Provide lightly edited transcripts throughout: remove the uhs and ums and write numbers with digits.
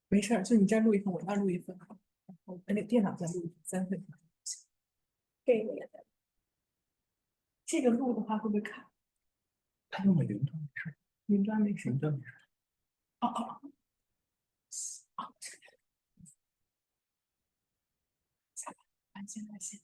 没事，就你这录一份，我那录一份，然后那个电脑再录一份，3份。这个也在。这个录的话会不会卡？他用的云端没事，云端没事。云端没事。哦哦哦。下来，按键来先。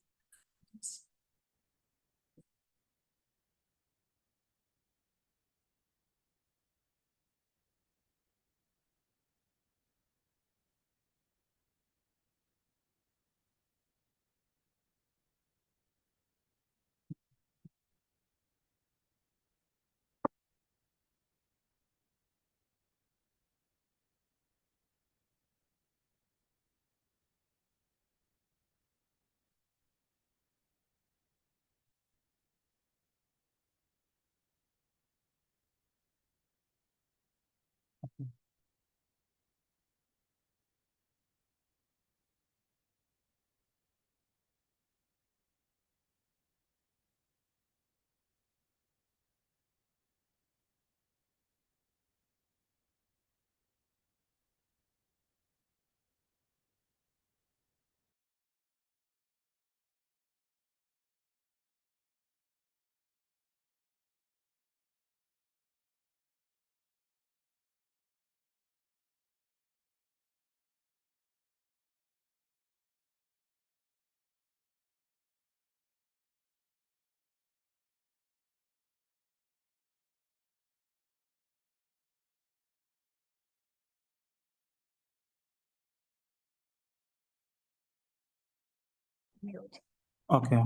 Okay.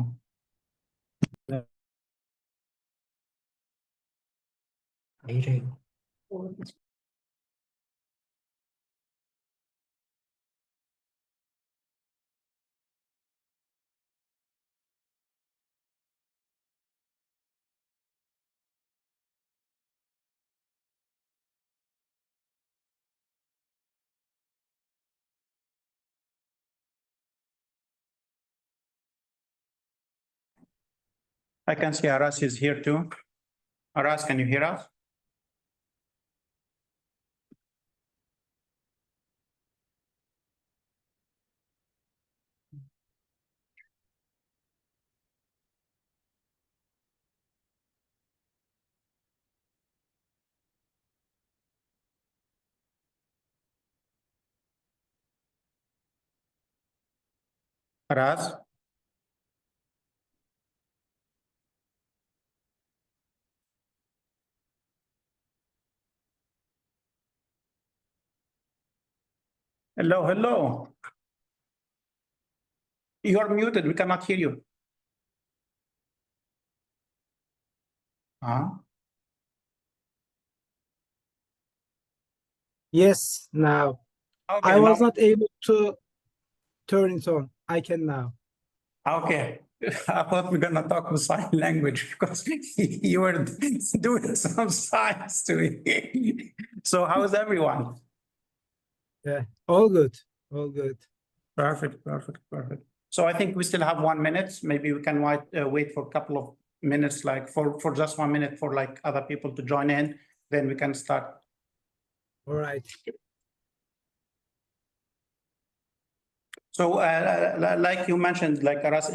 AJ. I can see Aras is here too. Aras, can you hear us? Aras? Hello, hello. You are muted. We cannot hear you. Yes, now. Okay, I was now. not able to turn it on. I can now. Okay. I thought we're gonna talk in sign language because you were doing some signs to me. So how is everyone? Yeah, all good. All good. Perfect, perfect, perfect. So I think we still have 1 minute. Maybe we can wait for a couple of minutes, like for just 1 minute for like other people to join in. Then we can start. All right. So like you mentioned, like Aras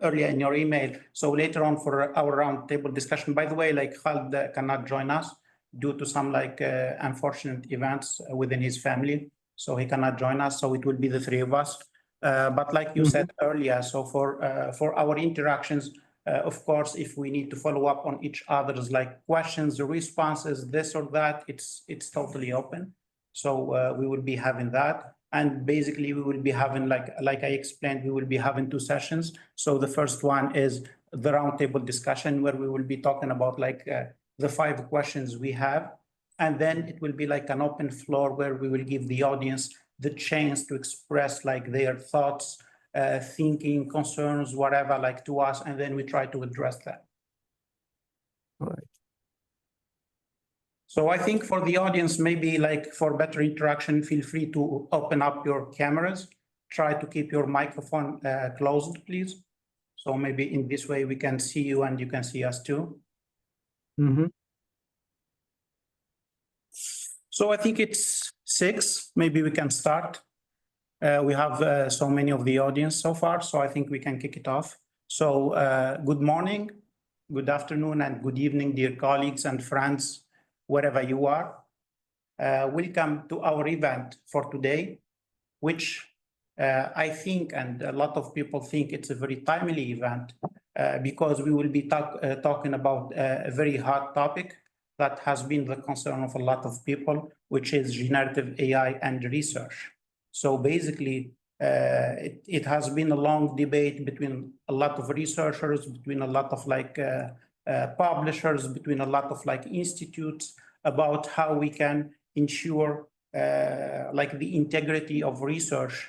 earlier in your email, so later on for our roundtable discussion, by the way, like Khalid cannot join us due to some like unfortunate events within his family. So he cannot join us. So it will be the three of us. But like you said earlier, so for our interactions, of course, if we need to follow up on each other's like questions or responses, this or that, it's totally open. So we will be having that. And basically, we will be having, like I explained, we will be having 2 sessions. So the first one is the roundtable discussion, where we will be talking about like the 5 questions we have. And then it will be like an open floor where we will give the audience the chance to express like their thoughts, thinking, concerns, whatever, like to us, and then we try to address that. All right. So I think for the audience, maybe like for better interaction, feel free to open up your cameras. Try to keep your microphone closed, please. So maybe in this way we can see you and you can see us too. Mhm. So I think it's 6. Maybe we can start. We have so many of the audience so far, so I think we can kick it off. So good morning, good afternoon, and good evening, dear colleagues and friends, wherever you are. Welcome to our event for today, which I think, and a lot of people think, it's a very timely event because we will be talking about a very hot topic that has been the concern of a lot of people, which is generative AI and research. So basically, it has been a long debate between a lot of researchers, between a lot of publishers, between a lot of institutes about how we can ensure the integrity of research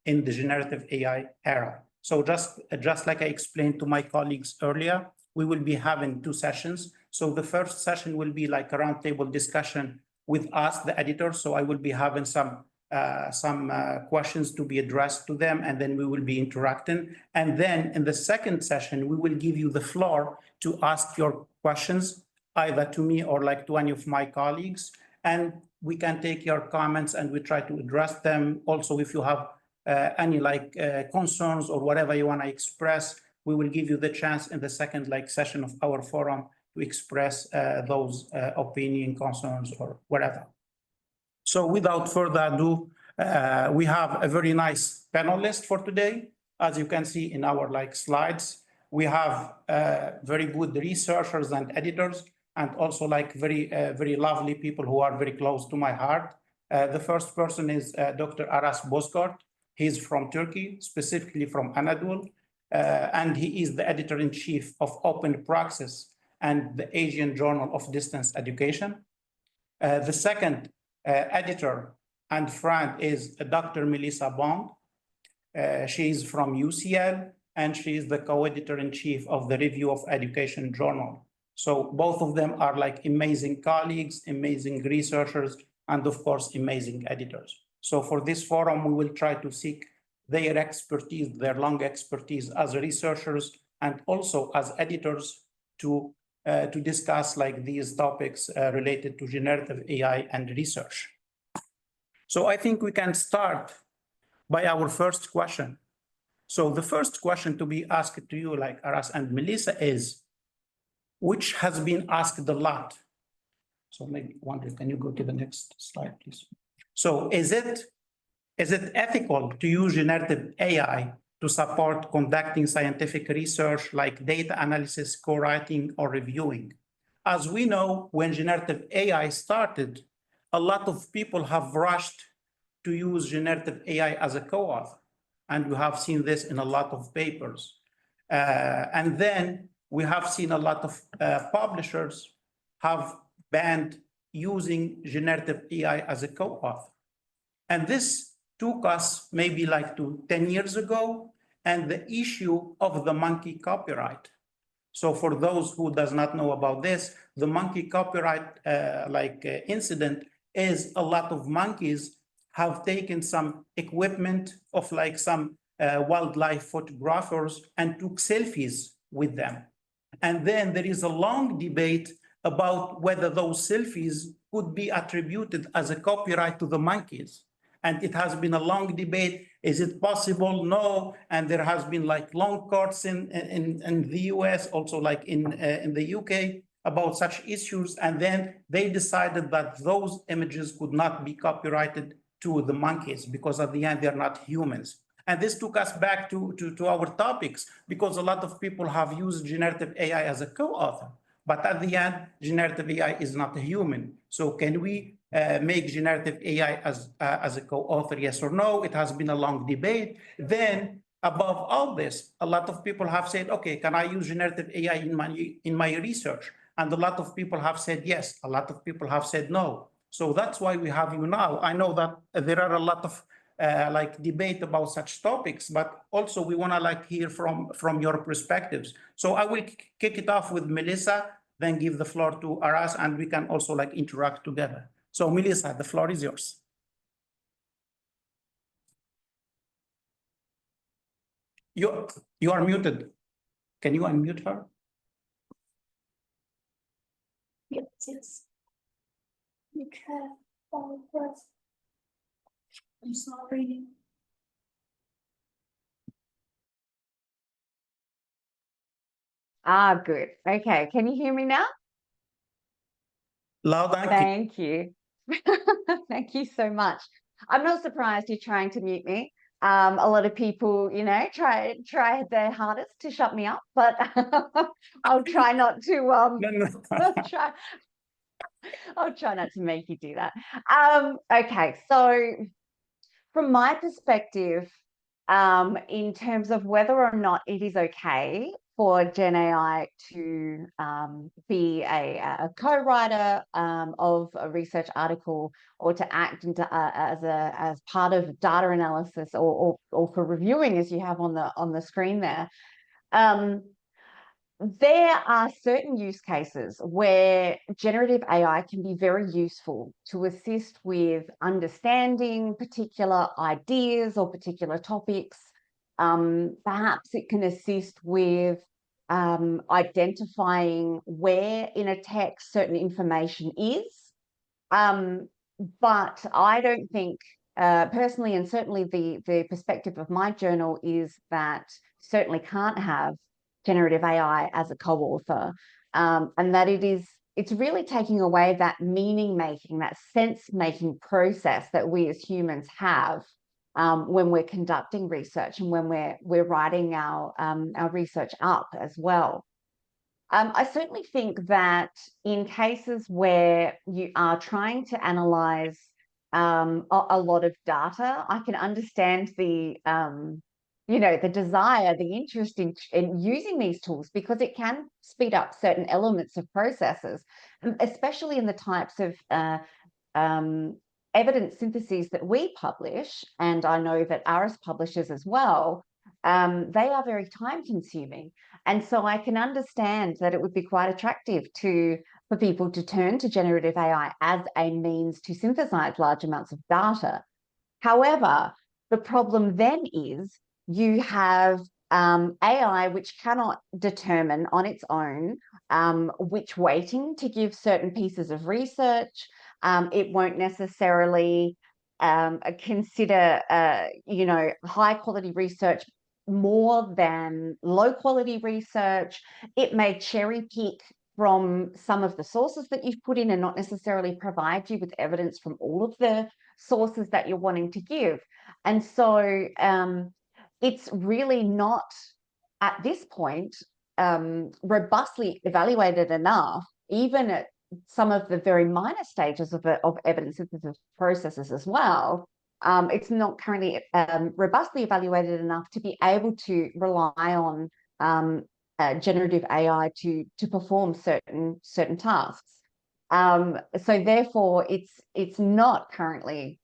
in the generative AI era. So just like I explained to my colleagues earlier, we will be having 2 sessions. So the first session will be like a roundtable discussion with us, the editors. So I will be having some questions to be addressed to them, and then we will be interacting. And then in the second session, we will give you the floor to ask your questions, either to me or to any of my colleagues. And we can take your comments and we try to address them. Also, if you have any concerns or whatever you want to express, we will give you the chance in the second session of our forum to express those opinion, concerns, or whatever. So without further ado, we have a very nice panel list for today. As you can see in our slides, we have very good researchers and editors, and also very lovely people who are very close to my heart. The first person is Dr. Aras Bozkurt. He's from Turkey, specifically from Anadolu, and he is the editor-in-chief of Open Praxis and the Asian Journal of Distance Education. The second editor and friend is Dr. Melissa Bond. She is from UCL, and she is the co-editor-in-chief of the Review of Education Journal. So both of them are amazing colleagues, amazing researchers, and of course, amazing editors. So for this forum, we will try to seek their expertise, their long expertise as researchers and also as editors to discuss these topics related to generative AI and research. So I think we can start by our first question. So the first question to be asked to you, Aras and Melissa, is, which has been asked a lot. So maybe Wanda, can you go to the next slide, please? So is it ethical to use generative AI to support conducting scientific research like data analysis, co-writing, or reviewing? As we know, when generative AI started, a lot of people have rushed to use generative AI as a co-author. And we have seen this in a lot of papers. And then we have seen a lot of publishers have banned using generative AI as a co-author. And this took us maybe to 10 years ago, and the issue of the monkey copyright. So for those who does not know about this, the monkey copyright incident is a lot of monkeys have taken some equipment of some wildlife photographers and took selfies with them. And then there is a long debate about whether those selfies could be attributed as a copyright to the monkeys. And it has been a long debate. Is it possible? No. And there has been long courts in the US, also in the UK, about such issues. And then they decided that those images could not be copyrighted to the monkeys because at the end, they're not humans. And this took us back to our topics, because a lot of people have used generative AI as a co-author. But at the end, generative AI is not a human. So can we make generative AI as a co-author, yes or no? It has been a long debate. Then above all this, a lot of people have said, okay, can I use generative AI in my research? And a lot of people have said yes. A lot of people have said no. So that's why we have you now. I know that there are a lot of debate about such topics, but also we want to hear from your perspectives. So I will kick it off with Melissa, then give the floor to Aras, and we can also interact together. So Melissa, the floor is yours. You are muted. Can you unmute her? Yes. You can follow first. I'm sorry. Ah, good. Okay, can you hear me now? Loud and clear. Thank you. Thank you so much. I'm not surprised you're trying to mute me. A lot of people, you know, try their hardest to shut me up, but I'll try not to No, no. I'll try not to make you do that. Okay, so from my perspective, in terms of whether or not it is okay for Gen AI to be a co-writer of a research article, or to act as part of data analysis, or for reviewing, as you have on the screen there. There are certain use cases where generative AI can be very useful to assist with understanding particular ideas or particular topics. Perhaps it can assist with identifying where in a text certain information is. But I don't think, personally, and certainly the perspective of my journal is that certainly can't have generative AI as a co-author, and that it's really taking away that meaning making, that sense making process that we as humans have when we're conducting research and when we're writing our research up as well. I certainly think that in cases where you are trying to analyze a lot of data, I can understand the you know, the desire, the interest in using these tools, because it can speed up certain elements of processes, especially in the types of evidence syntheses that we publish, and I know that Aras publishes as well. They are very time consuming. And so I can understand that it would be quite attractive for people to turn to generative AI as a means to synthesize large amounts of data. However, the problem then is you have AI which cannot determine on its own which weighting to give certain pieces of research. It won't necessarily consider, you know, high quality research more than low quality research. It may cherry pick from some of the sources that you've put in and not necessarily provide you with evidence from all of the sources that you're wanting to give. And so it's really not, at this point, robustly evaluated enough, even at some of the very minor stages of evidence synthesis processes as well. It's not currently robustly evaluated enough to be able to rely on generative AI to perform certain tasks. So therefore, it's not currently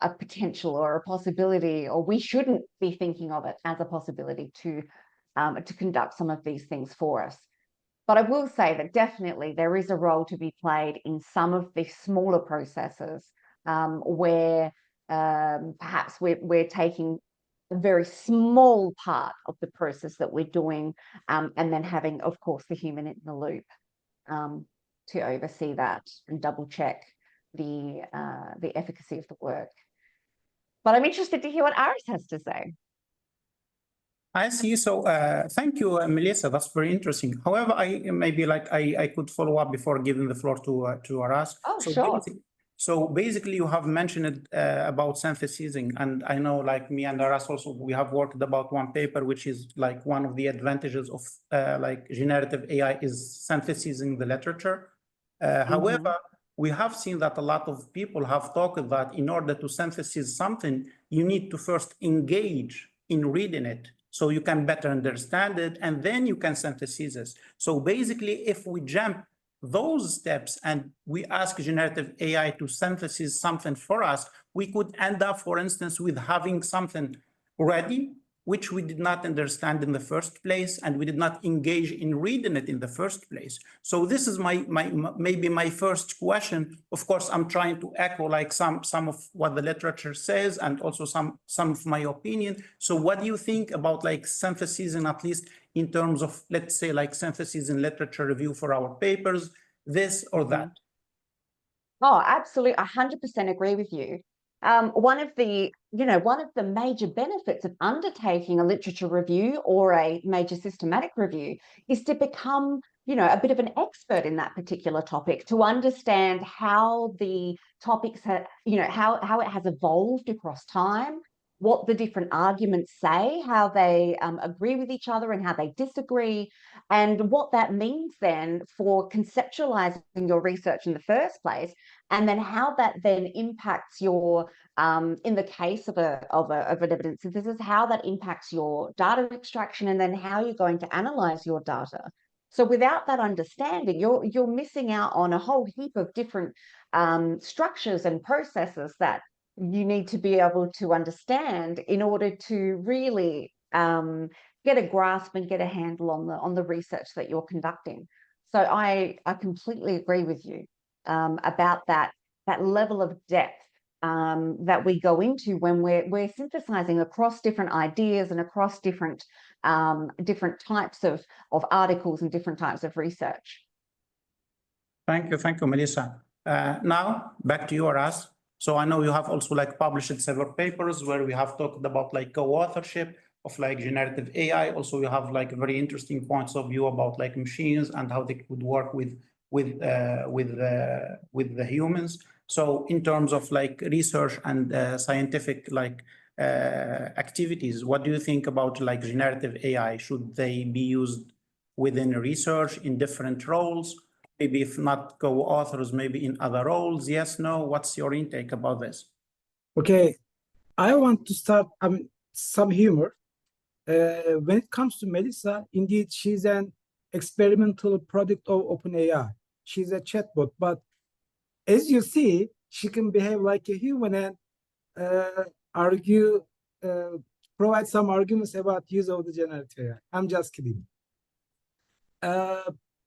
a potential or a possibility, or we shouldn't be thinking of it as a possibility to conduct some of these things for us. But I will say that definitely there is a role to be played in some of the smaller processes where perhaps we're taking a very small part of the process that we're doing, and then having, of course, the human in the loop to oversee that and double check the efficacy of the work. But I'm interested to hear what Aras has to say. I see. So thank you, Melissa. That's very interesting. However, I could follow up before giving the floor to Aras. Oh, sure. So basically, you have mentioned about synthesizing, and I know, like me and Aras also, we have worked about one paper, which is like one of the advantages of like generative AI is synthesizing the literature. However, we have seen that a lot of people have talked that in order to synthesize something, you need to first engage in reading it so you can better understand it, and then you can synthesize it. So basically, if we jump those steps and we ask generative AI to synthesize something for us, we could end up, for instance, with having something ready which we did not understand in the first place, and we did not engage in reading it in the first place. So this is maybe my first question. Of course, I'm trying to echo like some of what the literature says, and also some of my opinion. So what do you think about like synthesis, and at least in terms of, let's say, like synthesis in literature review for our papers, this or that? Oh, absolutely. 100% agree with you. One of the major benefits of undertaking a literature review or a major systematic review is to become, a bit of an expert in that particular topic, to understand how the topics how it has evolved across time, what the different arguments say, how they agree with each other and how they disagree, and what that means then for conceptualizing your research in the first place, and then how that then impacts your, in the case of an evidence synthesis, how that impacts your data extraction, and then how you're going to analyze your data. So without that understanding, you're missing out on a whole heap of different structures and processes that you need to be able to understand in order to really get a grasp and get a handle on the research that you're conducting. So I completely agree with you about that level of depth that we go into when we're synthesizing across different ideas and across different types of articles and different types of research. Thank you, Melissa. Now back to you, Aras. So I know you have also like published several papers where we have talked about like co-authorship of like generative AI. Also, you have like very interesting points of view about like machines and how they could work with the humans. So in terms of like research and scientific like activities, what do you think about like generative AI? Should they be used within research in different roles? Maybe if not co-authors, maybe in other roles? Yes, no? What's your intake about this? Okay, I want to start some humor. When it comes to Melissa, indeed, she's an experimental product of OpenAI. She's a chatbot, but as you see, she can behave like a human and provide some arguments about use of the generative AI. I'm just kidding.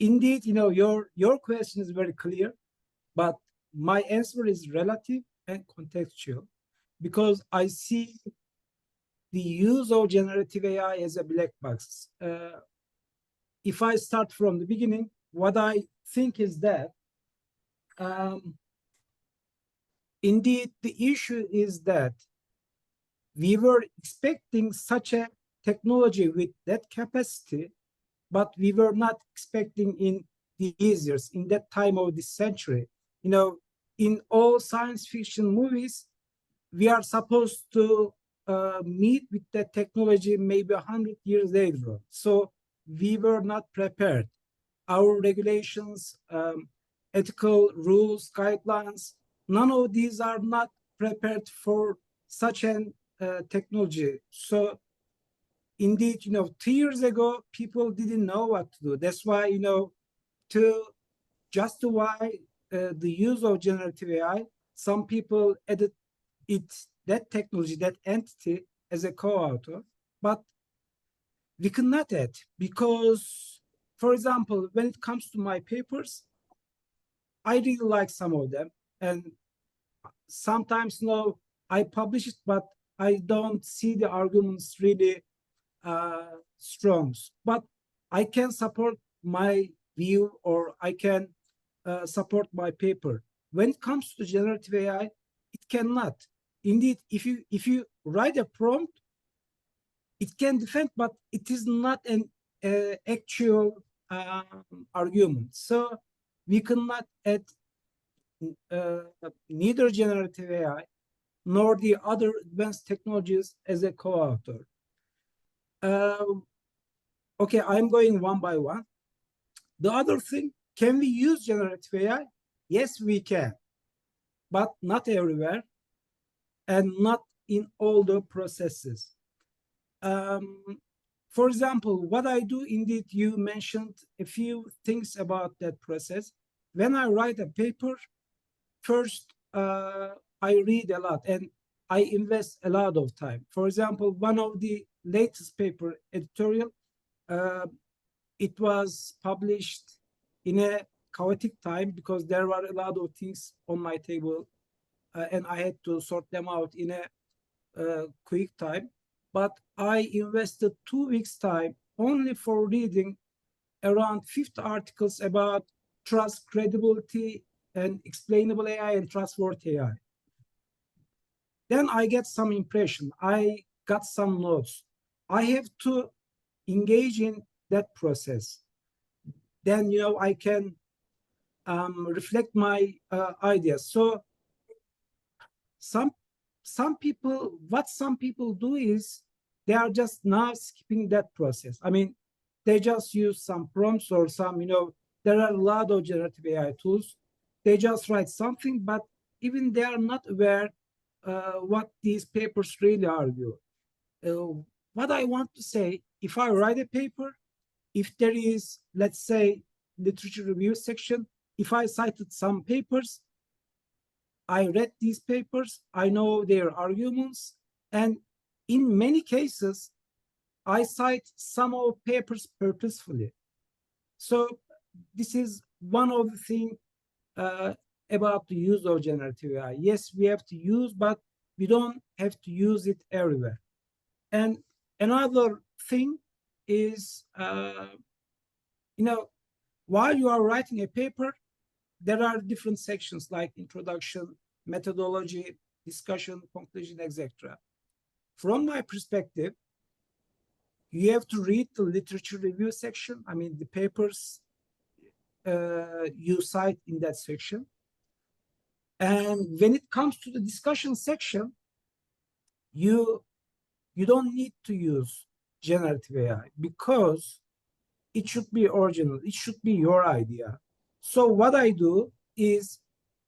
Indeed, your question is very clear, but my answer is relative and contextual, because I see the use of generative AI as a black box. If I start from the beginning, what I think is that indeed the issue is that we were expecting such a technology with that capacity, but we were not expecting in these years, in that time of this century. In all science fiction movies, we are supposed to meet with that technology maybe 100 years later. So we were not prepared. Our regulations, ethical rules, guidelines, none of these are not prepared for such an technology. So indeed, 2 years ago, people didn't know what to do. That's why, to justify the use of generative AI, some people added that technology, that entity, as a co-author. But we cannot add, because, for example, when it comes to my papers, I really like some of them. And sometimes, I publish it, but I don't see the arguments really strong, but I can support my view, or I can support my paper. When it comes to generative AI, it cannot. Indeed, if you write a prompt, it can defend, but it is not an actual argument. So we cannot add neither generative AI nor the other advanced technologies as a co-author. Okay, I'm going one by one. The other thing, can we use generative AI? Yes, we can, but not everywhere and not in all the processes. For example, what I do, indeed, you mentioned a few things about that process. When I write a paper, first, I read a lot, and I invest a lot of time. For example, one of the latest paper editorial, it was published in a chaotic time because there were a lot of things on my table, and I had to sort them out in a quick time. But I invested 2 weeks time only for reading around 50 articles about trust, credibility, and explainable AI and trustworthy AI. Then I get some impression. I got some notes. I have to engage in that process. Then, I can reflect my ideas. So some people, what some people do is they are just now skipping that process. I mean, they just use some prompts or some, there are a lot of generative AI tools. They just write something, but even they are not aware what these papers really argue. What I want to say, if I write a paper, if there is, let's say, literature review section, if I cited some papers, I read these papers, I know their arguments, and in many cases, I cite some of papers purposefully. So this is one of the things about the use of generative AI. Yes, we have to use, but we don't have to use it everywhere. And another thing is, while you are writing a paper, there are different sections like introduction, methodology, discussion, conclusion, etc. From my perspective, you have to read the literature review section. I mean, the papers you cite in that section. And when it comes to the discussion section, you don't need to use generative AI because it should be original. It should be your idea. So what I do is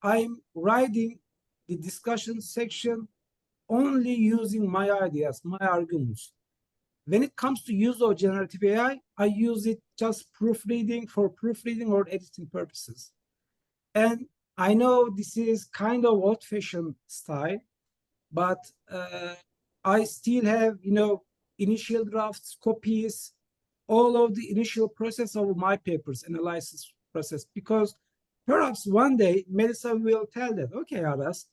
I'm writing the discussion section only using my ideas, my arguments. When it comes to use of generative AI, I use it just proofreading or editing purposes. And I know this is kind of old-fashioned style, but I still have, initial drafts, copies, all of the initial process of my papers, analysis process, because perhaps one day Melissa will tell that, okay, Aras,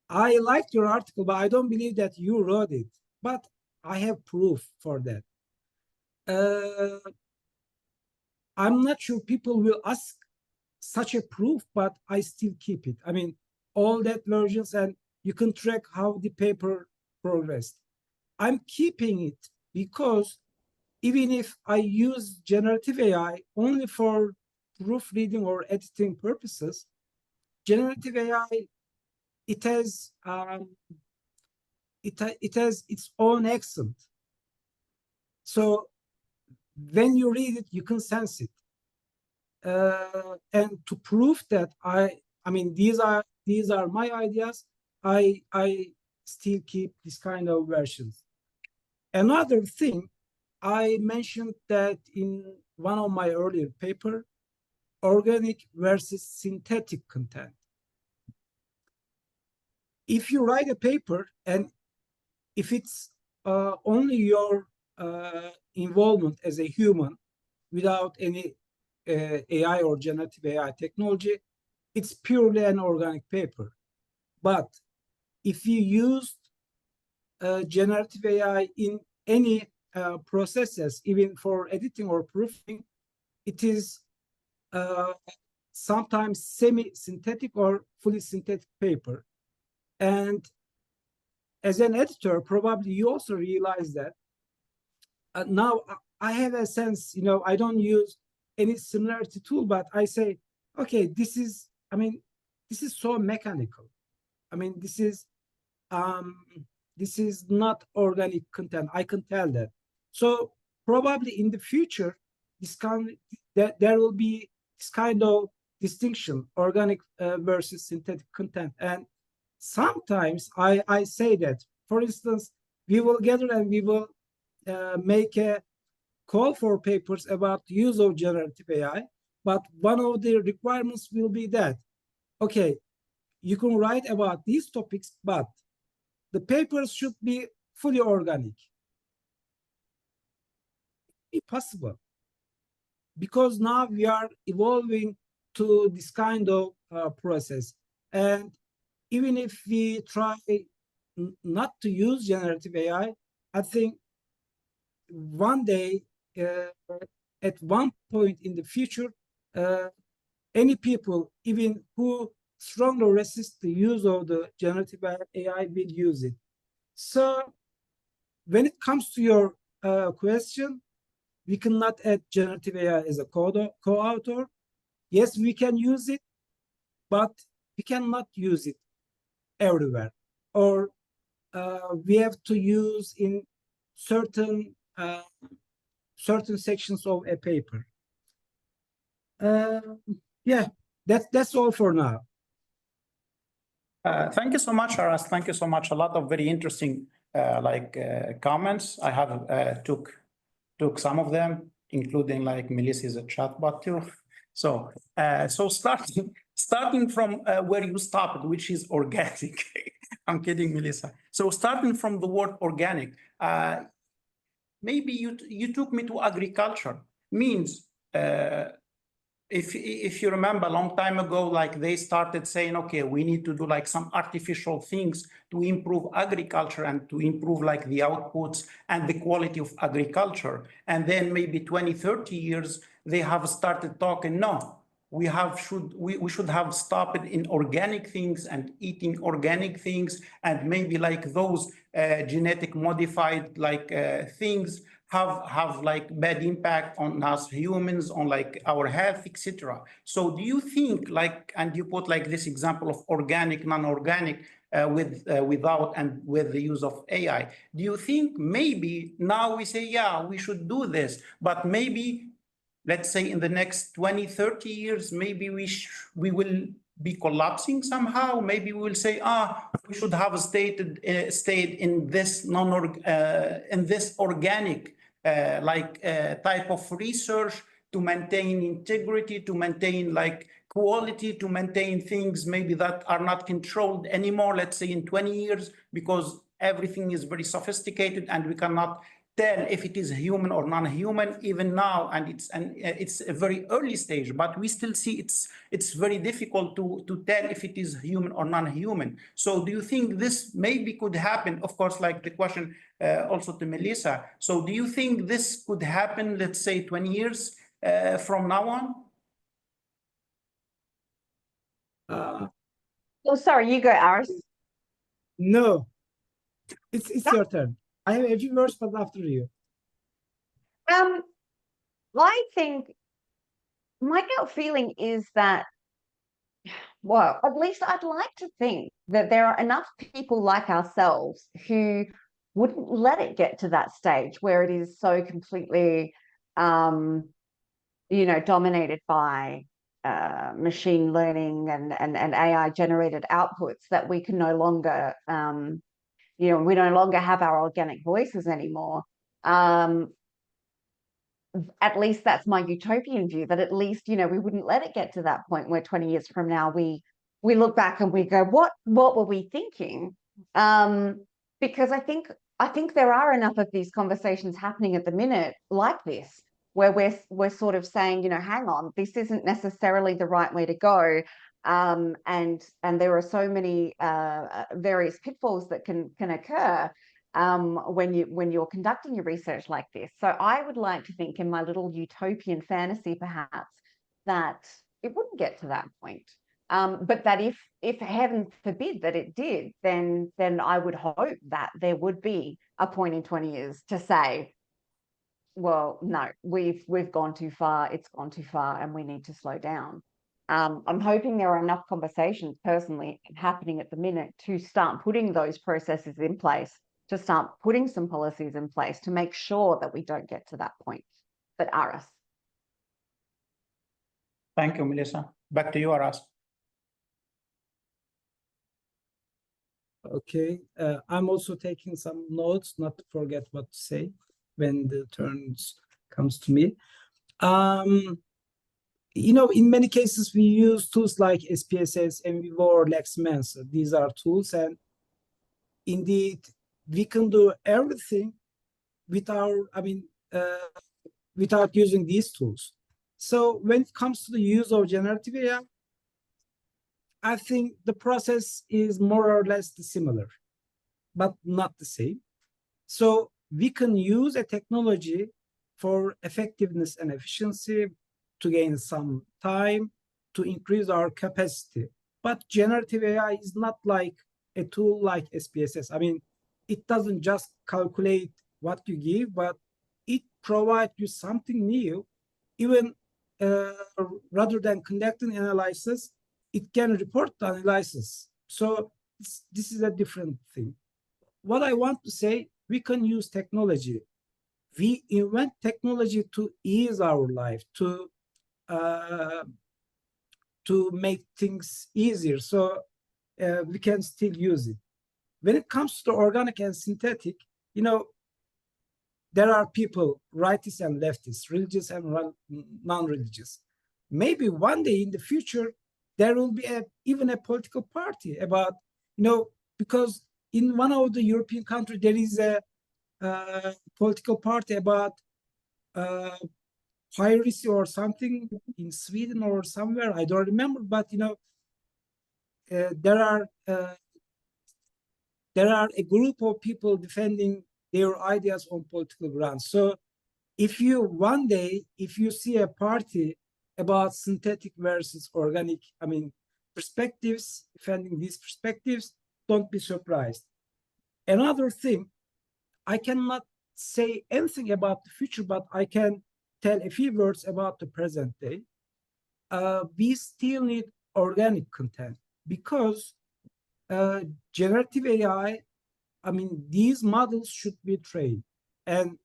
I liked your article, but I don't believe that you wrote it, but I have proof for that. I'm not sure people will ask such a proof, but I still keep it. I mean, all that versions, and you can track how the paper progressed. I'm keeping it because even if I use generative AI only for proofreading or editing purposes, generative AI, it has its own accent. So when you read it, you can sense it. And to prove that I mean these are my ideas, I still keep this kind of versions. Another thing, I mentioned that in one of my earlier paper, organic versus synthetic content. If you write a paper and if it's only your involvement as a human without any AI or generative AI technology, it's purely an organic paper. But if you used generative AI in any processes, even for editing or proofing, it is sometimes semi-synthetic or fully synthetic paper. And as an editor, probably you also realize that. Now I have a sense, I don't use any similarity tool, but I say, okay, this is so mechanical. I mean, this is not organic content. I can tell that. So probably in the future, there will be this kind of distinction, organic versus synthetic content. And sometimes I say that, for instance, we will gather and we will make a call for papers about the use of generative AI, but one of the requirements will be that, okay, you can write about these topics, but the papers should be fully organic. It's possible. Because now we are evolving to this kind of process. And even if we try not to use generative AI, I think one day, at one point in the future, any people, even who strongly resist the use of the generative AI, will use it. So when it comes to your question, we cannot add generative AI as a co-author. Yes, we can use it, but we cannot use it everywhere. Or we have to use in certain sections of a paper. Yeah, that's all for now. Thank you so much, Aras. Thank you so much. A lot of very interesting comments. I have took some of them, including like Melissa's a chatbot too. So starting from where you stopped, which is organic. I'm kidding, Melissa. So starting from the word organic, maybe you took me to agriculture. Means if you remember a long time ago, like they started saying, okay, we need to do like some artificial things to improve agriculture and to improve like the outputs and the quality of agriculture. And then maybe 20, 30 years, they have started talking, no, we should have stopped in organic things and eating organic things, and maybe like those genetic modified like things have like bad impact on us humans, on like our health, etc. So do you think like, and you put like this example of organic, non-organic, without and with the use of AI, do you think maybe now we say, yeah, we should do this, but maybe let's say in the next 20, 30 years, maybe we will be collapsing somehow? Maybe we will say, we should have stayed in this organic type of research to maintain integrity, to maintain like quality, to maintain things maybe that are not controlled anymore, let's say in 20 years, because everything is very sophisticated and we cannot tell if it is human or non-human even now, and it's a very early stage, but we still see it's very difficult to tell if it is human or non-human. So do you think this maybe could happen? Of course, like the question also to Melissa. So do you think this could happen, let's say 20 years from now on? Oh, sorry, you go, Aras. No, it's your turn. I have a few words, but after you. I think my gut feeling is that, well, at least I'd like to think that there are enough people like ourselves who wouldn't let it get to that stage where it is so completely, dominated by machine learning and AI generated outputs that we can no longer, we no longer have our organic voices anymore. At least that's my utopian view, that at least, we wouldn't let it get to that point where 20 years from now, we look back and we go, what were we thinking? Because I think there are enough of these conversations happening at the minute like this, where we're sort of saying, hang on, this isn't necessarily the right way to go. And there are so many various pitfalls that can occur when you're conducting your research like this. So I would like to think, in my little utopian fantasy perhaps, that it wouldn't get to that point. But that if heaven forbid that it did, then I would hope that there would be a point in 20 years to say, well, no, we've gone too far, it's gone too far, and we need to slow down. I'm hoping there are enough conversations personally happening at the minute to start putting those processes in place, to start putting some policies in place to make sure that we don't get to that point. But Aras. Thank you, Melissa. Back to you, Aras. Okay, I'm also taking some notes, not to forget what to say when the turn comes to me. you know, in many cases, we use tools like SPSS, MVivo, or LexMens. These are tools, and indeed, we can do everything without using these tools. So when it comes to the use of generative AI, I think the process is more or less similar, but not the same. So we can use a technology for effectiveness and efficiency, to gain some time, to increase our capacity. But generative AI is not like a tool like SPSS. I mean, it doesn't just calculate what you give, but it provides you something new. Even rather than conducting analysis, it can report the analysis. So this is a different thing. What I want to say, we can use technology. We invent technology to ease our life, to make things easier, so we can still use it. When it comes to organic and synthetic, you know, there are people, rightists and leftists, religious and non-religious. Maybe one day in the future, there will be even a political party about, you know, because in one of the European countries, there is a political party about piracy or something in Sweden or somewhere. I don't remember, but you know, there are a group of people defending their ideas on political grounds. So if you one day, if you see a party about synthetic versus organic, I mean, perspectives, defending these perspectives, don't be surprised. Another thing, I cannot say anything about the future, but I can tell a few words about the present day. We still need organic content, because generative AI, I mean, these models should be trained, and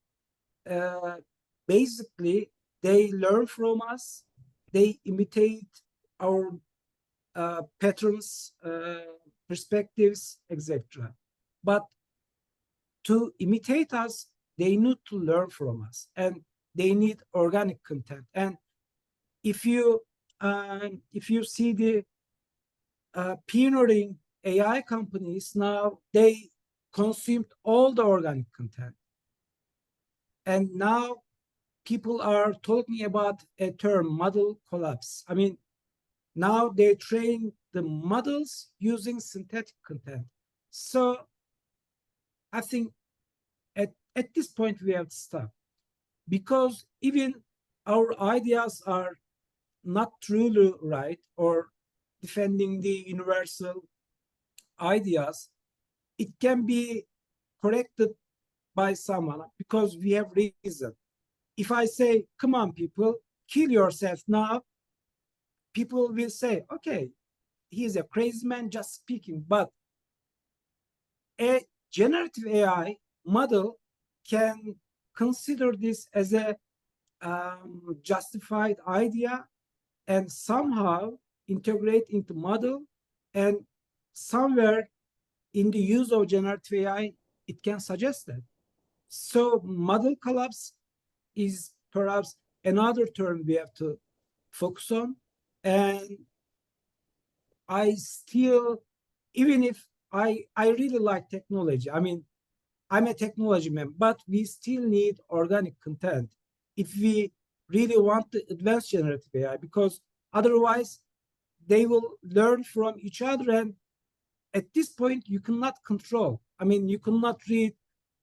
basically they learn from us, they imitate our patterns, perspectives, etc. But to imitate us, they need to learn from us, and they need organic content. And if you see the pioneering AI companies now, they consumed all the organic content, and now people are talking about a term, model collapse. I mean, now they train the models using synthetic content. So I think at this point we have to stop, because even our ideas are not truly right or defending the universal ideas. It can be corrected by someone because we have reason. If I say, come on, people, kill yourself now, people will say, okay, he's a crazy man just speaking. But a generative AI model can consider this as a justified idea and somehow integrate into model, and somewhere in the use of generative AI, it can suggest that. So model collapse is perhaps another term we have to focus on. And I still, even if I really like technology, I mean, I'm a technology man, but we still need organic content if we really want to advance generative AI, because otherwise they will learn from each other, and at this point you cannot control. I mean, you cannot read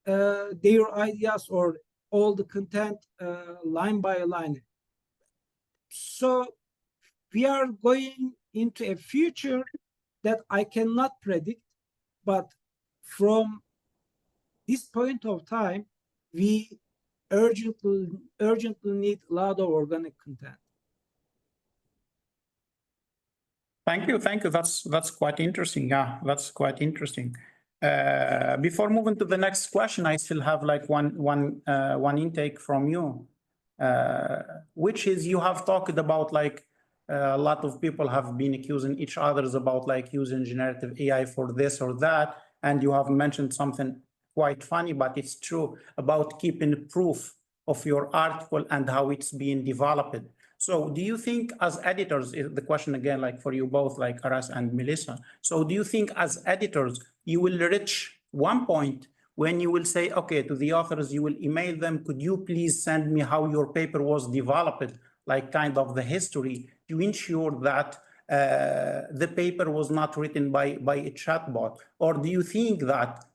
their ideas or all the content line by line. So we are going into a future that I cannot predict, but from this point of time, we urgently need a lot of organic content. Thank you. That's quite interesting. Yeah, that's quite interesting. Before moving to the next question, I still have like one intake from you, which is, you have talked about like a lot of people have been accusing each others about like using generative AI for this or that, and you have mentioned something quite funny, but it's true, about keeping proof of your article and how it's being developed. So do you think as editors, the question again, like for you both, like Aras and Melissa, so do you think as editors, you will reach one point when you will say, okay, to the authors, you will email them, could you please send me how your paper was developed, like kind of the history, to ensure that the paper was not written by a chatbot? Or do you think that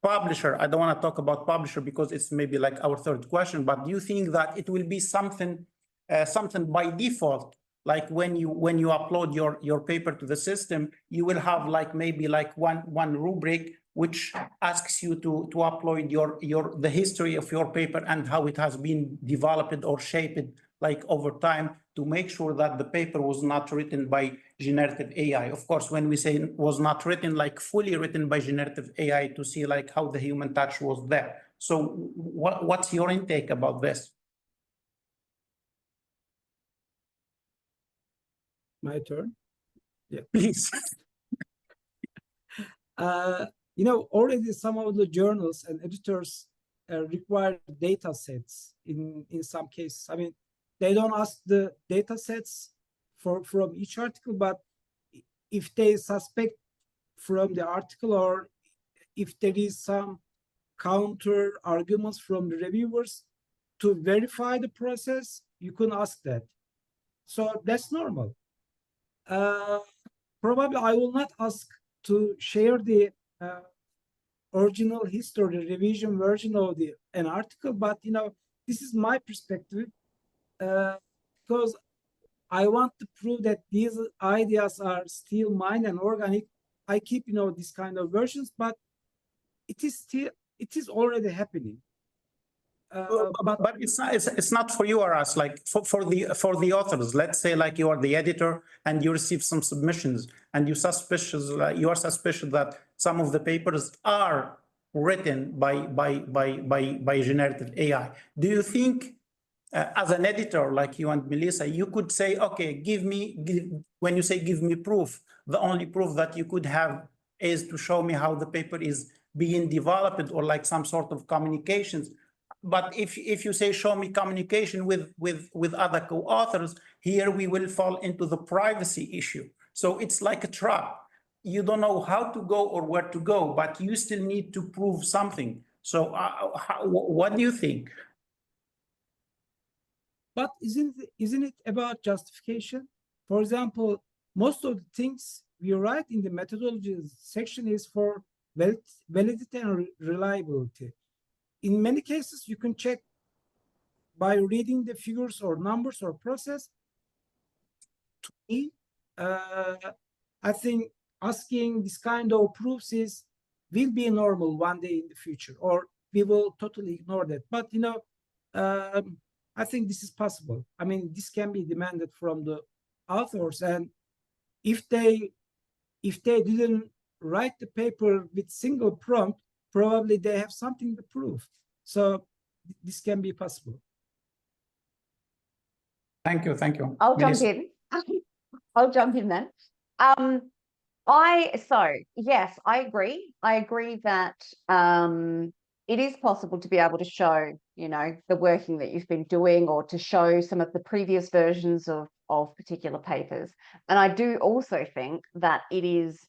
publisher, I don't want to talk about publisher because it's maybe like our third question, but do you think that it will be something by default, like when you upload your paper to the system, you will have like maybe like one rubric which asks you to upload the history of your paper and how it has been developed or shaped like over time, to make sure that the paper was not written by generative AI. Of course, when we say was not written, like fully written by generative AI, to see like how the human touch was there. So what's your intake about this? My turn. Yeah, please. You know, already some of the journals and editors require data sets in some cases. I mean, they don't ask the data sets from each article, but if they suspect from the article, or if there is some counter arguments from the reviewers to verify the process, you can ask that. So that's normal. Probably I will not ask to share the original history, revision version of an article, but you know, this is my perspective, because I want to prove that these ideas are still mine and organic. I keep, you know, this kind of versions, but it is already happening. But it's not for you or us, like for the authors. Let's say like you are the editor and you receive some submissions and you are suspicious that some of the papers are written by generative AI. Do you think as an editor like you and Melissa, you could say, okay, when you say give me proof, the only proof that you could have is to show me how the paper is being developed, or like some sort of communications? But if you say show me communication with other co-authors, here we will fall into the privacy issue. So it's like a trap. You don't know how to go or where to go, but you still need to prove something. So what do you think? But isn't it about justification? For example, most of the things we write in the methodology section is for validity and reliability. In many cases, you can check by reading the figures or numbers or process. To me, I think asking this kind of proofs will be normal one day in the future, or we will totally ignore that. But you know, I think this is possible. I mean, this can be demanded from the authors, and if they didn't write the paper with single prompt, probably they have something to prove. So this can be possible. Thank you. I'll jump in. I'll jump in then. Yes, I agree. I agree that it is possible to be able to show, you know, the working that you've been doing, or to show some of the previous versions of particular papers. And I do also think that it is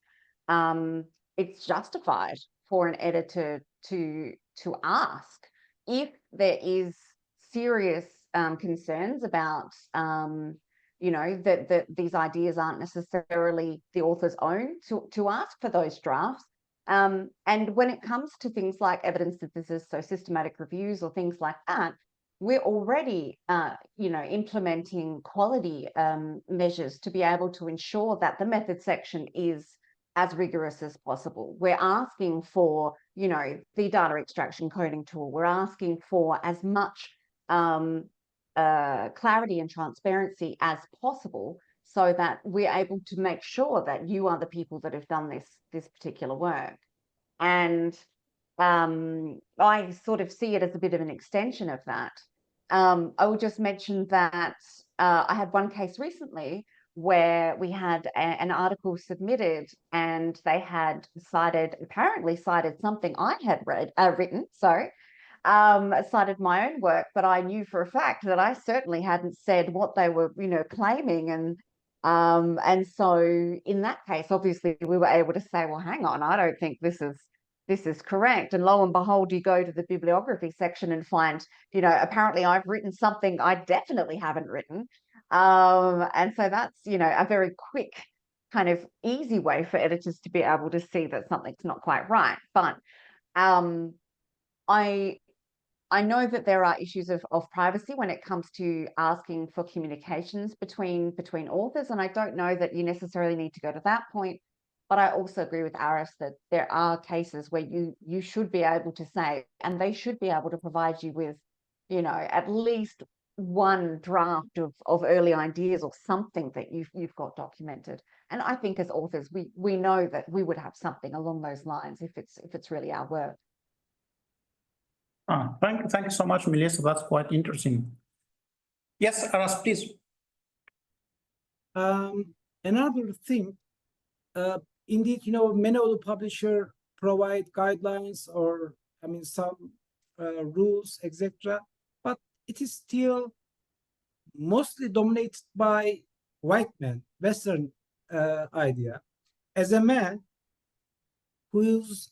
it's justified for an editor to ask if there is serious concerns about you know, that these ideas aren't necessarily the author's own, to ask for those drafts. And when it comes to things like evidence synthesis, so systematic reviews or things like that, we're already you know, implementing quality measures to be able to ensure that the method section is as rigorous as possible. We're asking for, you know, the data extraction coding tool. We're asking for as much clarity and transparency as possible, so that we're able to make sure that you are the people that have done this particular work. And I sort of see it as a bit of an extension of that. I will just mention that I had one case recently where we had an article submitted, and they had apparently cited something I had written, cited my own work, but I knew for a fact that I certainly hadn't said what they were, claiming. And so in that case, obviously we were able to say, well, hang on, I don't think this is correct. And lo and behold, you go to the bibliography section and find, apparently I've written something I definitely haven't written. And so that's, a very quick kind of easy way for editors to be able to see that something's not quite right. But I know that there are issues of privacy when it comes to asking for communications between authors, and I don't know that you necessarily need to go to that point. But I also agree with Aras that there are cases where you should be able to say, and they should be able to provide you with, at least one draft of early ideas or something that you've got documented. And I think as authors, we know that we would have something along those lines if it's really our work. Thank you so much, Melissa. That's quite interesting. Yes, Aras, please. Another thing, indeed, many of the publishers provide guidelines or, some rules, etc. But it is still mostly dominated by white men, Western idea. As a man whose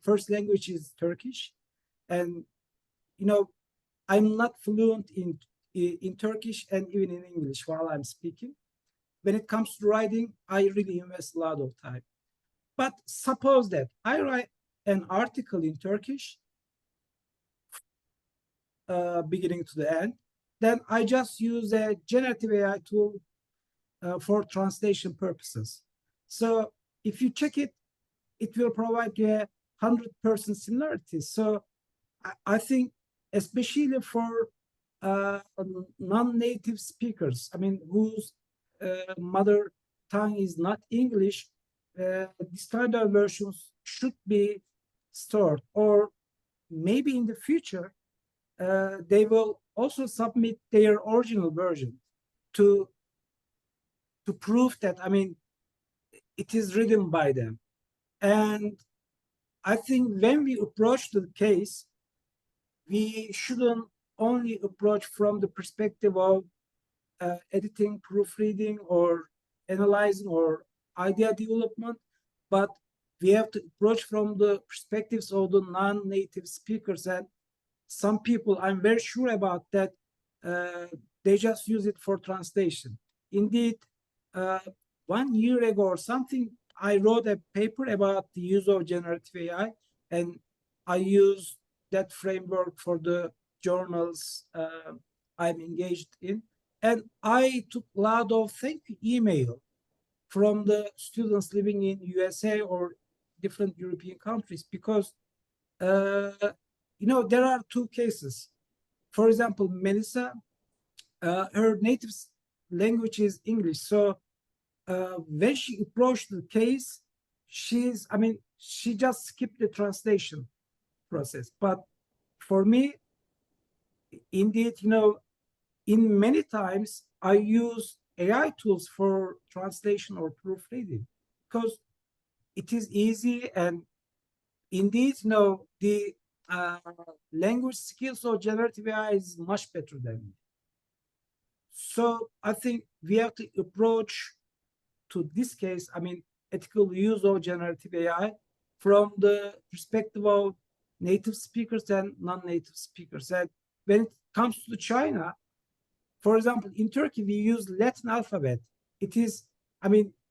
first language is Turkish, and I'm not fluent in Turkish and even in English while I'm speaking. When it comes to writing, I really invest a lot of time. But suppose that I write an article in Turkish, beginning to the end, then I just use a generative AI tool for translation purposes. So if you check it, it will provide you a 100% similarity. So I think, especially for non-native speakers, whose mother tongue is not English, these kind of versions should be stored. Or maybe in the future, they will also submit their original version to prove that, it is written by them. And I think when we approach the case, we shouldn't only approach from the perspective of editing, proofreading, or analyzing, or idea development, but we have to approach from the perspectives of the non-native speakers. And some people, I'm very sure about that, they just use it for translation. Indeed, 1 year ago or something, I wrote a paper about the use of generative AI, and I used that framework for the journals I'm engaged in. And I took a lot of thank you email from the students living in USA or different European countries, because there are two cases. For example, Melissa, her native language is English. So when she approached the case, she just skipped the translation process. But for me, indeed, in many times I use AI tools for translation or proofreading because it is easy, and indeed, the language skills of generative AI is much better than me. So I think we have to approach to this case, ethical use of generative AI from the perspective of native speakers and non-native speakers. And when it comes to China, for example, in Turkey, we use Latin alphabet. It is,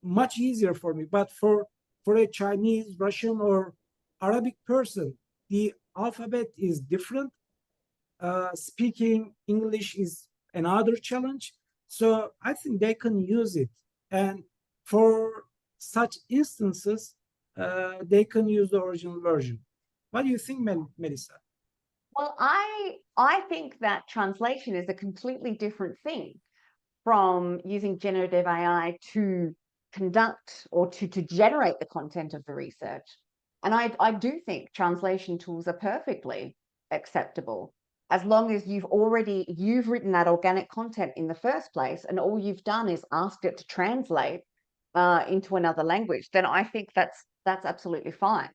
much easier for me. But for a Chinese, Russian, or Arabic person, the alphabet is different. Speaking English is another challenge. So I think they can use it. And for such instances, they can use the original version. What do you think, Melissa? Well, I think that translation is a completely different thing from using generative AI to conduct or to generate the content of the research. And I do think translation tools are perfectly acceptable as long as you've written that organic content in the first place, and all you've done is asked it to translate into another language. Then I think that's absolutely fine.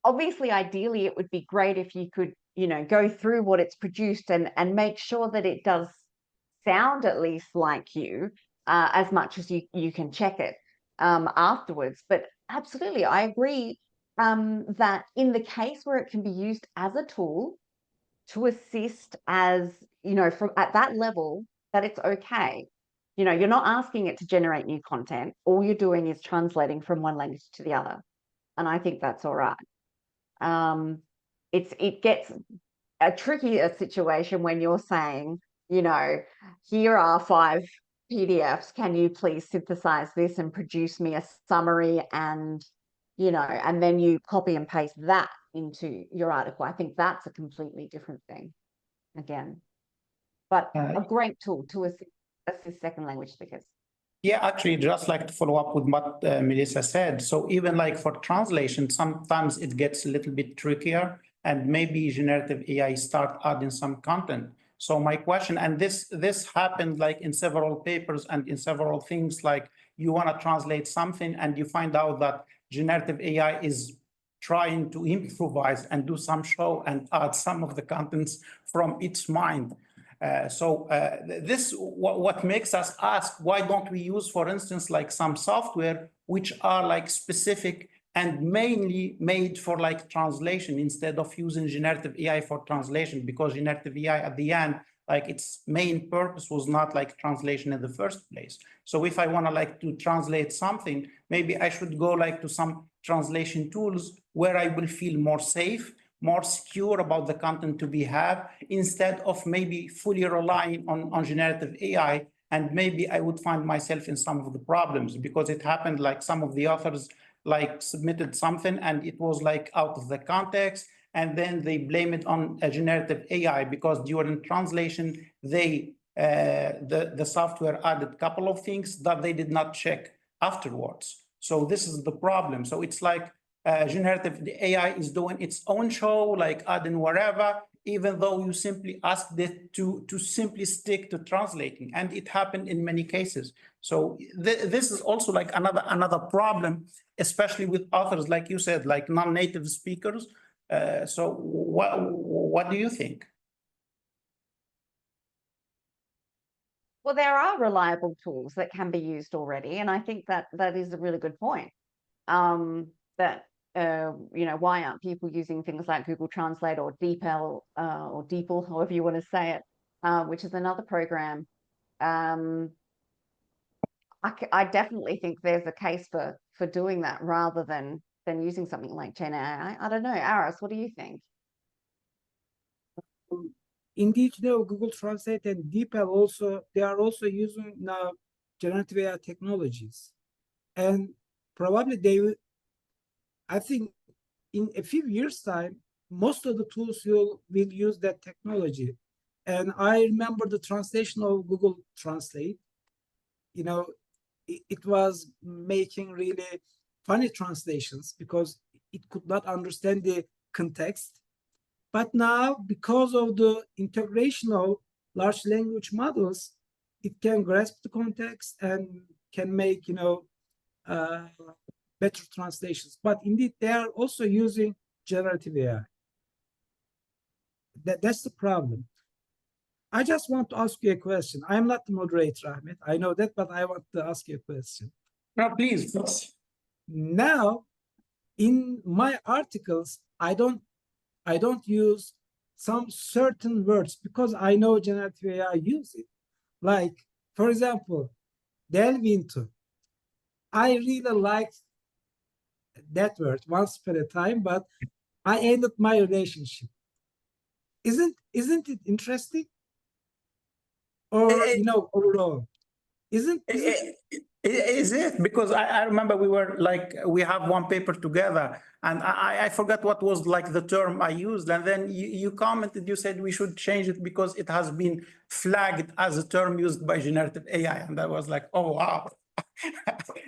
obviously, ideally, it would be great if you could, you know, go through what it's produced and make sure that it does sound at least like you, as much as you can check it afterwards. But absolutely, I agree that in the case where it can be used as a tool to assist, as you know, from at that level, that it's okay. You know, you're not asking it to generate new content. All you're doing is translating from one language to the other, and I think that's all right. It gets a trickier situation when you're saying, you know, here are 5 PDFs. Can you please synthesize this and produce me a summary? And, you know, and then you copy and paste that into your article. I think that's a completely different thing again. But a great tool to assist second language speakers. Yeah, actually, just like to follow up with what Melissa said. So even like for translation, sometimes it gets a little bit trickier, and maybe generative AI start adding some content. So my question, and this happened like in several papers and in several things, like you want to translate something and you find out that generative AI is trying to improvise and do some show and add some of the contents from its mind. This what makes us ask, why don't we use, for instance, like some software which are like specific and mainly made for like translation instead of using generative AI for translation, because generative AI at the end, like its main purpose was not like translation in the first place. So if I want to like to translate something, maybe I should go like to some translation tools where I will feel more safe, more secure about the content to be had, instead of maybe fully relying on generative AI. And maybe I would find myself in some of the problems, because it happened like some of the authors like submitted something and it was like out of the context, and then they blame it on a generative AI because during translation, the software added a couple of things that they did not check afterwards. So this is the problem. So it's like generative AI is doing its own show, like adding wherever, even though you simply asked it to simply stick to translating, and it happened in many cases. So this is also like another problem, especially with authors, like you said, like non-native speakers. So what do you think? Well, there are reliable tools that can be used already, and I think that that is a really good point. You know, why aren't people using things like Google Translate or DeepL or DeepL, however you want to say it, which is another program. I definitely think there's a case for doing that rather than using something like Gen AI. I don't know, Aras, what do you think? Indeed, you know, Google Translate and DeepL also, they are also using now generative AI technologies, and probably they will. I think in a few years' time, most of the tools will use that technology. And I remember the translation of Google Translate. You know, it was making really funny translations because it could not understand the context. But now, because of the integration of large language models, it can grasp the context and can make, you know, better translations. But indeed, they are also using generative AI. That's the problem. I just want to ask you a question. I'm not the moderator, Ahmed. I know that, but I want to ask you a question. No, please. Now, in my articles, I don't use some certain words because I know generative AI use it. Like, for example, delve into. I really liked that word once upon a time, but I ended my relationship. Isn't it interesting? Or you know, overall, isn't Is it? Because I remember we have one paper together, and I forgot what was like the term I used, and then you commented, you said we should change it because it has been flagged as a term used by generative AI, and I was like, oh wow.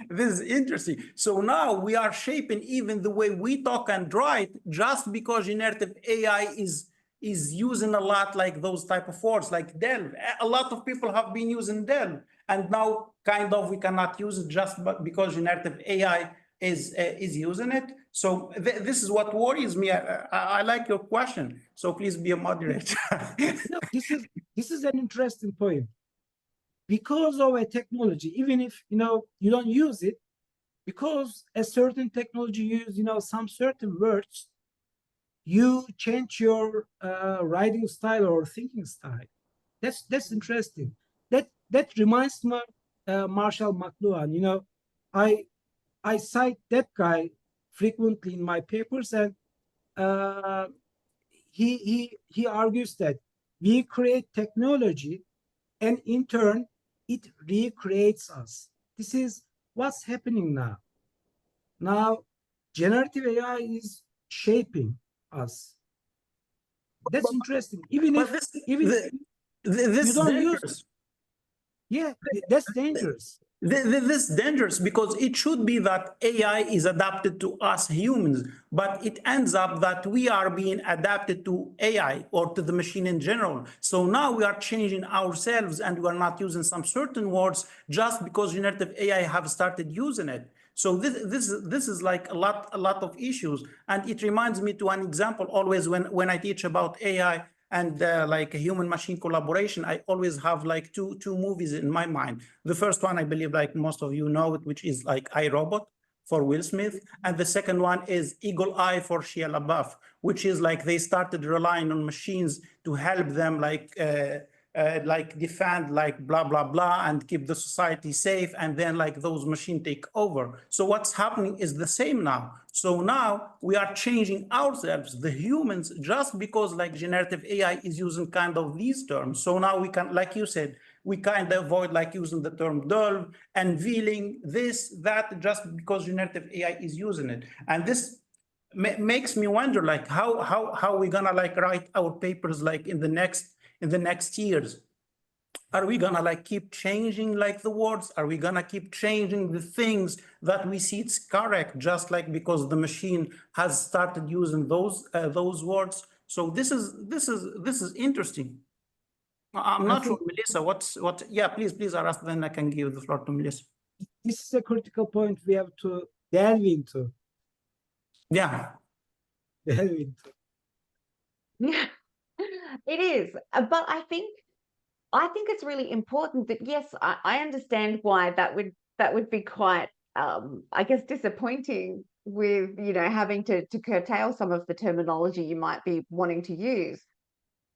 This is interesting. So now we are shaping even the way we talk and write just because generative AI is using a lot like those type of words like delve. A lot of people have been using delve, and now kind of we cannot use it just because generative AI is using it. So this is what worries me. I like your question. So please be a moderator. No, this is an interesting point. Because of a technology, even if you don't use it, because a certain technology use some certain words, you change your writing style or thinking style. That's interesting. That reminds me Marshall McLuhan. I cite that guy frequently in my papers, and he argues that we create technology, and in turn it recreates us. This is what's happening now. Now, generative AI is shaping us. That's interesting. Even But if this you don't use dangerous. yeah, that's dangerous. This is dangerous because it should be that AI is adapted to us humans, but it ends up that we are being adapted to AI or to the machine in general. So now we are changing ourselves and we are not using some certain words just because generative AI have started using it. So this is like a lot of issues. And it reminds me to an example always when I teach about AI and like a human machine collaboration, I always have like two movies in my mind. The first one, I believe like most of you know it, which is like I, Robot for Will Smith. And the second one is Eagle Eye for Shia LaBeouf, which is like they started relying on machines to help them like defend like blah, blah, blah, and keep the society safe. And then like those machines take over. So what's happening is the same now. So now we are changing ourselves, the humans, just because like generative AI is using kind of these terms. So now we can, like you said, we kind of avoid like using the term dull, unveiling, this, that, just because generative AI is using it. And this makes me wonder like how we gonna like write our papers like in the next years. Are we gonna like keep changing like the words? Are we gonna keep changing the things that we see it's correct just like because the machine has started using those words? So this is interesting. I'm not sure, Melissa. Yeah, please, Aras. Then I can give the floor to Melissa. This is a critical point we have to delve into. Yeah. Delve into. Yeah, it is. But I think it's really important that, yes, I understand why that would be quite I guess disappointing with having to curtail some of the terminology you might be wanting to use.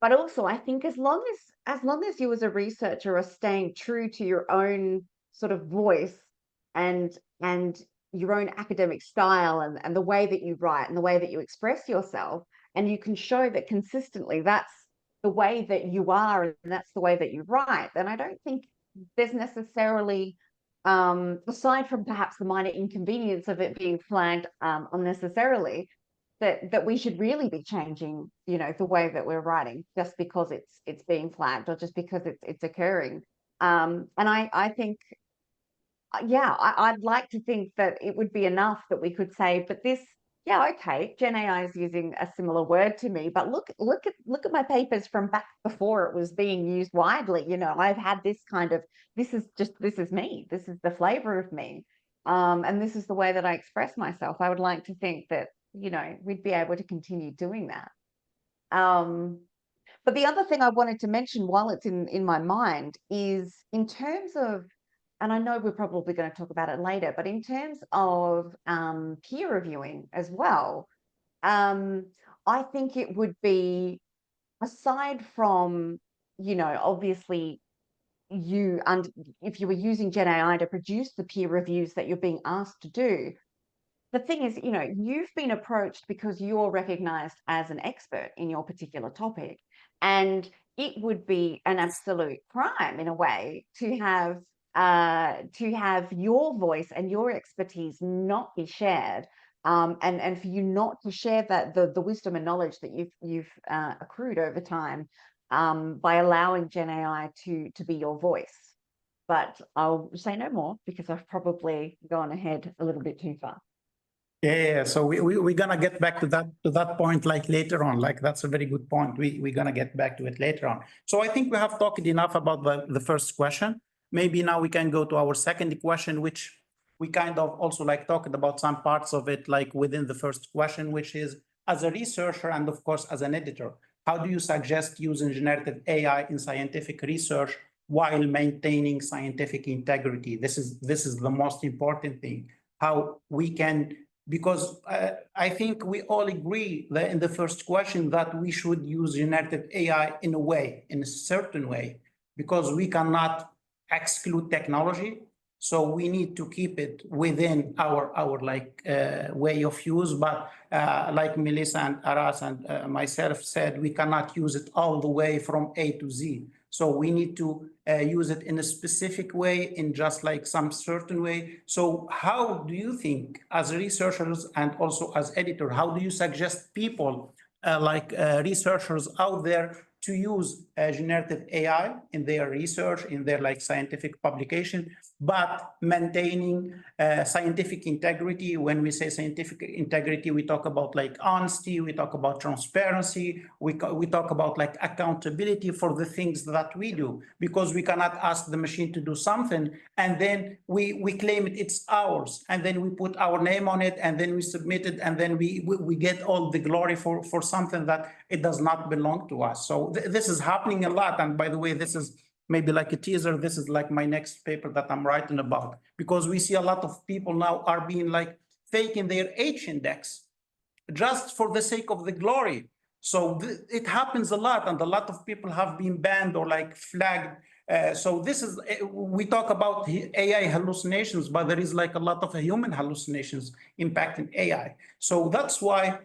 But also I think as long as you as a researcher are staying true to your own sort of voice and your own academic style and the way that you write and the way that you express yourself, and you can show that consistently that's the way that you are and that's the way that you write, then I don't think there's necessarily, aside from perhaps the minor inconvenience of it being flagged unnecessarily, that we should really be changing, the way that we're writing just because it's being flagged or just because it's occurring. And I think, yeah, I'd like to think that it would be enough that we could say, but this, yeah, okay, Gen AI is using a similar word to me, but look at my papers from back before it was being used widely. I've had this kind of, this is me, this is the flavor of me, and this is the way that I express myself. I would like to think that we'd be able to continue doing that. But the other thing I wanted to mention while it's in my mind is in terms of, and I know we're probably going to talk about it later, but in terms of peer reviewing as well, I think it would be, aside from, obviously if you were using Gen AI to produce the peer reviews that you're being asked to do, the thing is, you've been approached because you're recognized as an expert in your particular topic. And it would be an absolute crime in a way to have your voice and your expertise not be shared, and for you not to share that the wisdom and knowledge that you've accrued over time, by allowing Gen AI to be your voice. But I'll say no more because I've probably gone ahead a little bit too far. Yeah. So we're gonna get back to that point like later on. Like that's a very good point. We're gonna get back to it later on. So I think we have talked enough about the first question. Maybe now we can go to our second question, which we kind of also like talked about some parts of it, like within the first question, which is as a researcher and of course as an editor, how do you suggest using generative AI in scientific research while maintaining scientific integrity? This is the most important thing. How we can, because I think we all agree that in the first question that we should use generative AI in a way, in a certain way, because we cannot exclude technology. So we need to keep it within our way of use. But like Melissa and Aras and myself said, we cannot use it all the way from A to Z. So we need to use it in a specific way, in just like some certain way. So how do you think, as researchers and also as editor, how do you suggest people researchers out there to use generative AI in their research, in their like scientific publication, but maintaining scientific integrity? When we say scientific integrity, we talk about like honesty, we talk about transparency, we talk about like accountability for the things that we do, because we cannot ask the machine to do something and then we claim it's ours, and then we put our name on it, and then we submit it, and then we get all the glory for something that it does not belong to us. So this is happening a lot. And by the way, this is maybe like a teaser. This is like my next paper that I'm writing about, because we see a lot of people now are being like faking their H index just for the sake of the glory. So it happens a lot, and a lot of people have been banned or like flagged. So this is, we talk about AI hallucinations, but there is like a lot of human hallucinations impacting AI. So that's why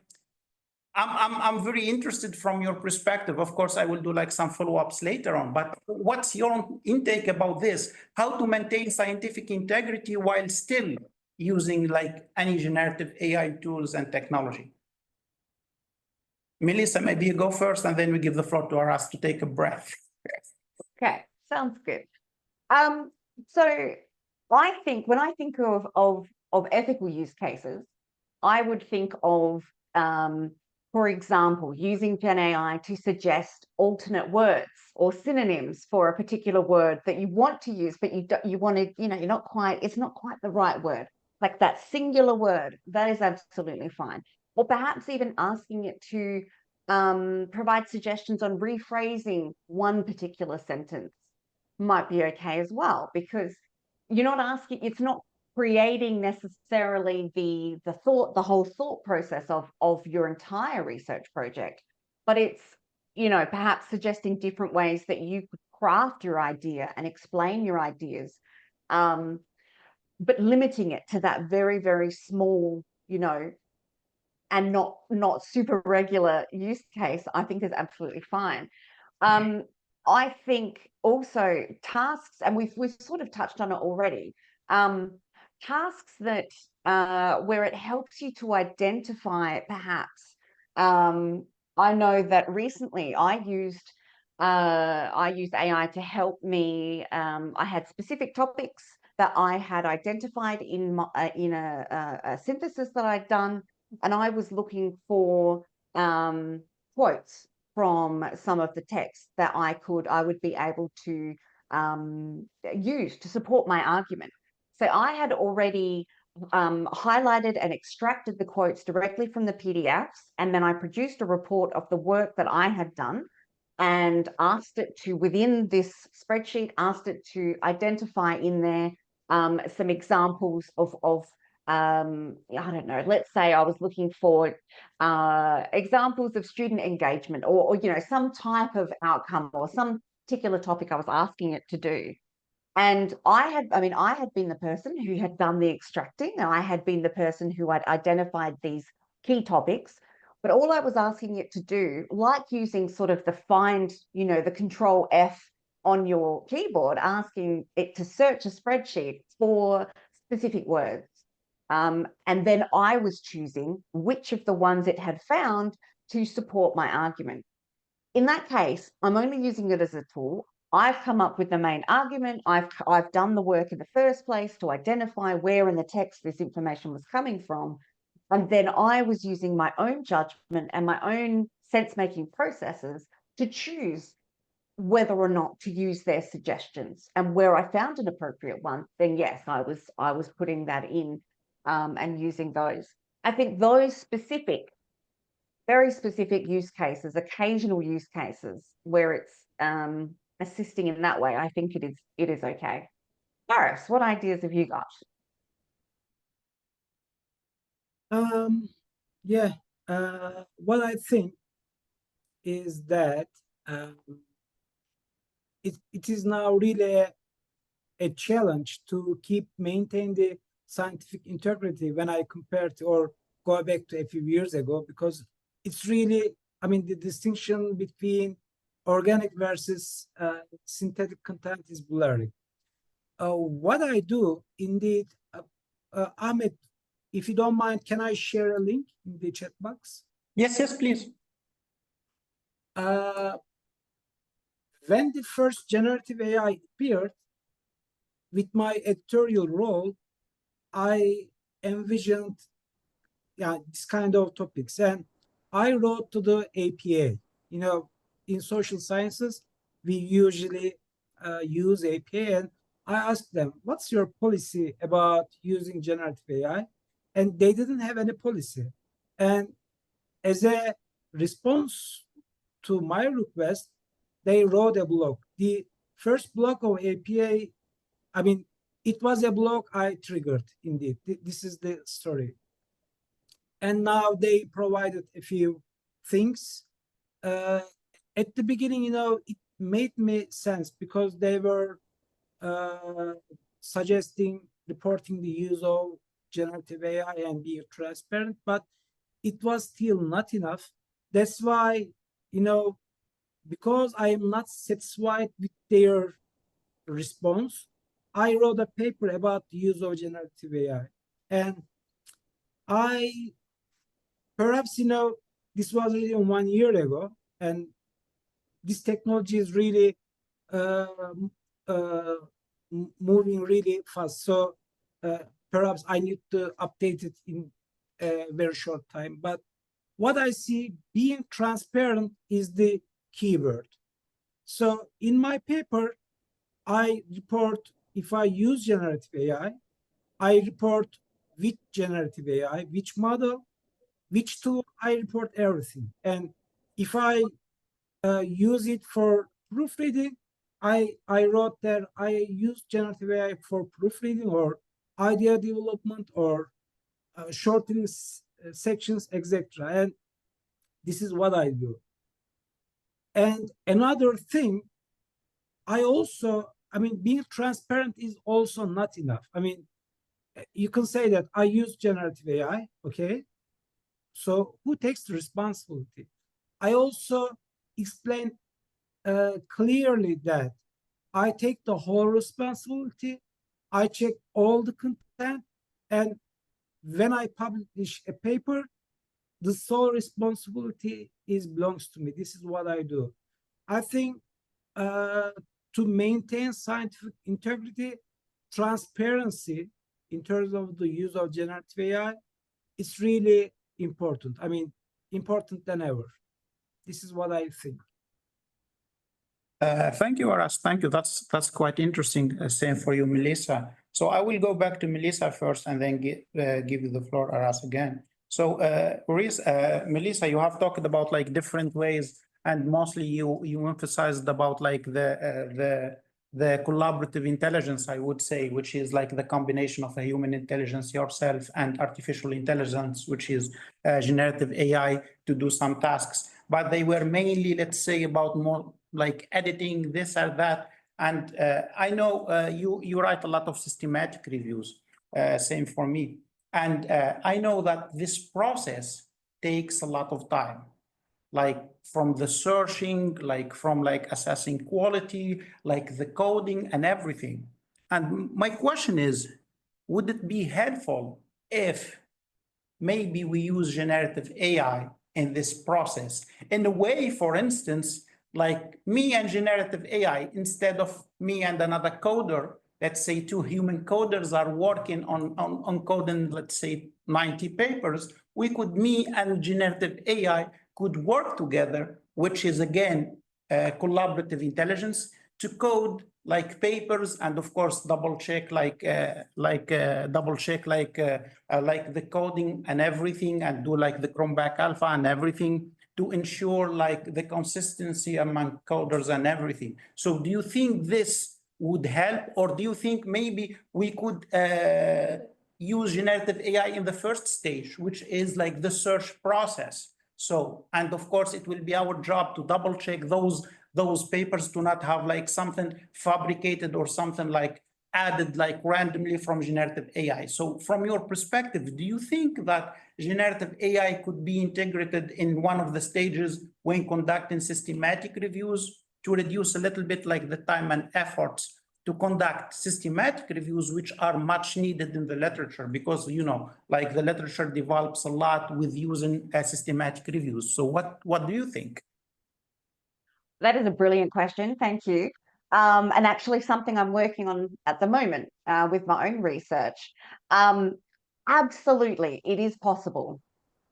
I'm very interested from your perspective. Of course, I will do like some follow-ups later on, but what's your intake about this? How to maintain scientific integrity while still using like any generative AI tools and technology? Melissa, maybe you go first, and then we give the floor to Aras to take a breath. Okay, sounds good. So I think when I think of ethical use cases, I would think of for example, using Gen AI to suggest alternate words or synonyms for a particular word that you want to use, but you want to, you're not quite, it's not quite the right word, like that singular word, that is absolutely fine. Or perhaps even asking it to provide suggestions on rephrasing one particular sentence might be okay as well, because you're not asking, it's not creating necessarily the whole thought process of your entire research project, but it's, perhaps suggesting different ways that you could craft your idea and explain your ideas, but limiting it to that very, very small, and not super regular use case, I think is absolutely fine. I think also tasks, and we've sort of touched on it already, tasks that where it helps you to identify perhaps, I know that recently I used AI to help me. I had specific topics that I had identified in a synthesis that I'd done, and I was looking for quotes from some of the texts that I would be able to use to support my argument. So I had already highlighted and extracted the quotes directly from the PDFs, and then I produced a report of the work that I had done and asked it to, within this spreadsheet, asked it to identify in there some examples of I don't know, let's say I was looking for examples of student engagement or some type of outcome or some particular topic I was asking it to do. And I had been the person who had done the extracting, and I had been the person who had identified these key topics. But all I was asking it to do, like using sort of the find, the Control F on your keyboard, asking it to search a spreadsheet for specific words. And then I was choosing which of the ones it had found to support my argument. In that case, I'm only using it as a tool. I've come up with the main argument. I've done the work in the first place to identify where in the text this information was coming from. And then I was using my own judgment and my own sense-making processes to choose whether or not to use their suggestions. And where I found an appropriate one, then yes, I was putting that in and using those. I think those specific, very specific use cases, occasional use cases where it's assisting in that way, I think it is okay. Aras, what ideas have you got? Yeah, what I think is that it is now really a challenge to maintain the scientific integrity when I compare to or go back to a few years ago, because it's really, I mean, the distinction between organic versus synthetic content is blurry. What I do, indeed, Ahmed, if you don't mind, can I share a link in the chat box? Yes, yes, please. When the first generative AI appeared, with my editorial role, I envisioned this kind of topics. And I wrote to the APA. You know, in social sciences, we usually use APA. And I asked them, what's your policy about using generative AI? And they didn't have any policy. And as a response to my request, they wrote a blog. The first blog of APA, I mean, it was a blog I triggered, indeed. This is the story. And now they provided a few things. At the beginning, you know, it made me sense because they were suggesting reporting the use of generative AI and be transparent, but it was still not enough. That's why, you know, because I am not satisfied with their response, I wrote a paper about the use of generative AI. And perhaps, you know, this was really 1 year ago, and this technology is really moving really fast. So perhaps I need to update it in a very short time. But what I see, being transparent is the keyword. So in my paper, I report if I use generative AI, I report which generative AI, which model, which tool, I report everything. And if I use it for proofreading, I wrote there, I use generative AI for proofreading or idea development or shortening sections, etc. And this is what I do. And another thing, I mean, being transparent is also not enough. I mean, you can say that I use generative AI, okay? So who takes the responsibility? I also explain clearly that I take the whole responsibility. I check all the content. And when I publish a paper, the sole responsibility belongs to me. This is what I do. I think to maintain scientific integrity, transparency in terms of the use of generative AI, it's really important. I mean, important than ever. This is what I think. Thank you, Aras. Thank you. That's quite interesting. Same for you, Melissa. So I will go back to Melissa first and then give you the floor, Aras, again. So, Melissa, you have talked about like different ways, and mostly you emphasized about like the collaborative intelligence, I would say, which is like the combination of a human intelligence yourself and artificial intelligence, which is generative AI to do some tasks. But they were mainly, let's say, about more like editing this or that. And I know you write a lot of systematic reviews, same for me. And I know that this process takes a lot of time, like from the searching, like from like assessing quality, like the coding and everything. And my question is, would it be helpful if maybe we use generative AI in this process in a way, for instance, like me and generative AI, instead of me and another coder, let's say 2 human coders are working on coding, let's say 90 papers, me and generative AI could work together, which is again collaborative intelligence to code like papers, and of course double check like the coding and everything, and do like the Chromback Alpha and everything to ensure like the consistency among coders and everything. So do you think this would help, or do you think maybe we could use generative AI in the first stage, which is like the search process? So, and of course it will be our job to double check those papers to not have like something fabricated or something like added like randomly from generative AI. So from your perspective, do you think that generative AI could be integrated in one of the stages when conducting systematic reviews to reduce a little bit like the time and efforts to conduct systematic reviews, which are much needed in the literature, because, you know, like the literature develops a lot with using systematic reviews. So what do you think? That is a brilliant question. Thank you. And actually something I'm working on at the moment with my own research. Absolutely, it is possible.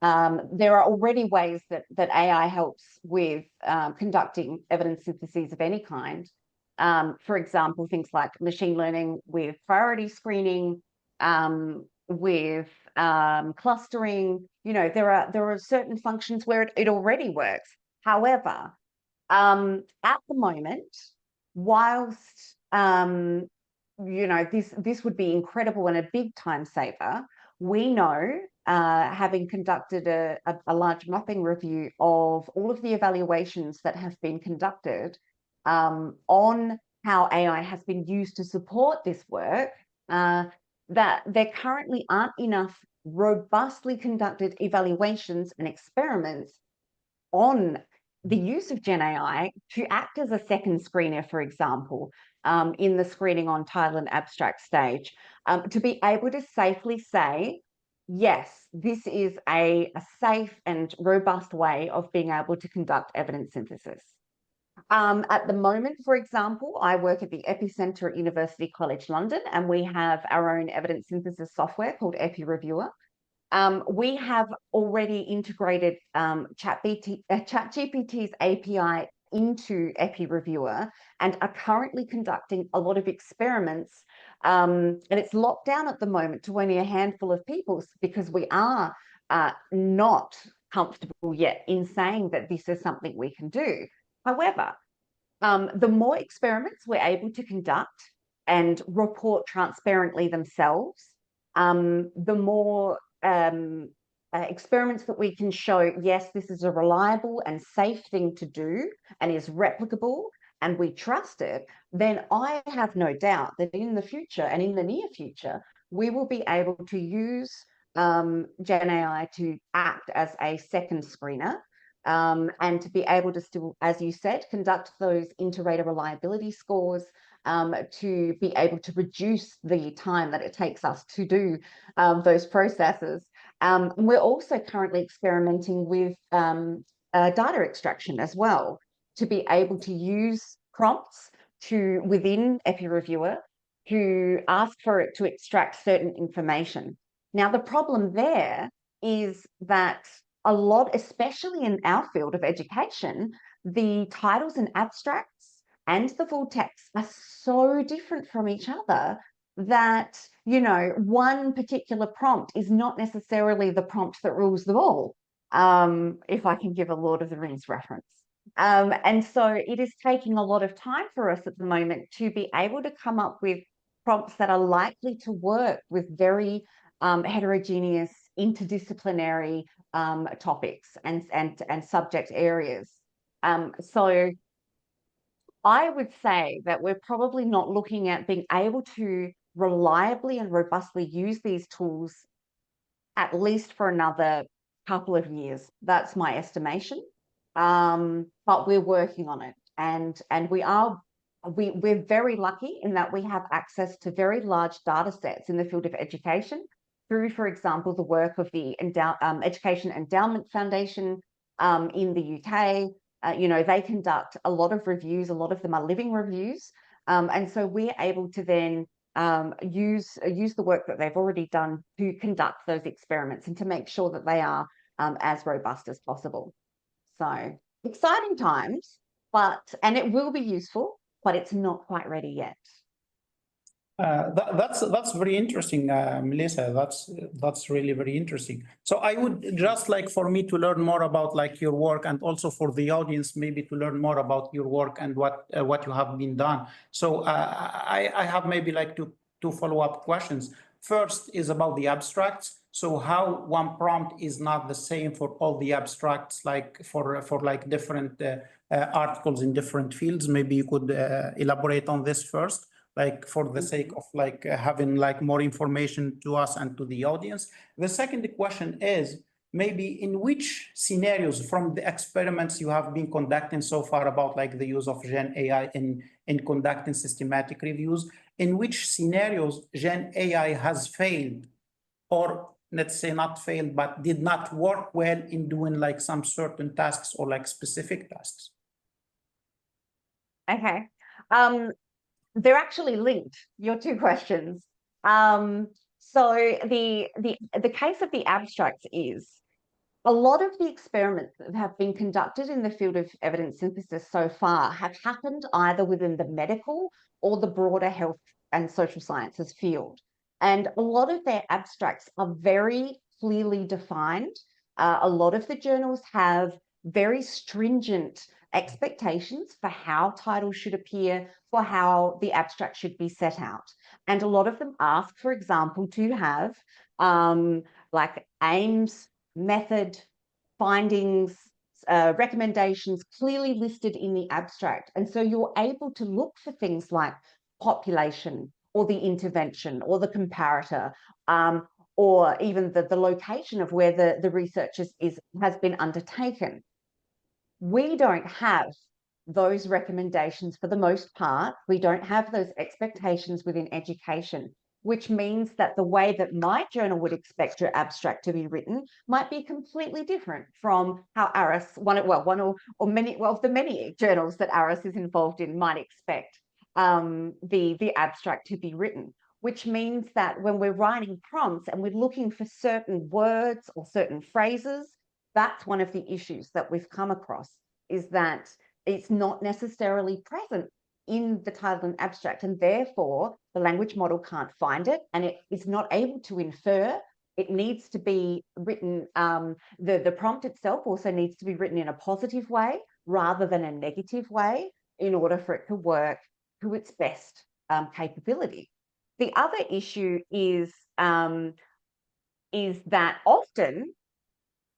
There are already ways that AI helps with conducting evidence syntheses of any kind. For example, things like machine learning with priority screening, with clustering. You know, there are certain functions where it already works. However, at the moment, whilst you know, this would be incredible and a big time saver, we know, having conducted a large mapping review of all of the evaluations that have been conducted on how AI has been used to support this work, that there currently aren't enough robustly conducted evaluations and experiments on the use of Gen AI to act as a second screener, for example, in the screening on title and abstract stage, to be able to safely say, yes, this is a safe and robust way of being able to conduct evidence synthesis. At the moment, for example, I work at the Epicenter at University College London, and we have our own evidence synthesis software called Epi Reviewer. We have already integrated ChatGPT's API into Epi Reviewer and are currently conducting a lot of experiments. And it's locked down at the moment to only a handful of people because we are not comfortable yet in saying that this is something we can do. However, the more experiments we're able to conduct and report transparently themselves, the more experiments that we can show, yes, this is a reliable and safe thing to do and is replicable and we trust it, then I have no doubt that in the future and in the near future, we will be able to use Gen AI to act as a second screener, and to be able to still, as you said, conduct those inter-rater reliability scores, to be able to reduce the time that it takes us to do those processes. We're also currently experimenting with data extraction as well, to be able to use prompts within Epi Reviewer to ask for it to extract certain information. Now, the problem there is that a lot, especially in our field of education, the titles and abstracts and the full text are so different from each other that, you know, one particular prompt is not necessarily the prompt that rules them all, if I can give a Lord of the Rings reference. And so it is taking a lot of time for us at the moment to be able to come up with prompts that are likely to work with very heterogeneous, interdisciplinary topics and subject areas. So I would say that we're probably not looking at being able to reliably and robustly use these tools at least for another couple of years. That's my estimation. But we're working on it, and we're very lucky in that we have access to very large data sets in the field of education through, for example, the work of the Education Endowment Foundation in the UK. You know, they conduct a lot of reviews. A lot of them are living reviews, and so we're able to then use the work that they've already done to conduct those experiments and to make sure that they are as robust as possible. So exciting times. and it will be useful, but it's not quite ready yet. That's very interesting, Melissa. That's really very interesting. So I would just like for me to learn more about like your work, and also for the audience maybe to learn more about your work and what you have been done. So I have maybe like two follow-up questions. First is about the abstracts. So how one prompt is not the same for all the abstracts, like for like different articles in different fields. Maybe you could elaborate on this first, like for the sake of like having like more information to us and to the audience. The second question is maybe in which scenarios from the experiments you have been conducting so far about like the use of Gen AI in conducting systematic reviews, in which scenarios Gen AI has failed, or let's say not failed, but did not work well in doing like some certain tasks or like specific tasks? Okay. They're actually linked, your two questions. So the case of the abstracts is a lot of the experiments that have been conducted in the field of evidence synthesis so far have happened either within the medical or the broader health and social sciences field. And a lot of their abstracts are very clearly defined. A lot of the journals have very stringent expectations for how titles should appear, for how the abstract should be set out. And a lot of them ask, for example, to have like aims, method, findings, recommendations clearly listed in the abstract. And so you're able to look for things like population or the intervention or the comparator, or even the location of where the research has been undertaken. We don't have those recommendations for the most part. We don't have those expectations within education, which means that the way that my journal would expect your abstract to be written might be completely different from how Aras, one or many of the many journals that Aras is involved in might expect the abstract to be written. Which means that when we're writing prompts and we're looking for certain words or certain phrases, that's one of the issues that we've come across, is that it's not necessarily present in the title and abstract, and therefore the language model can't find it and it is not able to infer. It needs to be written, the prompt itself also needs to be written in a positive way rather than a negative way in order for it to work to its best capability. The other issue is that often,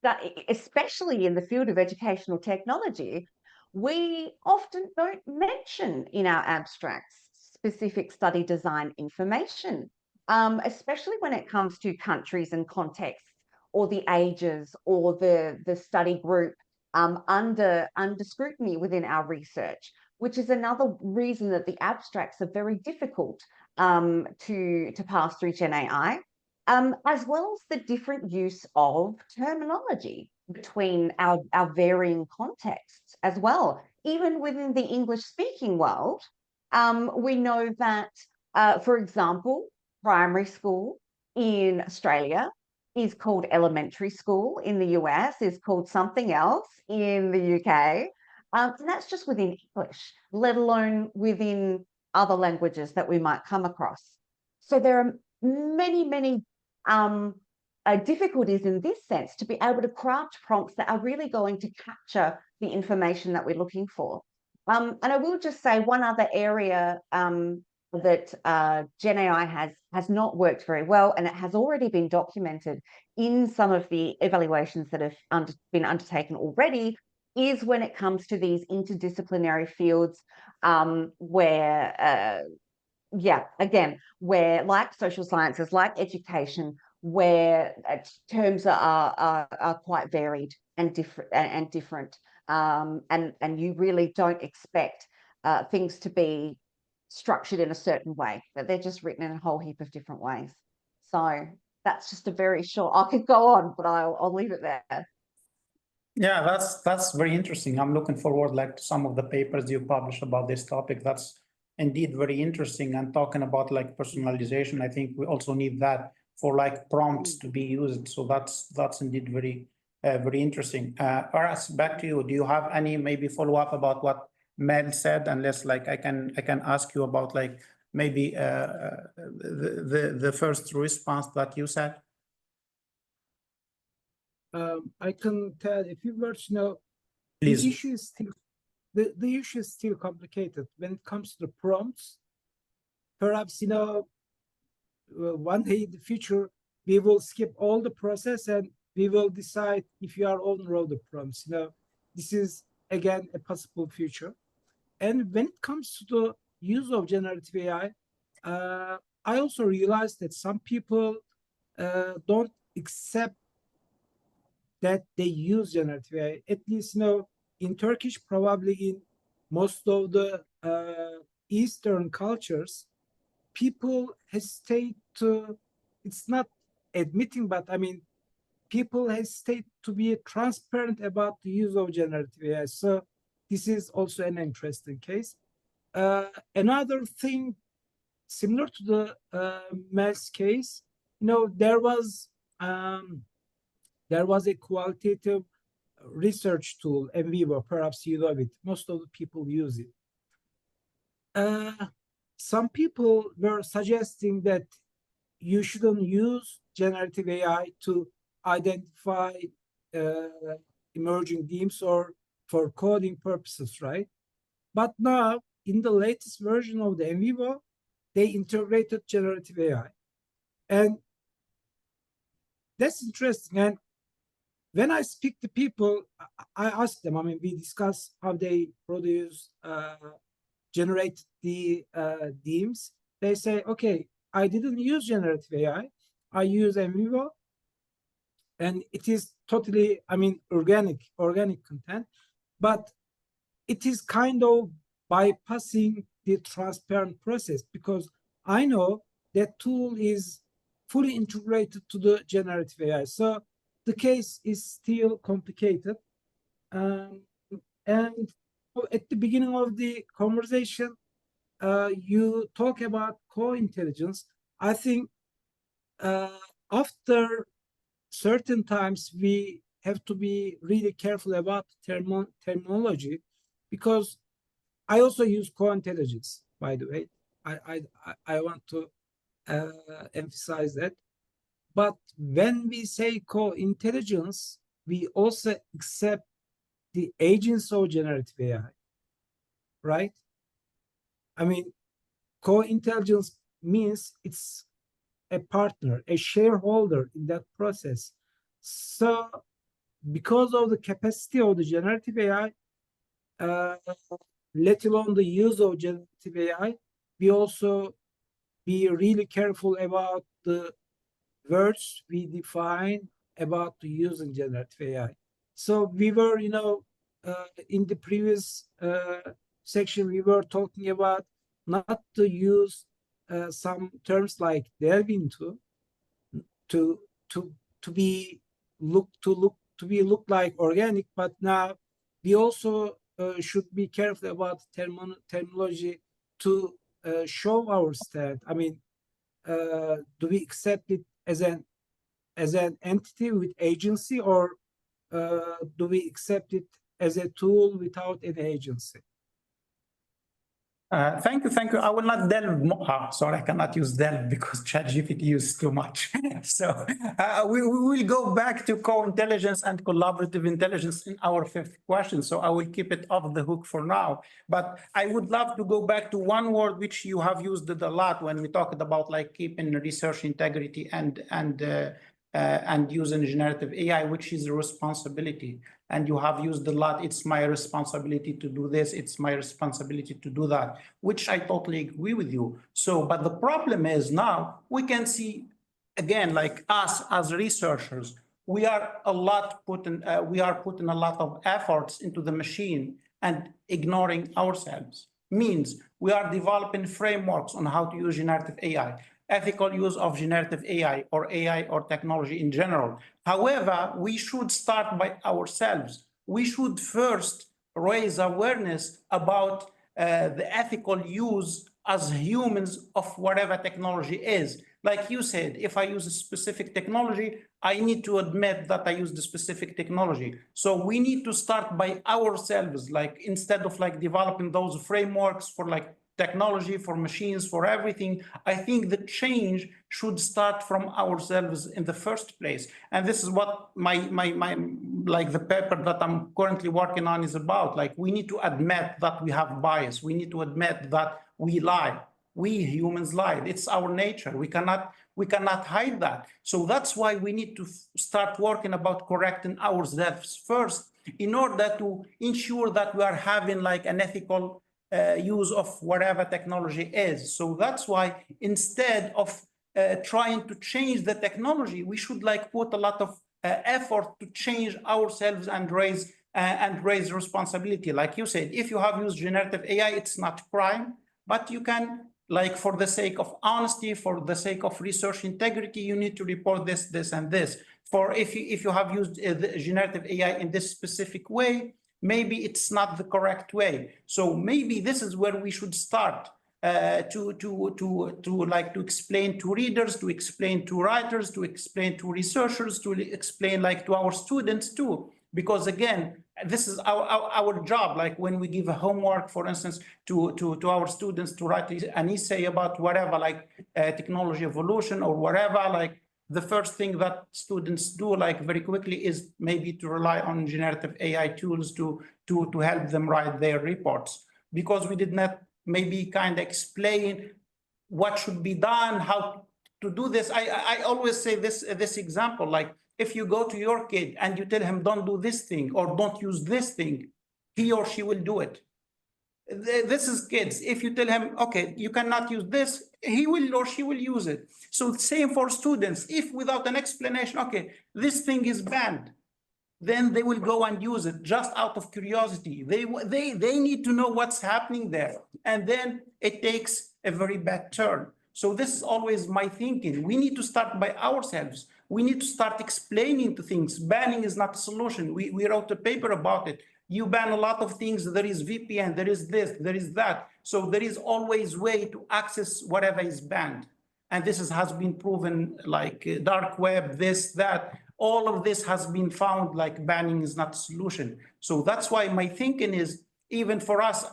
that especially in the field of educational technology, we often don't mention in our abstracts specific study design information, especially when it comes to countries and contexts, or the ages, or the study group under scrutiny within our research, which is another reason that the abstracts are very difficult to pass through Gen AI. As well as the different use of terminology between our varying contexts as well. Even within the English-speaking world, we know that, for example, primary school in Australia is called elementary school, in the US is called something else in the UK. And that's just within English, let alone within other languages that we might come across. So there are many difficulties in this sense to be able to craft prompts that are really going to capture the information that we're looking for. And I will just say one other area that Gen AI has not worked very well, and it has already been documented in some of the evaluations that have been undertaken already, is when it comes to these interdisciplinary fields where where, like social sciences, like education, where terms are quite varied and different, and you really don't expect things to be structured in a certain way, but they're just written in a whole heap of different ways. So that's just a very short. I could go on, but I'll leave it there. Yeah, that's very interesting. I'm looking forward like to some of the papers you publish about this topic. That's indeed very interesting. And talking about like personalization, I think we also need that for like prompts to be used. So that's indeed very interesting. Aras, back to you. Do you have any maybe follow up about what Mel said, unless like I can ask you about like maybe the first response that you said. I can tell a few words. Please. The issue is still the issue is still complicated when it comes to the prompts. Perhaps one day in the future we will skip all the process and we will decide if you are owner of the prompts. This is again a possible future. And when it comes to the use of generative AI, I also realized that some people don't accept that they use generative AI. At least, in Turkish, probably in most of the Eastern cultures, people hesitate to, it's not admitting, but I mean, people hesitate to be transparent about the use of generative AI. So this is also an interesting case. Another thing similar to the Mel's case, there was a qualitative research tool, NVivo, perhaps you know it. Most of the people use it. Some people were suggesting that you shouldn't use generative AI to identify emerging themes or for coding purposes, right? But now, in the latest version of the NVivo, they integrated generative AI. And that's interesting. And when I speak to people, I ask them, we discuss how they produce, generate the themes. They say, okay, I didn't use generative AI. I use NVivo. And it is totally, organic content. But it is kind of bypassing the transparent process because I know that tool is fully integrated to the generative AI. So the case is still complicated. And at the beginning of the conversation, you talk about co-intelligence. I think after certain times, we have to be really careful about terminology because I also use co-intelligence, by the way. I want to emphasize that. But when we say co-intelligence, we also accept the agents of generative AI, right? Co-intelligence means it's a partner, a shareholder in that process. So because of the capacity of the generative AI, let alone the use of generative AI, we also be really careful about the words we define about the using generative AI. So we were, in the previous section, we were talking about not to use some terms like delve into to look like organic, but now we also should be careful about terminology to show our stand. Do we accept it as an entity with agency, or do we accept it as a tool without any agency? Thank you. I will not delve more. Sorry, I cannot use delve because ChatGPT uses too much. So we will go back to co-intelligence and collaborative intelligence in our fifth question. So I will keep it off the hook for now. But I would love to go back to one word which you have used it a lot when we talked about like keeping research integrity and using generative AI, which is responsibility. And you have used a lot, it's my responsibility to do this, it's my responsibility to do that, which I totally agree with you. So, but the problem is now we can see, again, like us as researchers, we are putting a lot of efforts into the machine and ignoring ourselves. Means we are developing frameworks on how to use generative AI. Ethical use of generative AI or technology in general. However, we should start by ourselves. We should first raise awareness about the ethical use as humans of whatever technology is. Like you said, if I use a specific technology, I need to admit that I use the specific technology. So we need to start by ourselves, like instead of like developing those frameworks for like technology, for machines, for everything. I think the change should start from ourselves in the first place. And this is what my like the paper that I'm currently working on is about. Like, we need to admit that we have bias. We need to admit that we lie. We humans lie. It's our nature. We cannot hide that. So that's why we need to start working about correcting ourselves first, in order to ensure that we are having like an ethical use of whatever technology is. So that's why instead of trying to change the technology, we should like put a lot of effort to change ourselves and raise responsibility. Like you said, if you have used generative AI, it's not crime, but you can, like, for the sake of honesty, for the sake of research integrity, you need to report this, this, and this. For if you have used the generative AI in this specific way, maybe it's not the correct way. So maybe this is where we should start to explain to readers, to explain to writers, to explain to researchers, to explain like to our students too. Because again, this is our job. Like when we give a homework, for instance, to our students to write an essay about whatever, like technology evolution or whatever, like the first thing that students do like very quickly is maybe to rely on generative AI tools to help them write their reports, because we did not maybe kind of explain what should be done, how to do this. I always say this example, like if you go to your kid and you tell him don't do this thing or don't use this thing, he or she will do it. This is kids. If you tell him, okay, you cannot use this, he will or she will use it. So same for students. If without an explanation, okay, this thing is banned, then they will go and use it just out of curiosity. They need to know what's happening there. And then it takes a very bad turn. So this is always my thinking. We need to start by ourselves. We need to start explaining to things. Banning is not a solution. We wrote a paper about it. You ban a lot of things. There is VPN, there is this, there is that. So there is always way to access whatever is banned. And this has been proven, like dark web, this, that. All of this has been found like banning is not a solution. So that's why my thinking is, even for us,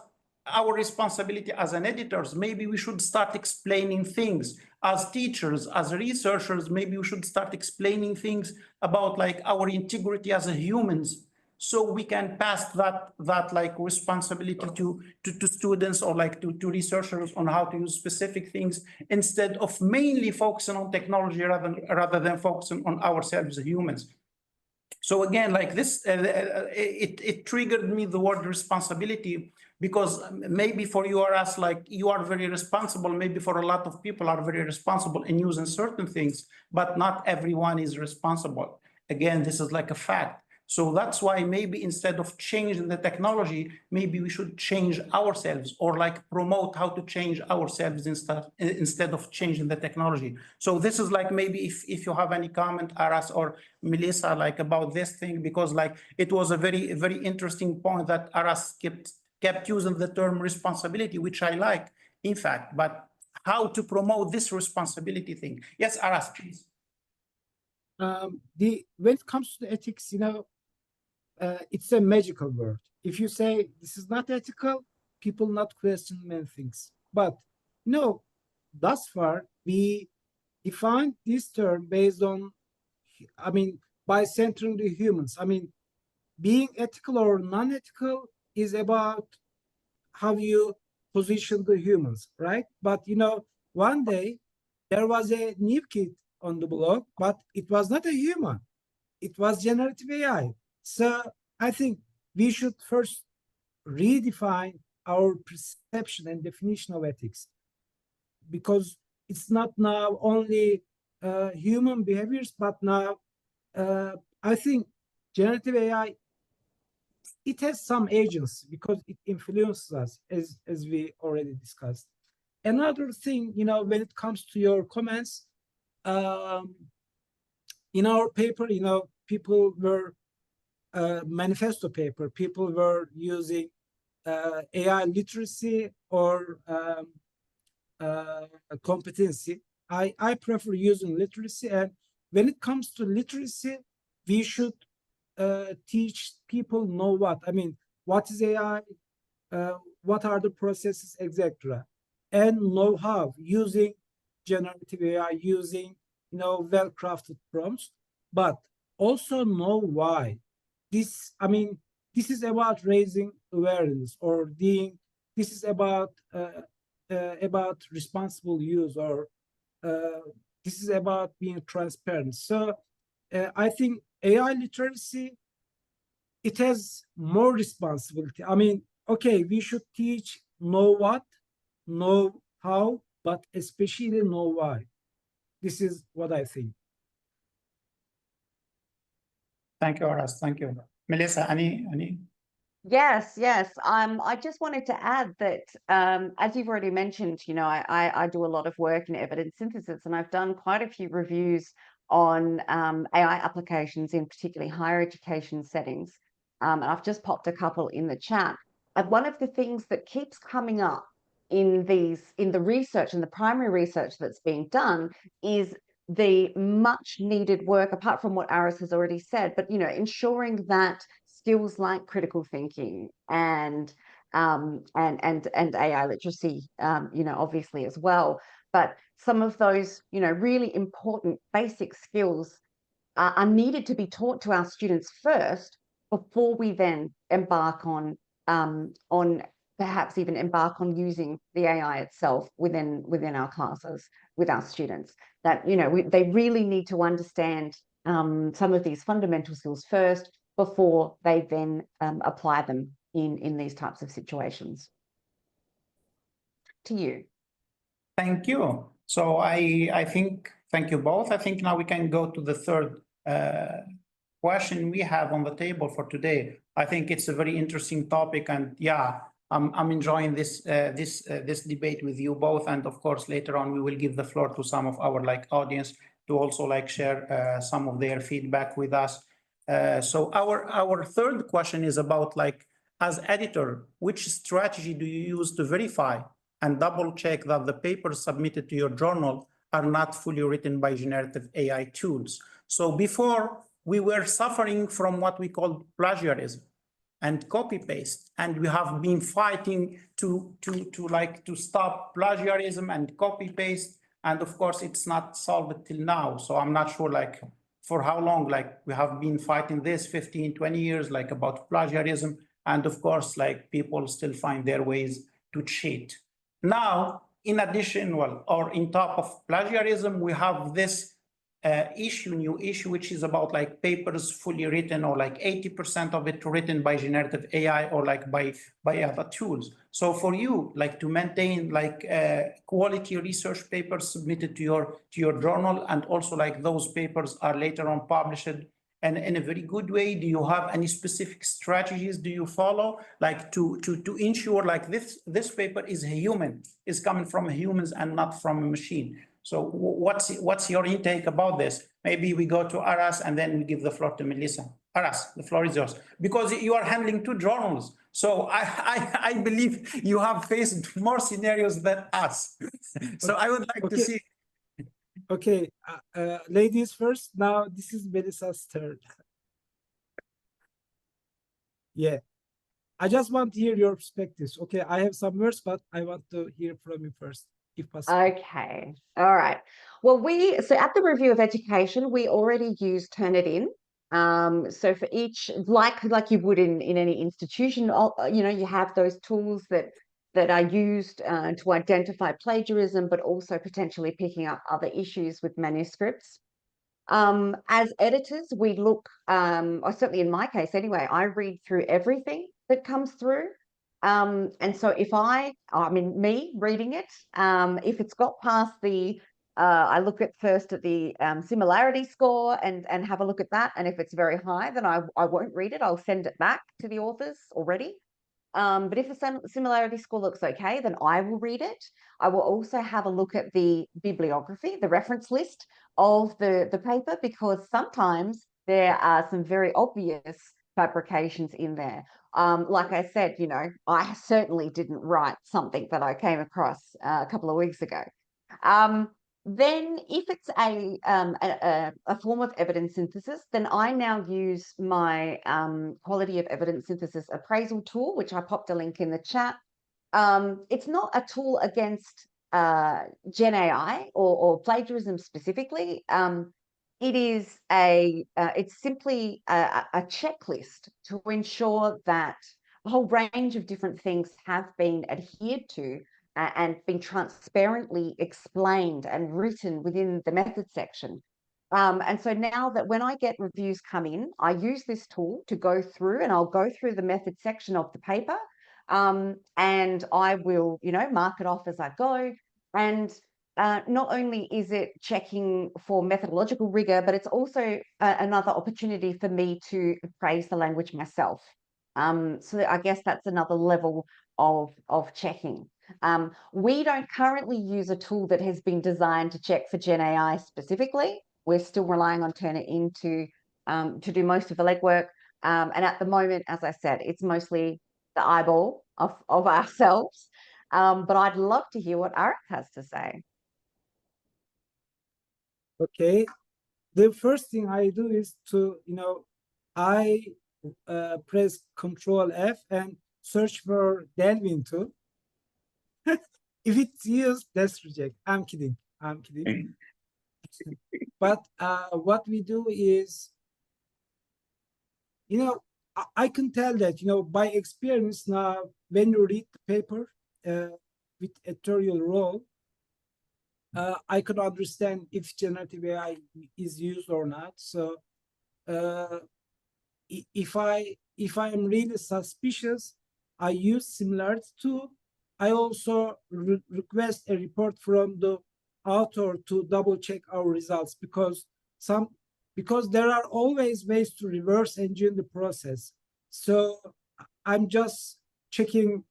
our responsibility as an editors, maybe we should start explaining things. As teachers, as researchers, maybe we should start explaining things about like our integrity as a humans, so we can pass that like responsibility to students or like to researchers on how to use specific things, instead of mainly focusing on technology rather than focusing on ourselves as humans. So again, like this, it triggered me the word responsibility, because maybe for you, Aras, like you are very responsible. Maybe for a lot of people are very responsible in using certain things, but not everyone is responsible. Again, this is like a fact. So that's why maybe instead of changing the technology, maybe we should change ourselves, or like promote how to change ourselves instead of changing the technology. So this is like, maybe if you have any comment, Aras or Melissa, like about this thing, because like it was a very, very interesting point that Aras kept using the term responsibility, which I like, in fact, but how to promote this responsibility thing. Yes, Aras, please. When it comes to the ethics, you know, it's a magical word. If you say this is not ethical, people not question many things. But no, thus far we defined this term based on, I mean, by centering the humans. I mean, being ethical or non-ethical is about how you position the humans, right? But you know, one day there was a new kid on the block, but it was not a human. It was generative AI. So I think we should first redefine our perception and definition of ethics, because it's not now only human behaviors, but now I think generative AI, it has some agency because it influences us, as we already discussed. Another thing, you know, when it comes to your comments, in our paper, you know, people were manifesto paper, people were using AI literacy or competency. I prefer using literacy. And when it comes to literacy, we should teach people know what. I mean, what is AI? What are the processes, etc. And know how using generative AI, using well-crafted prompts, but also know why. This is about raising awareness, or this is about responsible use, or this is about being transparent. So I think AI literacy, it has more responsibility. I mean, okay, we should teach know what, know how, but especially know why. This is what I think. Thank you, Aras. Thank you. Melissa, any? Yes, yes. I just wanted to add that, as you've already mentioned, I do a lot of work in evidence synthesis, and I've done quite a few reviews on AI applications in particularly higher education settings. And I've just popped a couple in the chat. And one of the things that keeps coming up in the research and the primary research that's being done is the much needed work, apart from what Aras has already said, but ensuring that skills like critical thinking and AI literacy, obviously as well, but some of those really important basic skills are needed to be taught to our students first, before we then embark on perhaps even embark on using the AI itself within our classes with our students. That they really need to understand some of these fundamental skills first, before they then apply them in these types of situations. To you. Thank you. So I think, thank you both. I think now we can go to the third question we have on the table for today. I think it's a very interesting topic, and yeah, I'm enjoying this debate with you both. And of course, later on, we will give the floor to some of our audience to also share some of their feedback with us. So our third question is about as editor, which strategy do you use to verify and double check that the papers submitted to your journal are not fully written by generative AI tools? So before, we were suffering from what we call plagiarism and copy paste, and we have been fighting to stop plagiarism and copy paste, and of course it's not solved till now. So I'm not sure for how long we have been fighting this 15-20 years about plagiarism, and of course people still find their ways to cheat. Now, in addition, or in top of plagiarism, we have this new issue, which is about papers fully written, or 80% of it written by generative AI, or by other tools. So for you, to maintain quality research papers submitted to your journal, and also those papers are later on published and in a very good way, do you have any specific strategies do you follow to ensure this paper is coming from humans and not from a machine? So what's your intake about this? Maybe we go to Aras and then we give the floor to Melissa. Aras, the floor is yours, because you are handling two journals. So I believe you have faced more scenarios than us. So I would like to see. Okay, ladies first. Now this is Melissa's turn. Yeah, I just want to hear your perspectives. Okay, I have some words, but I want to hear from you first, if possible. Okay, all right. Well, so at the Review of Education, we already use Turnitin. So for each, like you would in any institution, you have those tools that are used to identify plagiarism, but also potentially picking up other issues with manuscripts. As editors, we look, or certainly in my case anyway, I read through everything that comes through. And so if me reading it, if it's got past I look at first at the similarity score and have a look at that. And if it's very high, then I won't read it. I'll send it back to the authors already. But if the similarity score looks okay, then I will read it. I will also have a look at the bibliography, the reference list of the paper, because sometimes there are some very obvious fabrications in there. Like I said, I certainly didn't write something that I came across a couple of weeks ago. Then if it's a form of evidence synthesis, then I now use my quality of evidence synthesis appraisal tool, which I popped a link in the chat. It's not a tool against Gen AI or plagiarism specifically. It is it's simply a checklist to ensure that a whole range of different things have been adhered to and been transparently explained and written within the method section. And so now that when I get reviews come in, I use this tool to go through, and I'll go through the method section of the paper, and I will, mark it off as I go. And not only is it checking for methodological rigor, but it's also another opportunity for me to appraise the language myself. So I guess that's another level of checking. We don't currently use a tool that has been designed to check for Gen AI specifically. We're still relying on Turnitin to do most of the legwork. And at the moment, as I said, it's mostly the eyeball of ourselves. But I'd love to hear what Aras has to say. Okay. The first thing I do is to, I press Control F and search for delve into. If it's used, that's reject. I'm kidding. But what we do is, I can tell that, by experience now, when you read the paper with editorial role, I can understand if generative AI is used or not. So if I am really suspicious, I use similarity tool. I also request a report from the author to double check our results, because there are always ways to reverse engineer the process. So I'm just checking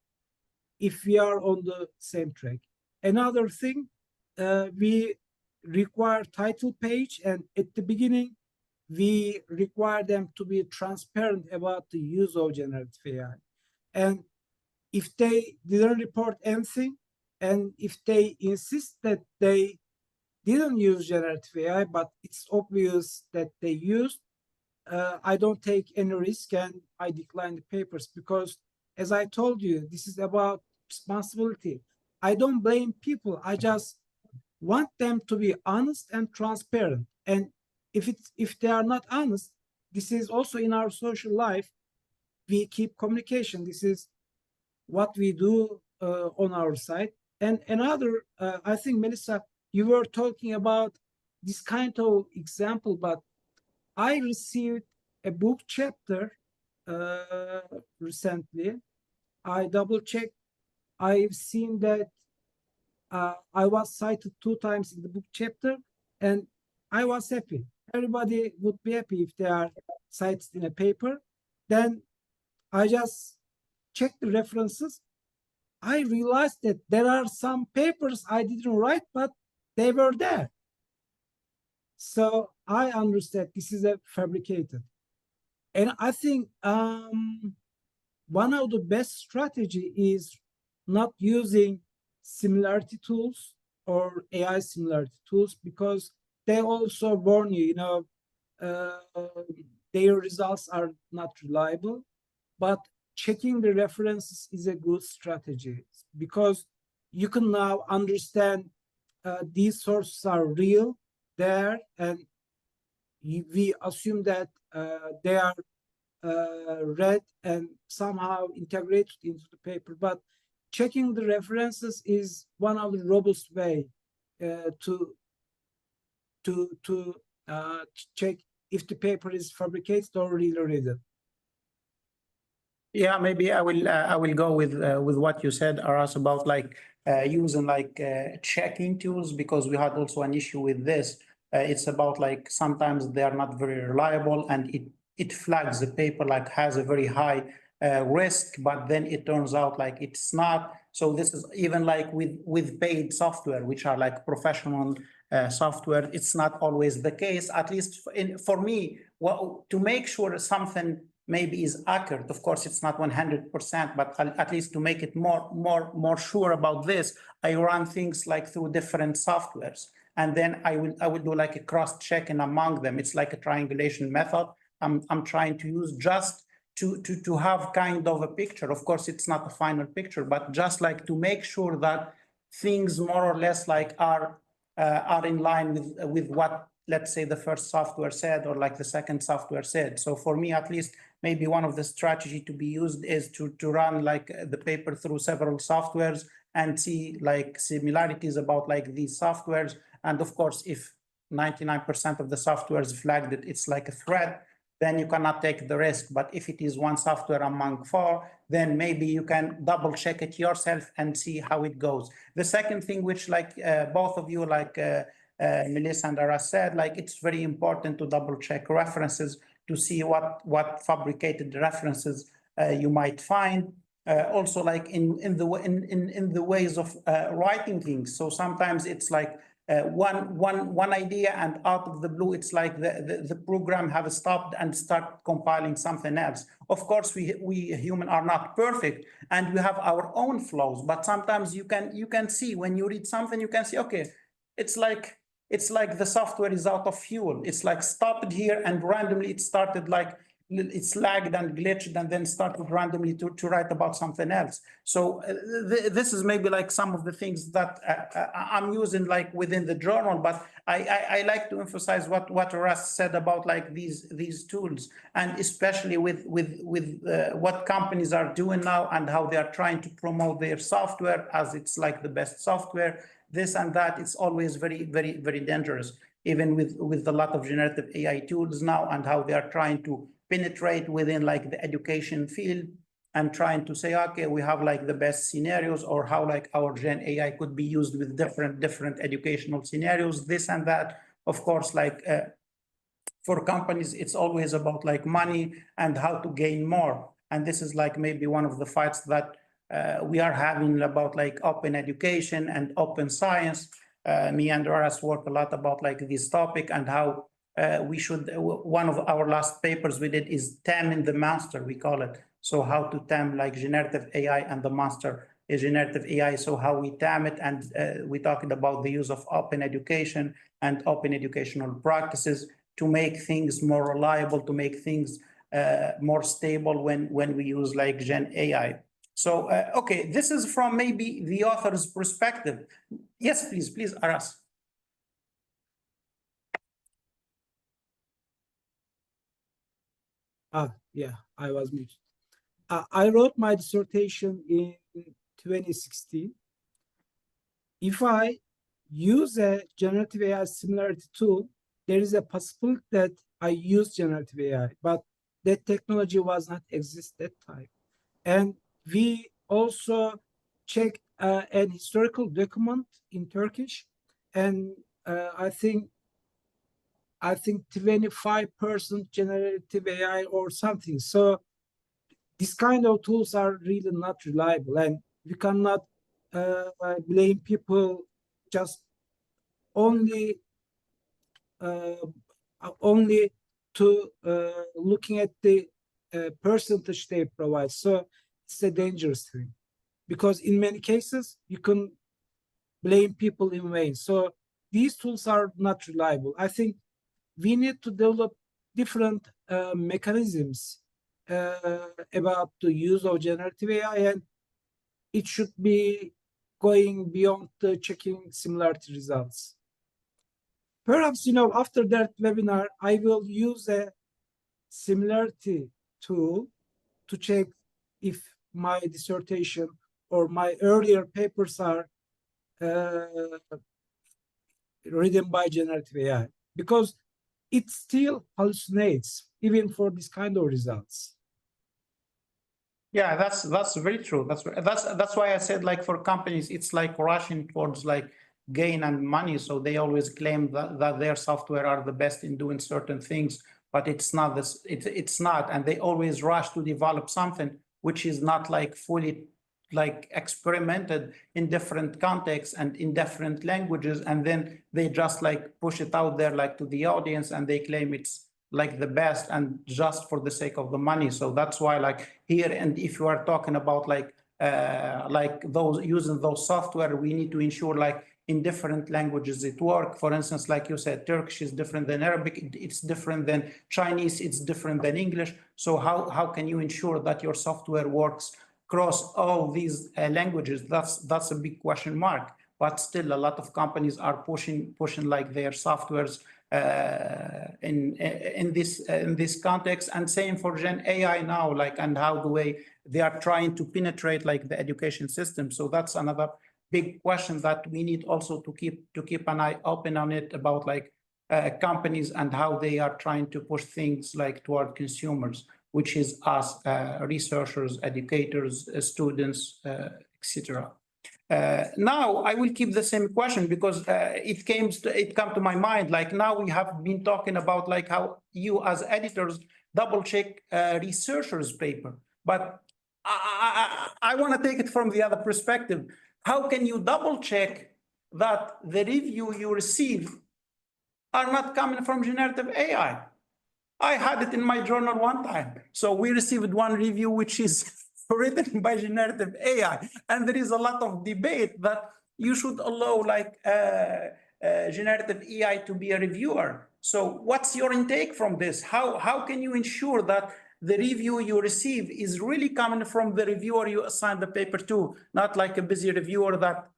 if we are on the same track. Another thing, we require title page, and at the beginning, we require them to be transparent about the use of generative AI. And if they didn't report anything, and if they insist that they didn't use generative AI, but it's obvious that they used, I don't take any risk and I decline the papers, because as I told you, this is about responsibility. I don't blame people. I just want them to be honest and transparent. And if they are not honest, this is also in our social life. We keep communication. This is what we do on our side. And another, I think, Melissa, you were talking about this kind of example, but I received a book chapter recently. I double-checked. I've seen that I was cited 2 times in the book chapter, and I was happy. Everybody would be happy if they are cited in a paper. Then I just checked the references. I realized that there are some papers I didn't write, but they were there. So I understand this is a fabricated. And I think one of the best strategy is not using similarity tools or AI similarity tools, because they also warn you, their results are not reliable. But checking the references is a good strategy, because you can now understand these sources are real there, and we assume that they are read and somehow integrated into the paper. But checking the references is one of the robust way to check if the paper is fabricated or really written. Yeah, maybe I will go with what you said, Aras, about using checking tools, because we had also an issue with this. It's about sometimes they are not very reliable, and it flags the paper has a very high risk, but then it turns out it's not. So this is even with paid software, which are professional software. It's not always the case, at least for me. Well, to make sure something maybe is accurate, of course it's not 100%, but at least to make it more sure about this, I run things through different softwares. and then I will do like a cross-checking among them. It's like a triangulation method I'm trying to use just to have kind of a picture. Of course, it's not a final picture, but just like to make sure that things more or less like are in line with what, let's say, the first software said or like the second software said. So for me, at least, maybe one of the strategy to be used is to run like the paper through several softwares and see like similarities about like these softwares. And of course, if 99% of the softwares flagged it, it's like a threat, then you cannot take the risk. But if it is one software among 4, then maybe you can double check it yourself and see how it goes. The second thing, which like both of you, like Melissa and Aras said, like it's very important to double check references to see what fabricated references you might find. Also, like in the ways of writing things. So sometimes it's like one idea, and out of the blue, it's like the program have stopped and start compiling something else. Of course, we human are not perfect, and we have our own flaws. But sometimes you can see when you read something, you can see, okay, it's like the software is out of fuel. It's like stopped here and randomly it started like it's lagged and glitched and then started randomly to write about something else. So this is maybe like some of the things that I'm using like within the journal, but I like to emphasize what Aras said about like these tools, and especially with what companies are doing now and how they are trying to promote their software as it's like the best software, this and that. It's always very, very, very dangerous, even with a lot of generative AI tools now, and how they are trying to penetrate within like the education field and trying to say, okay, we have like the best scenarios, or how like our Gen AI could be used with different educational scenarios, this and that. Of course, like for companies, it's always about like money and how to gain more. And this is like maybe one of the fights that we are having about like open education and open science. Me and Aras work a lot about like this topic and how we should, one of our last papers we did is taming the monster, we call it. So how to tame like generative AI, and the monster is generative AI. So how we tame it, and we talked about the use of open education and open educational practices to make things more reliable, to make things more stable when we use like Gen AI. So, okay, this is from maybe the author's perspective. Yes, please, Aras. Yeah, I was muted. I wrote my dissertation in 2016. If I use a generative AI similarity tool, there is a possibility that I use generative AI, but that technology was not exist that time. And we also checked an historical document in Turkish, and I think 25% generative AI or something. So this kind of tools are really not reliable, and we cannot blame people just only to looking at the percentage they provide. So it's a dangerous thing, because in many cases you can blame people in vain. So these tools are not reliable. I think we need to develop different mechanisms about the use of generative AI, and it should be going beyond the checking similarity results. Perhaps, after that webinar, I will use a similarity tool to check if my dissertation or my earlier papers are written by generative AI, because it still hallucinates even for this kind of results. Yeah, that's very true. That's why I said, like, for companies, it's like rushing towards like gain and money. So they always claim that their software are the best in doing certain things, but it's not this. It's not, and they always rush to develop something which is not like fully like experimented in different contexts and in different languages, and then they just like push it out there like to the audience, and they claim it's like the best and just for the sake of the money. So that's why, like here, and if you are talking about like those using those software, we need to ensure like in different languages it works. For instance, like you said, Turkish is different than Arabic, it's different than Chinese, it's different than English. So how can you ensure that your software works across all these languages? That's a big question mark. But still, a lot of companies are pushing like their softwares in this context, and same for Gen AI now, like, and how the way they are trying to penetrate like the education system. So that's another big question that we need also to keep an eye open on it, about like companies and how they are trying to push things like toward consumers, which is us, researchers, educators, students, etc. Now I will keep the same question, because it come to my mind, like now we have been talking about like how you as editors double check researchers' paper, but I want to take it from the other perspective. How can you double check that the review you receive are not coming from generative AI? I had it in my journal one time. So we received one review which is written by generative AI, and there is a lot of debate that you should allow like generative AI to be a reviewer. So what's your intake from this? How can you ensure that the review you receive is really coming from the reviewer you assigned the paper to, not like a busy reviewer that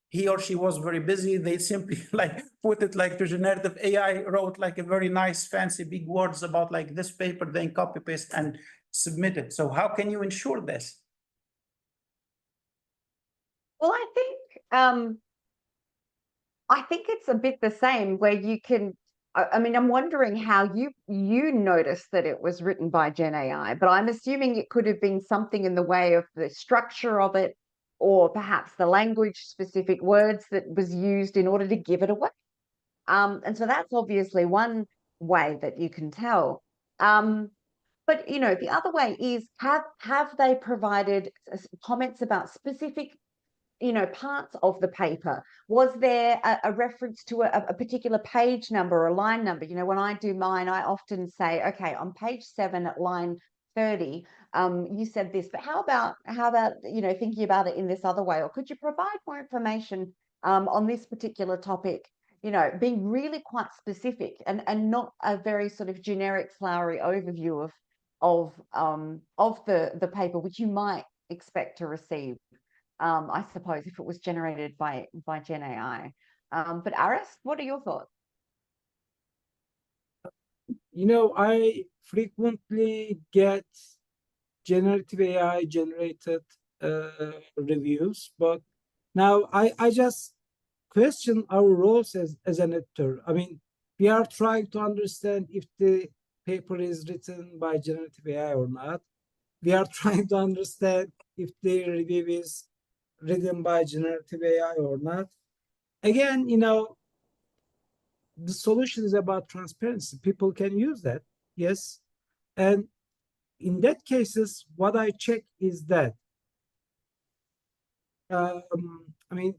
he or she was very busy, they simply like put it like to generative AI, wrote like a very nice fancy big words about like this paper, then copy paste and submit it. So how can you ensure this? Well, I think it's a bit the same, where you can, I mean, I'm wondering how you noticed that it was written by Gen AI, but I'm assuming it could have been something in the way of the structure of it, or perhaps the language specific words that was used in order to give it away. And so that's obviously one way that you can tell. But you know, the other way is, have they provided comments about specific, you know, parts of the paper? Was there a reference to a particular page number or line number? You know, when I do mine, I often say, okay, on page 7 at line 30, you said this, but how about, you know, thinking about it in this other way, or could you provide more information on this particular topic? You know, being really quite specific, and not a very sort of generic, flowery overview of the paper, which you might expect to receive, I suppose, if it was generated by Gen AI. But Aras, what are your thoughts? You know, I frequently get generative AI generated reviews, but now I just question our roles as an editor. I mean, we are trying to understand if the paper is written by generative AI or not. We are trying to understand if the review is written by generative AI or not. Again, you know, the solution is about transparency. People can use that, yes. And in that cases, what I check is that, I mean,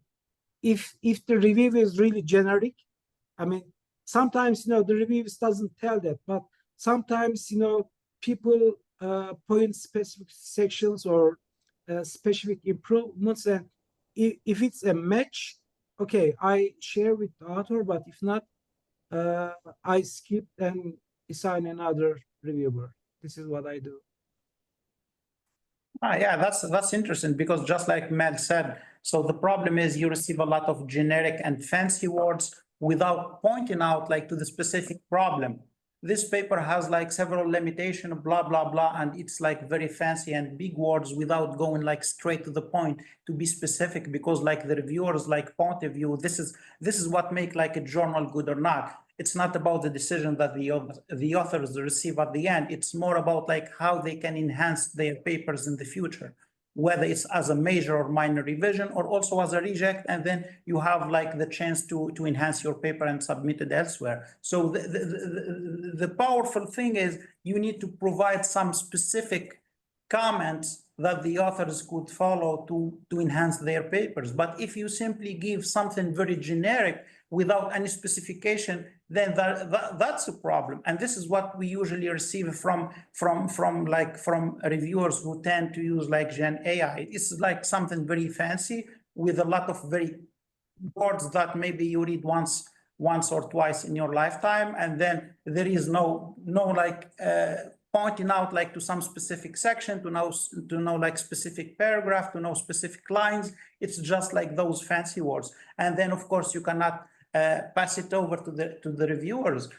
if the review is really generic, I mean, sometimes, you know, the reviews doesn't tell that, but sometimes, you know, people point specific sections or specific improvements, and if it's a match, okay, I share with the author, but if not, I skip and assign another reviewer. This is what I do. Yeah, that's interesting, because just like Mel said, so the problem is you receive a lot of generic and fancy words without pointing out like to the specific problem. This paper has like several limitations, blah, blah, blah, and it's like very fancy and big words without going like straight to the point to be specific, because like the reviewers like point of view, this is what make like a journal good or not. It's not about the decision that the authors receive at the end. It's more about like how they can enhance their papers in the future, whether it's as a major or minor revision, or also as a reject, and then you have like the chance to enhance your paper and submit it elsewhere. So the powerful thing is you need to provide some specific comments that the authors could follow to enhance their papers. But if you simply give something very generic without any specification, then that's a problem. And this is what we usually receive from reviewers who tend to use like Gen AI. It's like something very fancy with a lot of very boards that maybe you read once or twice in your lifetime, and then there is no like pointing out like to some specific section, to know like specific paragraph, to know specific lines. It's just like those fancy words, and then of course you cannot pass it over to the reviewers.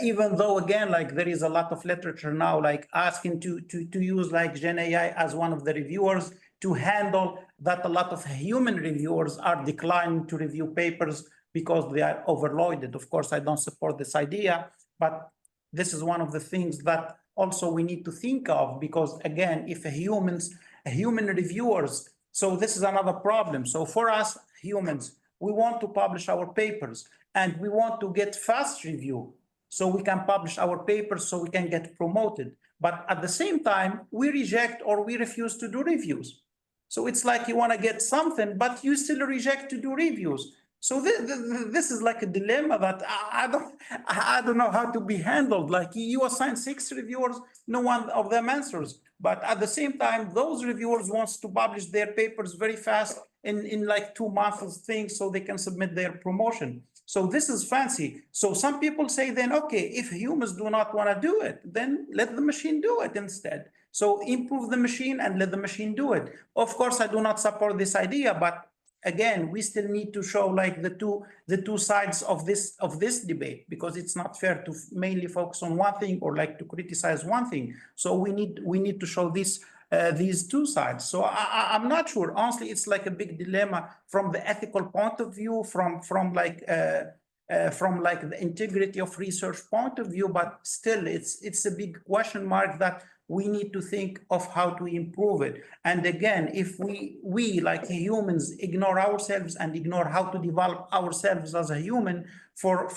Even though again, like there is a lot of literature now, like asking to use like Gen AI as one of the reviewers to handle that. A lot of human reviewers are declining to review papers because they are overloaded. Of course, I don't support this idea, but this is one of the things that also we need to think of, because again, if human reviewers, so this is another problem. So for us humans, we want to publish our papers and we want to get fast review so we can publish our papers so we can get promoted. But at the same time, we reject or we refuse to do reviews. So it's like you want to get something, but you still reject to do reviews. So this is like a dilemma that I don't know how to be handled. Like you assign 6 reviewers, no one of them answers. But at the same time, those reviewers wants to publish their papers very fast in like 2 months things so they can submit their promotion. So this is fancy. So some people say then, okay, if humans do not want to do it, then let the machine do it instead. So improve the machine and let the machine do it. Of course, I do not support this idea, but again, we still need to show like the two sides of this debate, because it's not fair to mainly focus on one thing or like to criticize one thing. So we need to show these 2 sides. So I'm not sure. Honestly, it's like a big dilemma from the ethical point of view, from like the integrity of research point of view, but still it's a big question mark that we need to think of how to improve it. And again, if we like humans ignore ourselves and ignore how to develop ourselves as a human for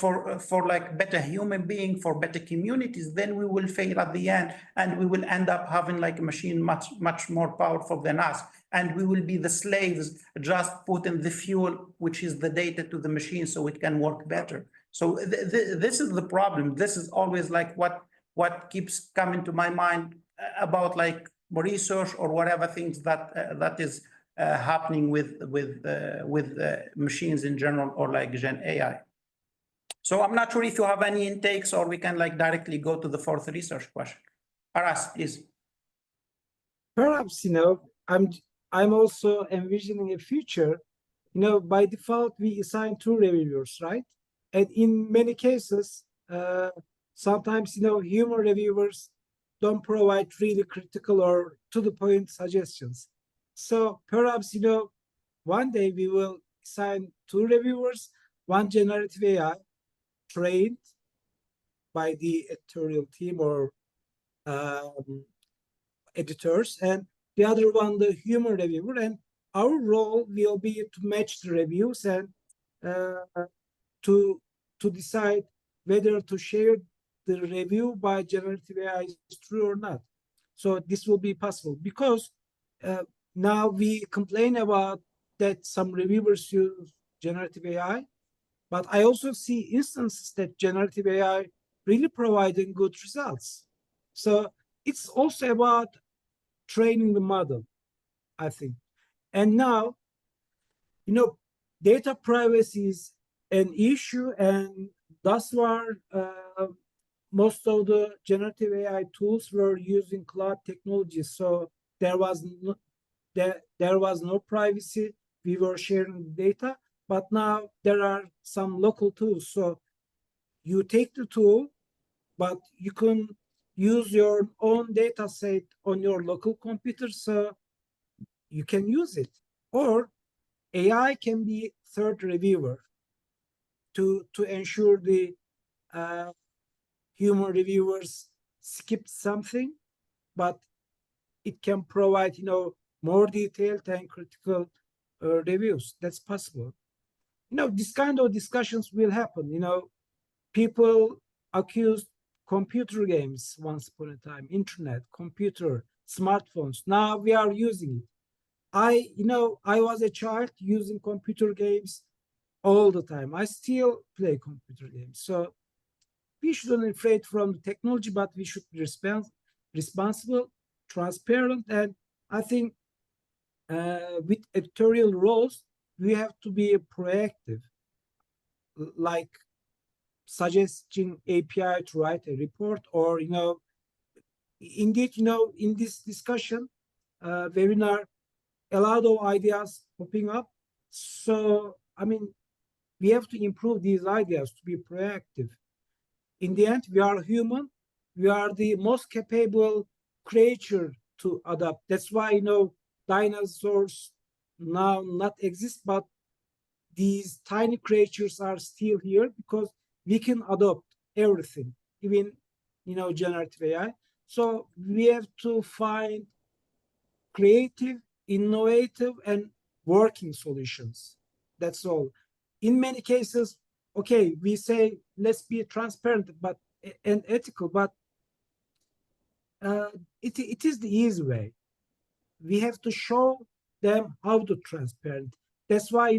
like better human being, for better communities, then we will fail at the end, and we will end up having like a machine much more powerful than us, and we will be the slaves just putting the fuel, which is the data, to the machine so it can work better. So this is the problem. This is always like what keeps coming to my mind about like research or whatever things that is happening with machines in general, or like Gen AI. So I'm not sure if you have any intakes, or we can like directly go to the 4th research question. Aras, please. Perhaps, I'm also envisioning a future, by default, we assign 2 reviewers, right? And in many cases, sometimes, human reviewers don't provide really critical or to-the-point suggestions. So perhaps, one day we will assign 2 reviewers, one generative AI trained by the editorial team or editors, and the other one, the human reviewer. And our role will be to match the reviews and to decide whether to share the review by generative AI is true or not. So this will be possible, because now we complain about that some reviewers use generative AI, but I also see instances that generative AI really providing good results. So it's also about training the model, I think. And now, data privacy is an issue, and thus far, most of the generative AI tools were using cloud technology, so there was no privacy. We were sharing data, but now there are some local tools. So you take the tool, but you can use your own data set on your local computer, so you can use it. Or AI can be third reviewer to ensure the human reviewers skipped something, but it can provide, more detailed and critical reviews. That's possible. This kind of discussions will happen. People accused computer games once upon a time, internet, computer, smartphones. Now we are using it. I was a child using computer games all the time. I still play computer games. So we shouldn't be afraid from the technology, but we should be responsible, transparent, and I think with editorial roles, we have to be proactive, like suggesting API to write a report, or indeed, in this discussion webinar, a lot of ideas popping up. So I mean, we have to improve these ideas to be proactive. In the end, we are human. We are the most capable creature to adapt. That's why dinosaurs now not exist, but these tiny creatures are still here because we can adopt everything, even generative AI. So we have to find creative, innovative, and working solutions. That's all. In many cases, okay, we say let's be transparent and ethical, but it is the easy way. We have to show them how to transparent. That's why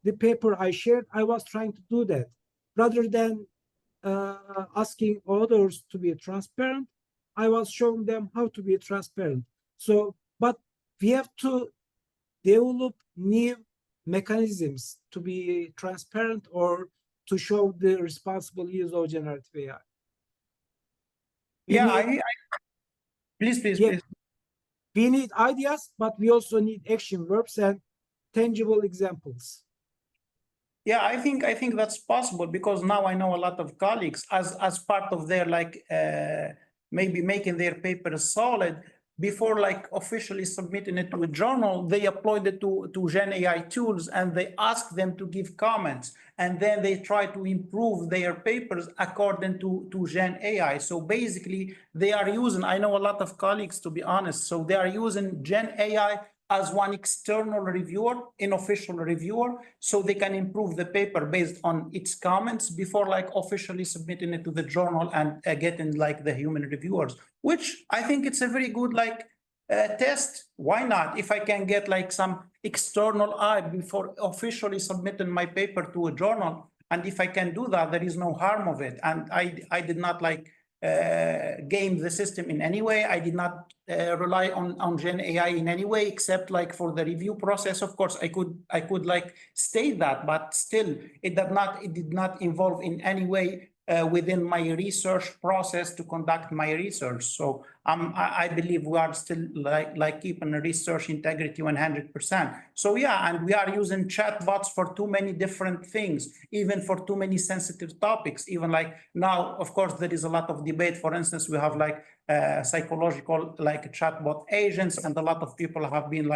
the paper I shared, I was trying to do that. Rather than asking others to be transparent, I was showing them how to be transparent. So, but we have to develop new mechanisms to be transparent or to show the responsible use of generative AI. Please. We need ideas, but we also need action verbs and tangible examples. Yeah, I think that's possible, because now I know a lot of colleagues, as part of their maybe making their paper solid, before officially submitting it to a journal, they upload it to Gen AI tools and they ask them to give comments, and then they try to improve their papers according to Gen AI. So basically they are using, I know a lot of colleagues, to be honest, so they are using Gen AI as one external reviewer, unofficial reviewer, so they can improve the paper based on its comments before officially submitting it to the journal and getting the human reviewers, which I think it's a very good test. Why not? If I can get some external eye before officially submitting my paper to a journal, and if I can do that, there is no harm of it. And I did not game the system in any way. I did not rely on Gen AI in any way, except for the review process. Of course, I could state that, but still, it did not involve in any way within my research process to conduct my research. So I believe we are still keeping research integrity 100%. So yeah, and we are using chatbots for too many different things, even for too many sensitive topics. Even now, of course, there is a lot of debate. For instance, we have psychological chatbot agents, and a lot of people have been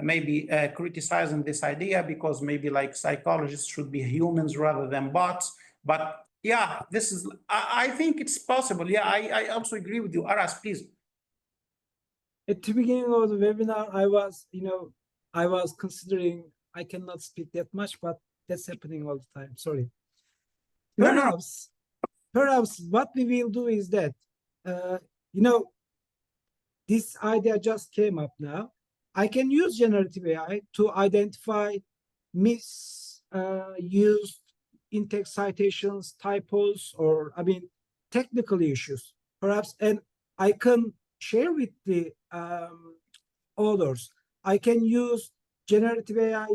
maybe criticizing this idea, because maybe psychologists should be humans rather than bots. But yeah, I think it's possible. Yeah, I also agree with you. Aras, please. At the beginning of the webinar, I was considering I cannot speak that much, but that's happening all the time. Sorry. Perhaps what we will do is that, this idea just came up now. I can use generative AI to identify misused in-text citations, typos, or technical issues, perhaps, and I can share with the authors. I can use generative AI,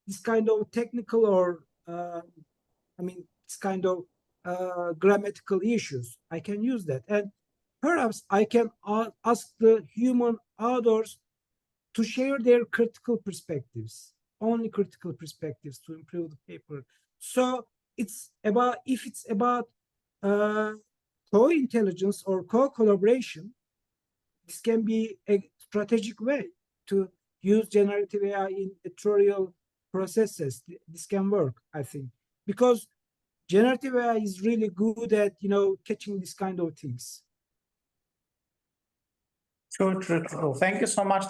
this kind of technical or this kind of grammatical issues. I can use that, and perhaps I can ask the human authors to share their critical perspectives, only critical perspectives, to improve the paper. So if it's about co-intelligence or co-collaboration, this can be a strategic way to use generative AI in editorial processes. This can work, I think, because generative AI is really good at catching this kind of things. True. Thank you so much.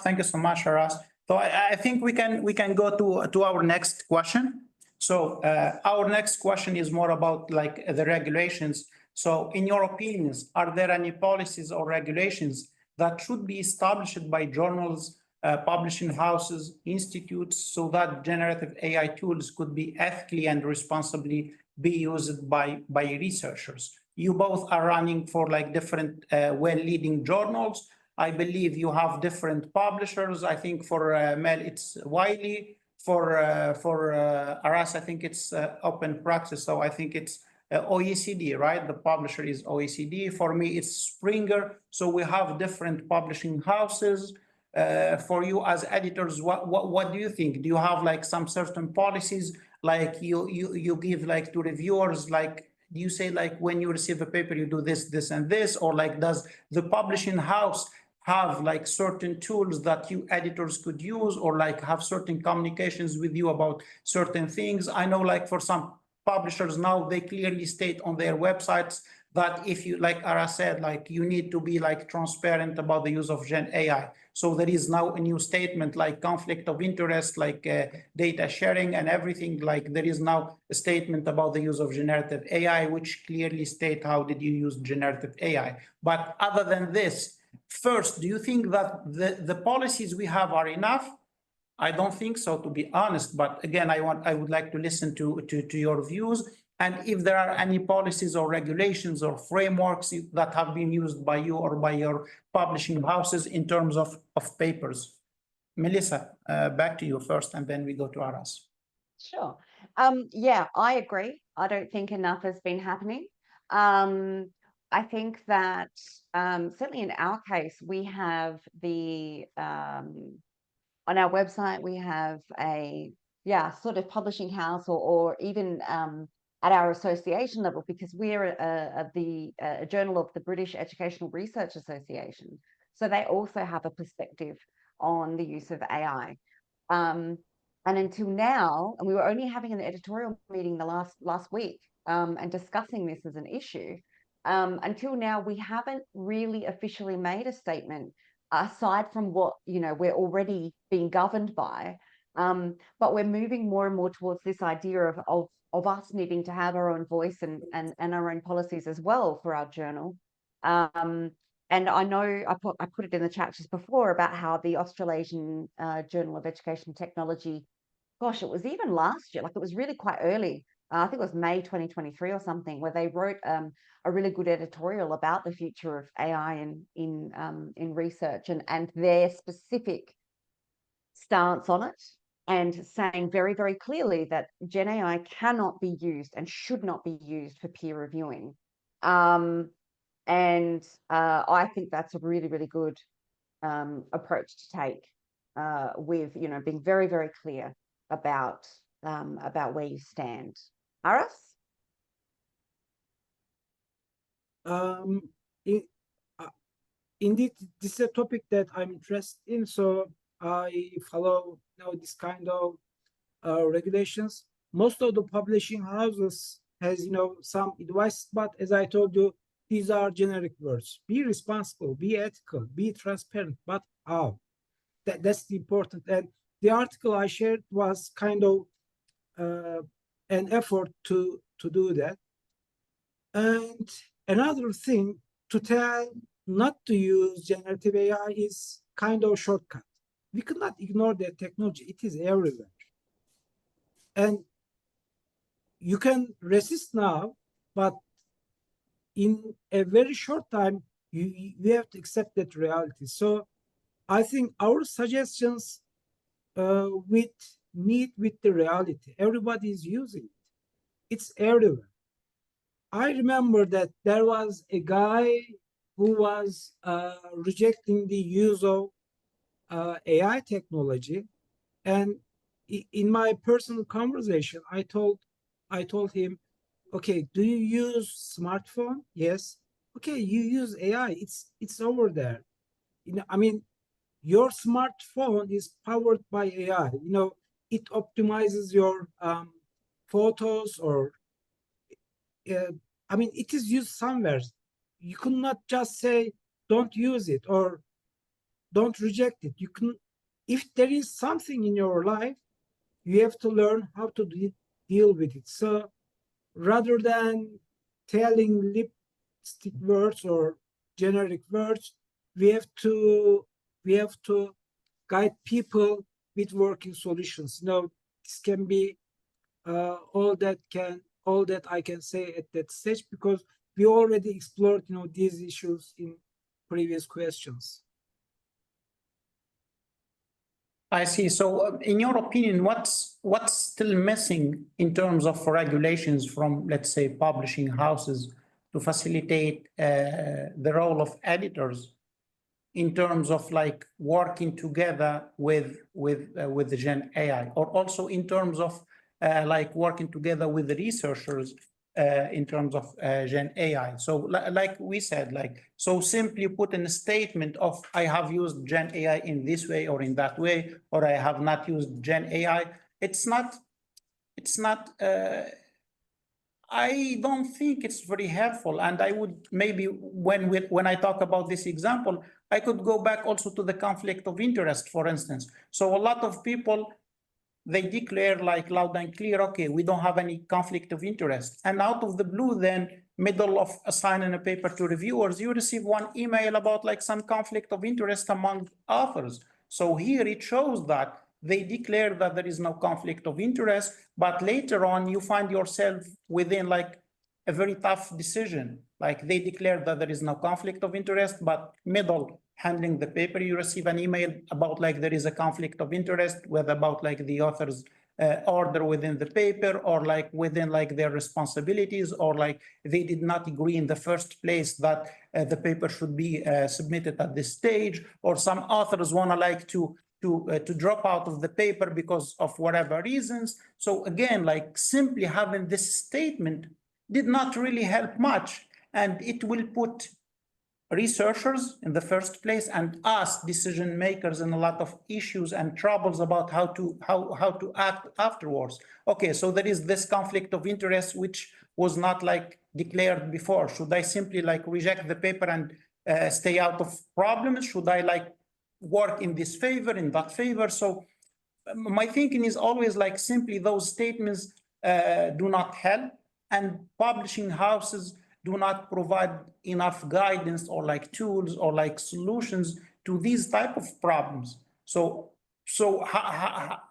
Aras. So I think we can go to our next question. So our next question is more about the regulations. So in your opinions, are there any policies or regulations that should be established by journals, publishing houses, institutes, so that generative AI tools could be ethically and responsibly be used by researchers? You both are running for different well-leading journals. I believe you have different publishers. I think for Mel, it's Wiley. For Aras, I think it's Open Praxis. So I think it's OECD, right? The publisher is OECD. For me, it's Springer. So we have different publishing houses. For you as editors, what do you think? Do you have like some certain policies, like you give like to reviewers, like do you say like when you receive a paper you do this, this, and this, or like does the publishing house have like certain tools that you editors could use, or like have certain communications with you about certain things? I know like for some publishers now, they clearly state on their websites that if you, like Ara said, like you need to be like transparent about the use of Gen AI. So there is now a new statement like conflict of interest, like data sharing and everything. Like there is now a statement about the use of generative AI, which clearly state how did you use generative AI. But other than this, first, do you think that the policies we have are enough? I don't think so, to be honest. But again, I would like to listen to your views. And if there are any policies or regulations or frameworks that have been used by you or by your publishing houses in terms of papers. Melissa, back to you first, and then we go to Aras. Sure. Yeah, I agree. I don't think enough has been happening. I think that certainly in our case, we have the on our website, we have a sort of publishing house or even at our association level, because we're a journal of the British Educational Research Association. So they also have a perspective on the use of AI. And until now, and we were only having an editorial meeting the last week and discussing this as an issue. Until now, we haven't really officially made a statement aside from what we're already being governed by. But we're moving more and more towards this idea of us needing to have our own voice and our own policies as well for our journal. And I know I put it in the chat just before about how the Australasian Journal of Education Technology, gosh, it was even last year, like it was really quite early. I think it was May 2023 or something, where they wrote a really good editorial about the future of AI in research and their specific stance on it, and saying very, very clearly that Gen AI cannot be used and should not be used for peer reviewing. And I think that's a really, really good approach to take with, being very, very clear about where you stand. Aras? Indeed, this is a topic that I'm interested in, so I follow this kind of regulations. Most of the publishing houses has some advice, but as I told you, these are generic words. Be responsible, be ethical, be transparent, but how? That's the important. And the article I shared was kind of an effort to do that. And another thing, to tell not to use generative AI is kind of a shortcut. We could not ignore that technology. It is everywhere. And you can resist now, but in a very short time, you have to accept that reality. So I think our suggestions meet with the reality. Everybody is using it. It's everywhere. I remember that there was a guy who was rejecting the use of AI technology, and in my personal conversation, I told him, okay, do you use smartphone? Yes. Okay, you use AI. It's over there. I mean, your smartphone is powered by AI. It optimizes your photos, or I mean, it is used somewhere. You could not just say don't use it or don't reject it. You can, if there is something in your life, you have to learn how to deal with it. So rather than telling lipstick words or generic words, we have to guide people with working solutions. This can be all that I can say at that stage, because we already explored these issues in previous questions. I see. So in your opinion, what's still missing in terms of regulations from, let's say, publishing houses to facilitate the role of editors in terms of like working together with the Gen AI, or also in terms of like working together with the researchers in terms of Gen AI. So like we said, like, so simply put in a statement of I have used Gen AI in this way or in that way, or I have not used Gen AI. It's not, I don't think it's very helpful. And I would maybe, when I talk about this example, I could go back also to the conflict of interest, for instance. So a lot of people, they declare like loud and clear, okay, we don't have any conflict of interest. And out of the blue, then middle of assigning a paper to reviewers, you receive one email about like some conflict of interest among authors. So here it shows that they declare that there is no conflict of interest, but later on you find yourself within like a very tough decision. Like they declare that there is no conflict of interest, but middle handling the paper, you receive an email about like there is a conflict of interest, whether about like the author's order within the paper, or like within like their responsibilities, or like they did not agree in the first place that the paper should be submitted at this stage, or some authors want to like to drop out of the paper because of whatever reasons. So again, like simply having this statement did not really help much, and it will put researchers in the first place and us decision makers in a lot of issues and troubles about how to act afterwards. Okay, so there is this conflict of interest which was not like declared before. Should I simply like reject the paper and stay out of problems? Should I like work in this favor, in that favor? So my thinking is always like simply those statements do not help, and publishing houses do not provide enough guidance or like tools or like solutions to these type of problems. So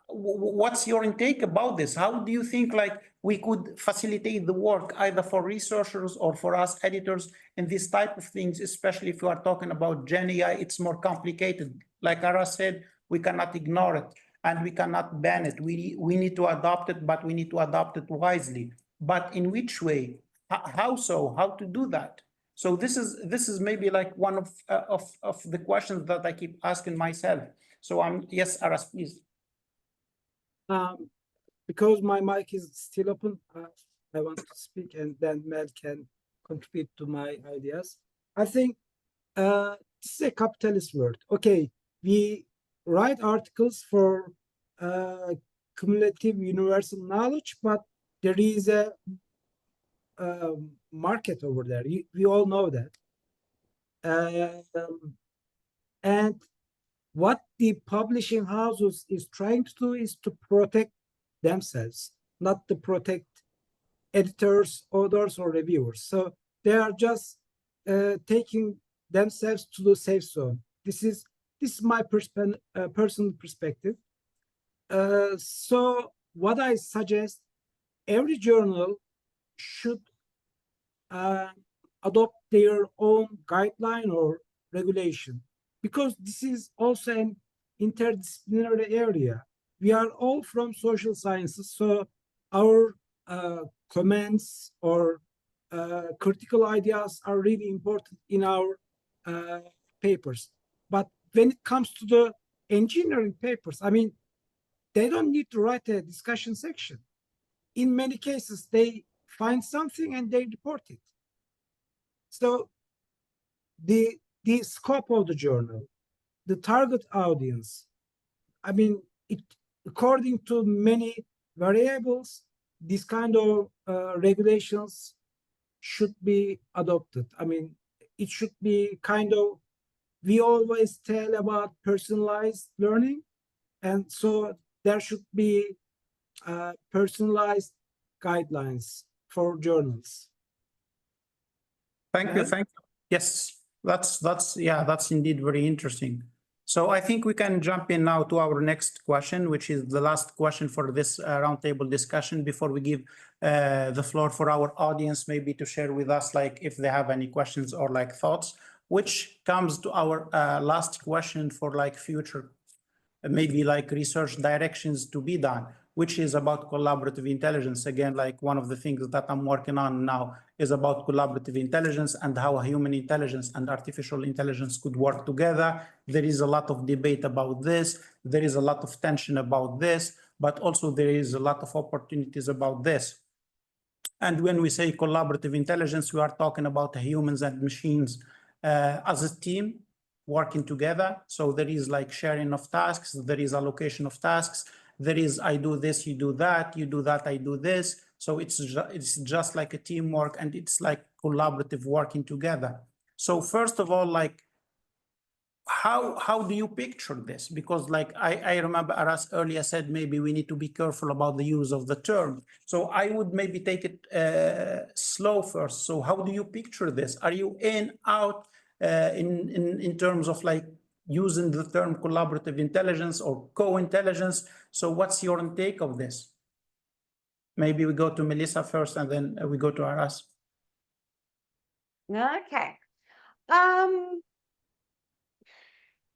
what's your intake about this? How do you think like we could facilitate the work either for researchers or for us editors in this type of things, especially if you are talking about Gen AI? It's more complicated. Like Aras said, we cannot ignore it and we cannot ban it. We need to adopt it, but we need to adopt it wisely. But in which way? How so? How to do that? So this is maybe like one of the questions that I keep asking myself. So yes, Aras, please. Because my mic is still open, I want to speak, and then Mel can contribute to my ideas. I think this is a capitalist world. Okay, we write articles for cumulative universal knowledge, but there is a market over there. We all know that. And what the publishing houses is trying to do is to protect themselves, not to protect editors, authors, or reviewers. So they are just taking themselves to the safe zone. This is my personal perspective. So what I suggest, every journal should adopt their own guideline or regulation, because this is also an interdisciplinary area. We are all from social sciences, so our comments or critical ideas are really important in our papers. But when it comes to the engineering papers, I mean, they don't need to write a discussion section. In many cases, they find something and they report it. So the scope of the journal, the target audience, I mean, according to many variables, this kind of regulations should be adopted. I mean, it should be kind of, we always tell about personalized learning, and so there should be personalized guidelines for journals. Thank you. Yes, that's indeed very interesting. So I think we can jump in now to our next question, which is the last question for this roundtable discussion before we give the floor for our audience maybe to share with us like if they have any questions or like thoughts, which comes to our last question for like future maybe like research directions to be done, which is about collaborative intelligence. Again, like one of the things that I'm working on now is about collaborative intelligence and how human intelligence and artificial intelligence could work together. There is a lot of debate about this. There is a lot of tension about this, but also there is a lot of opportunities about this. And when we say collaborative intelligence, we are talking about humans and machines as a team working together. So there is like sharing of tasks, there is allocation of tasks, there is I do this, you do that, you do that, I do this. So it's just like a teamwork, and it's like collaborative working together. So first of all, like how do you picture this? Because like I remember Aras earlier said maybe we need to be careful about the use of the term. So I would maybe take it slow first. So how do you picture this? Are you in, out, in terms of like using the term collaborative intelligence or co-intelligence? So what's your take of this? Maybe we go to Melissa first and then we go to Aras. Okay.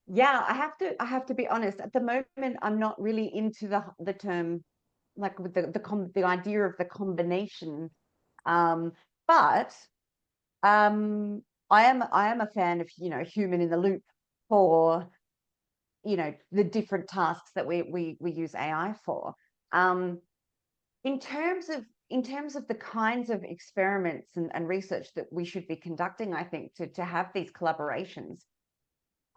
Yeah, I have to be honest. At the moment, I'm not really into the term, like with the idea of the combination. But I am a fan of, you know, human in the loop for, you know, the different tasks that we use AI for. In terms of the kinds of experiments and research that we should be conducting, I think to have these collaborations,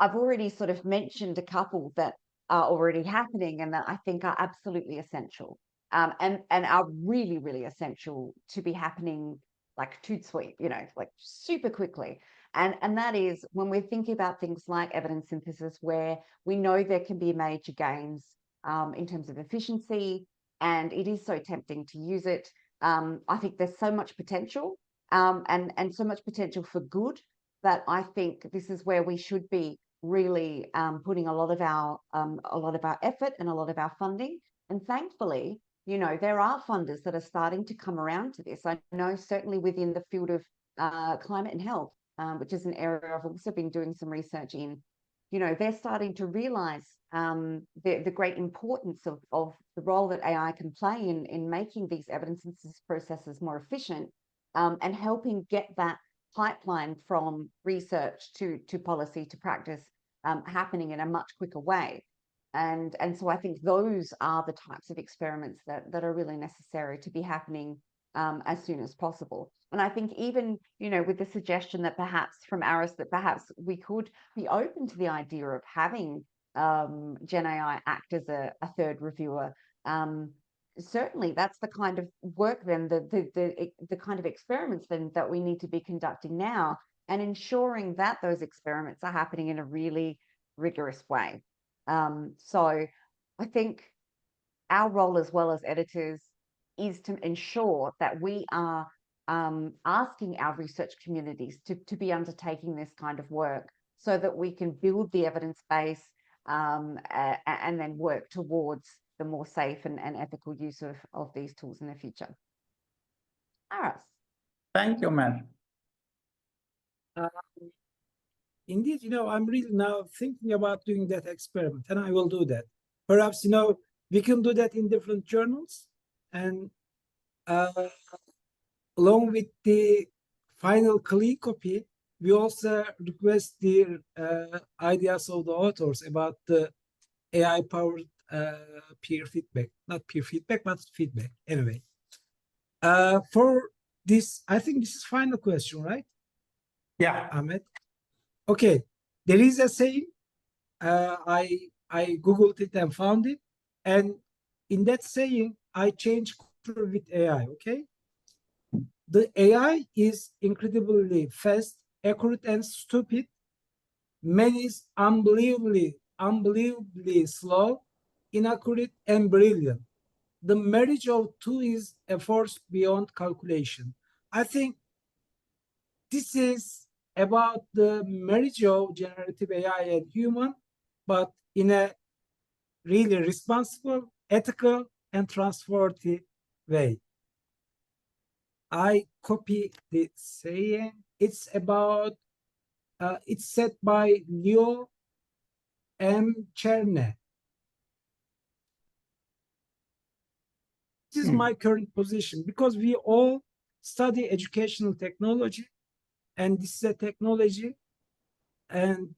I've already sort of mentioned a couple that are already happening and that I think are absolutely essential, and are really, really essential to be happening like toot sweet, you know, like super quickly. And that is when we're thinking about things like evidence synthesis, where we know there can be major gains in terms of efficiency, and it is so tempting to use it. I think there's so much potential, and so much potential for good, that I think this is where we should be really putting a lot of our effort and a lot of our funding. And thankfully, you know, there are funders that are starting to come around to this. I know certainly within the field of climate and health, which is an area I've also been doing some research in, you know, they're starting to realize the great importance of the role that AI can play in making these evidence synthesis processes more efficient, and helping get that pipeline from research to policy to practice happening in a much quicker way. And so I think those are the types of experiments that are really necessary to be happening as soon as possible. And I think even, you know, with the suggestion that perhaps from Aras, that perhaps we could be open to the idea of having Gen AI act as a third reviewer. Certainly that's the kind of work then, the kind of experiments then that we need to be conducting now, and ensuring that those experiments are happening in a really rigorous way. So I think our role as well as editors is to ensure that we are asking our research communities to be undertaking this kind of work, so that we can build the evidence base and then work towards the more safe and ethical use of these tools in the future. Aras. Thank you, Mel. Indeed, you know, I'm really now thinking about doing that experiment, and I will do that. Perhaps, you know, we can do that in different journals, and along with the final clean copy, we also request the ideas of the authors about the AI-powered peer feedback, not peer feedback, but feedback. Anyway, for this, I think this is final question, right? Yeah, Ahmed. Okay, there is a saying. I googled it and found it, and in that saying, I changed culture with AI. Okay, the AI is incredibly fast, accurate, and stupid. Man is unbelievably slow, inaccurate, and brilliant. The marriage of two is a force beyond calculation. I think this is about the marriage of generative AI and human, but in a really responsible, ethical, and trustworthy way. I copy the saying. It's about, it's said by Leo M. Cherne. This is my current position, because we all study educational technology, and this is a technology, and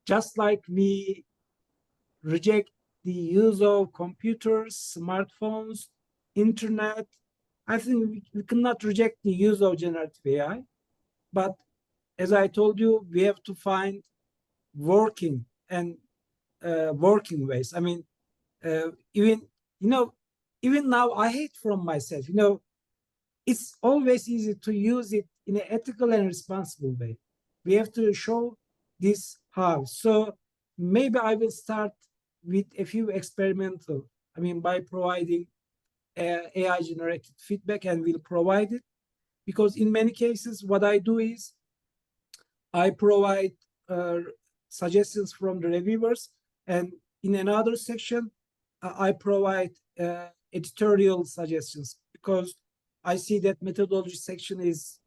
just like we reject the use of computers, smartphones, internet, I think we cannot reject the use of generative AI. But as I told you, we have to find working ways. I mean, even now I hate from myself. It's always easy to use it in an ethical and responsible way. We have to show this how. So maybe I will start with a few experimental, by providing AI generated feedback, and will provide it. Because in many cases, what I do is I provide suggestions from the reviewers, and in another section, I provide editorial suggestions, because I see that methodology section is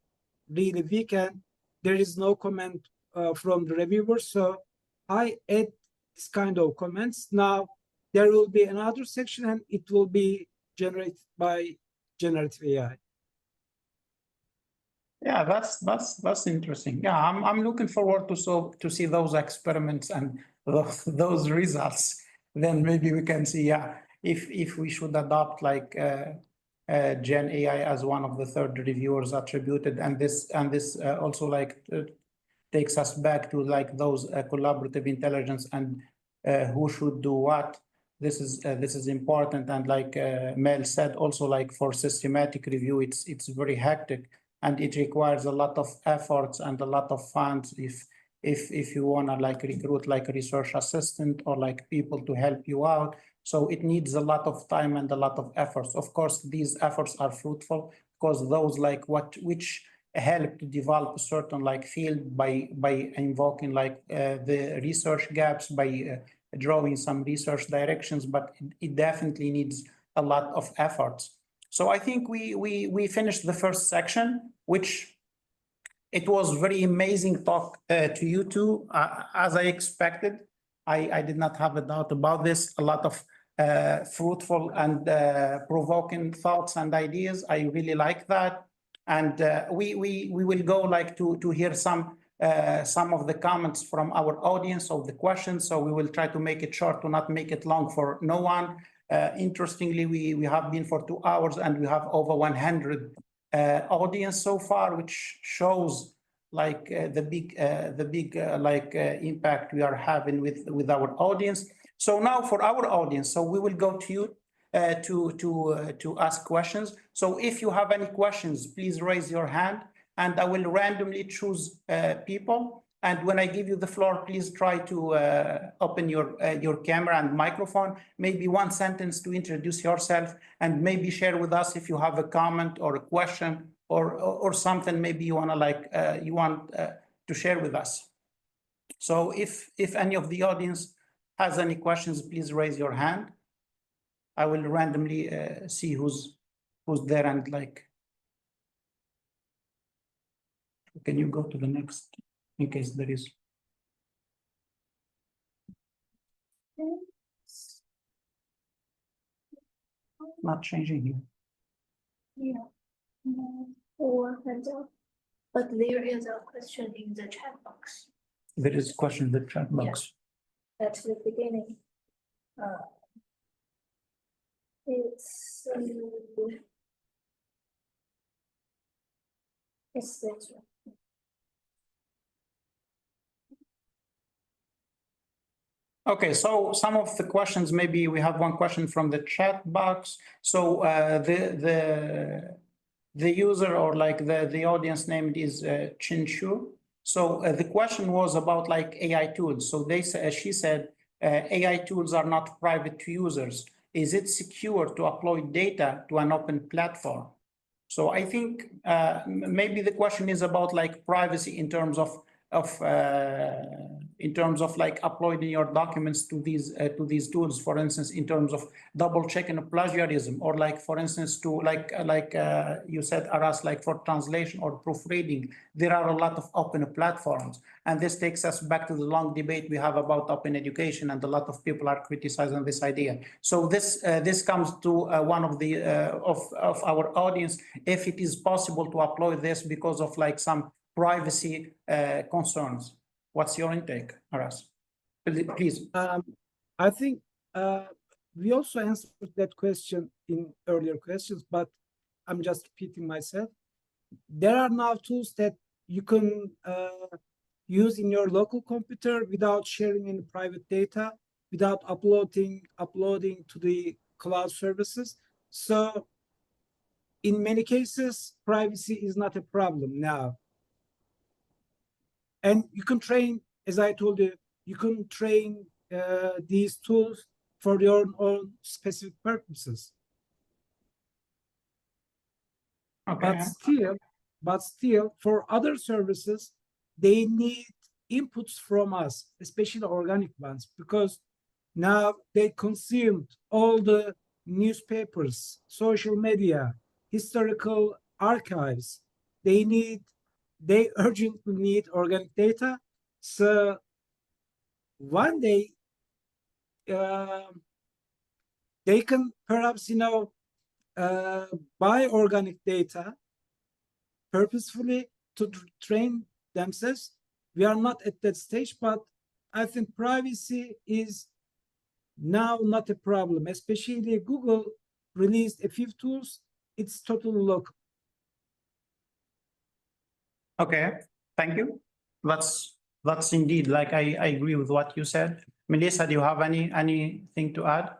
really weak and there is no comment from the reviewers. So I add this kind of comments. Now there will be another section, and it will be generated by generative AI. Yeah, that's interesting. Yeah, I'm looking forward to see those experiments and those results. Then maybe we can see, yeah, if we should adopt like Gen AI as one of the third reviewers attributed, and this also like takes us back to like those collaborative intelligence and who should do what. This is important, and like Mel said, also like for systematic review, it's very hectic. And it requires a lot of efforts and a lot of funds if you want to like recruit like a research assistant or like people to help you out. So it needs a lot of time and a lot of efforts. Of course, these efforts are fruitful because those like which help to develop a certain like field by invoking like the research gaps, by drawing some research directions, but it definitely needs a lot of efforts. So I think we finished the first section, which it was very amazing talk to you two. As I expected, I did not have a doubt about this. A lot of fruitful and provoking thoughts and ideas. I really like that. And we will go like to hear some of the comments from our audience of the questions. So we will try to make it short, to not make it long for no one. Interestingly, we have been for 2 hours and we have over 100 audience so far, which shows like the big impact we are having with our audience. So now for our audience, so we will go to you to ask questions. So if you have any questions, please raise your hand and I will randomly choose people. And when I give you the floor, please try to open your camera and microphone, maybe one sentence to introduce yourself, and maybe share with us if you have a comment or a question or something maybe you want to share with us. So if any of the audience has any questions, please raise your hand. I will randomly see who's there, and like, can you go to the next? In case there is. Not changing here. Yeah, or hands up. But there is a question in the chat box. There is a question in the chat box. Yeah. At the beginning. It's this one. Okay, so some of the questions, maybe we have one question from the chat box. So the user or like the audience name is Chinshu. So the question was about like AI tools. So she said AI tools are not private to users. Is it secure to upload data to an open platform? So I think maybe the question is about like privacy in terms of in terms of like uploading your documents to these tools, for instance, in terms of double checking plagiarism, or like, for instance, to you said, Aras, like for translation or proofreading, there are a lot of open platforms. And this takes us back to the long debate we have about open education, and a lot of people are criticizing this idea. So this comes to one of the of our audience, if it is possible to upload this because of like some privacy concerns. What's your intake, Aras? Please. I think we also answered that question in earlier questions, but I'm just repeating myself. There are now tools that you can use in your local computer without sharing any private data, without uploading to the cloud services. So in many cases, privacy is not a problem now. And you can train, as I told you, you can train these tools for your own specific purposes. Okay. But still, for other services, they need inputs from us, especially organic ones, because now they consumed all the newspapers, social media, historical archives. They urgently need organic data. So one day they can perhaps, buy organic data purposefully to train themselves. We are not at that stage, but I think privacy is now not a problem, especially Google released a few tools. It's totally local. Okay, thank you. That's indeed, like, I agree with what you said. Melissa, do you have anything to add?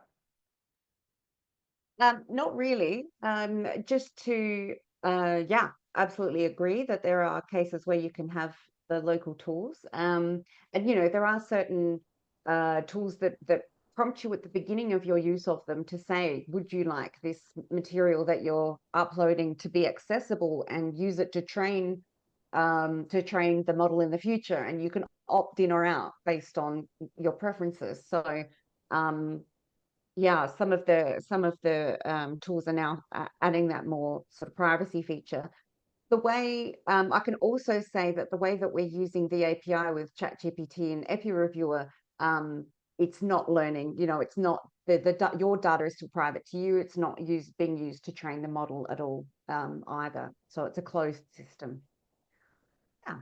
Not really. Just to, yeah, absolutely agree that there are cases where you can have the local tools. And, there are certain tools that prompt you at the beginning of your use of them to say, would you like this material that you're uploading to be accessible, and use it to train the model in the future, and you can opt in or out based on your preferences. So yeah, some of the tools are now adding that more sort of privacy feature. The way I can also say that the way that we're using the API with ChatGPT and Epi Reviewer, it's not learning. It's not your data is still private to you. It's not being used to train the model at all either. So it's a closed system. Yeah.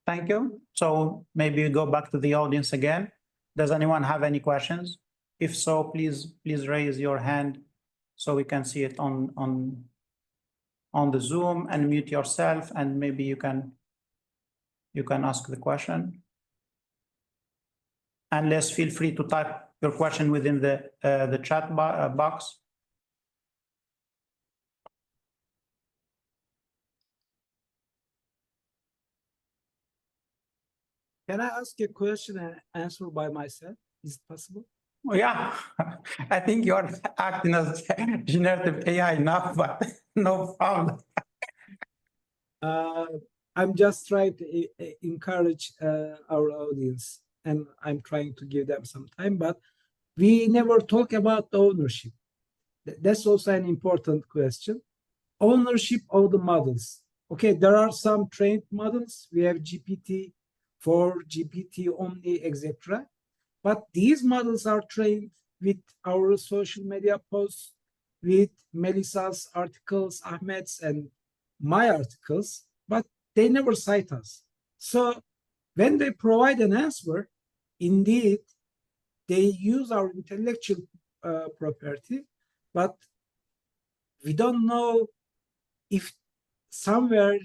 Thank you. So maybe we go back to the audience again. Does anyone have any questions? If so, please raise your hand so we can see it on the Zoom, and mute yourself, and maybe you can ask the question. Unless, feel free to type your question within the chat box. Can I ask a question and answer by myself? Is it possible? Oh, yeah, I think you're acting as generative AI now, but no problem. I'm just trying to encourage our audience, and I'm trying to give them some time, but we never talk about the ownership. That's also an important question. Ownership of the models. Okay, there are some trained models. We have GPT-4, GPT-Omni, etc. But these models are trained with our social media posts, with Melissa's articles, Ahmed's, and my articles, but they never cite us. So when they provide an answer, indeed, they use our intellectual property, but we don't know if somewhere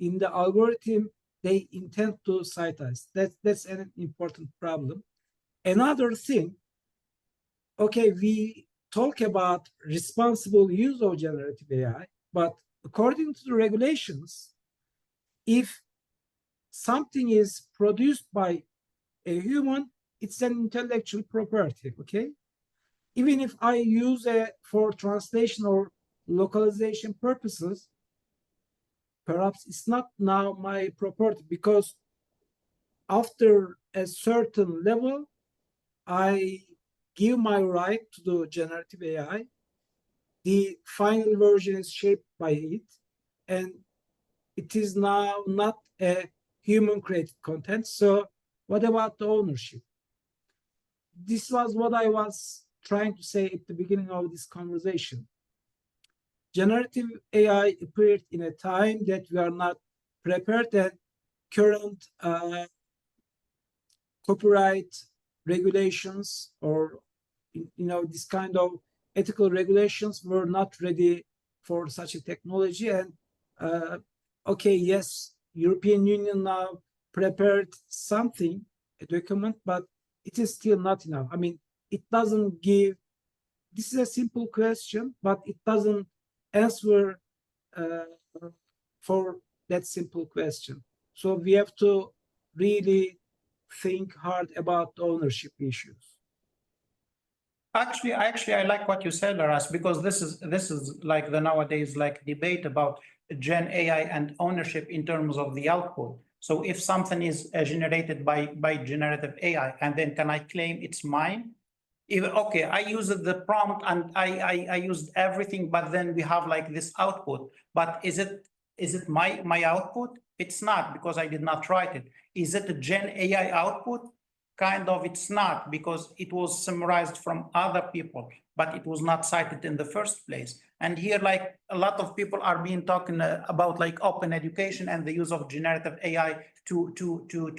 in the algorithm they intend to cite us. That's an important problem. Another thing, okay, we talk about responsible use of generative AI, but according to the regulations, if something is produced by a human, it's an intellectual property, okay? Even if I use it for translation or localization purposes, perhaps it's not now my property, because after a certain level, I give my right to the generative AI. The final version is shaped by it, and it is now not a human-created content. So what about the ownership? This was what I was trying to say at the beginning of this conversation. Generative AI appeared in a time that we are not prepared, and current copyright regulations or this kind of ethical regulations were not ready for such a technology. And okay, yes, European Union now prepared something, a document, but it is still not enough. I mean, it doesn't give, this is a simple question, but it doesn't answer for that simple question. So we have to really think hard about ownership issues. Actually, I like what you said, Aras, because this is like the nowadays like debate about Gen AI and ownership in terms of the output. So if something is generated by generative AI, and then can I claim it's mine? Even, okay, I used the prompt and I used everything, but then we have like this output. But is it my output? It's not, because I did not write it. Is it a Gen AI output? Kind of, it's not, because it was summarized from other people, but it was not cited in the first place. And here, like a lot of people are being talking about like open education and the use of generative AI to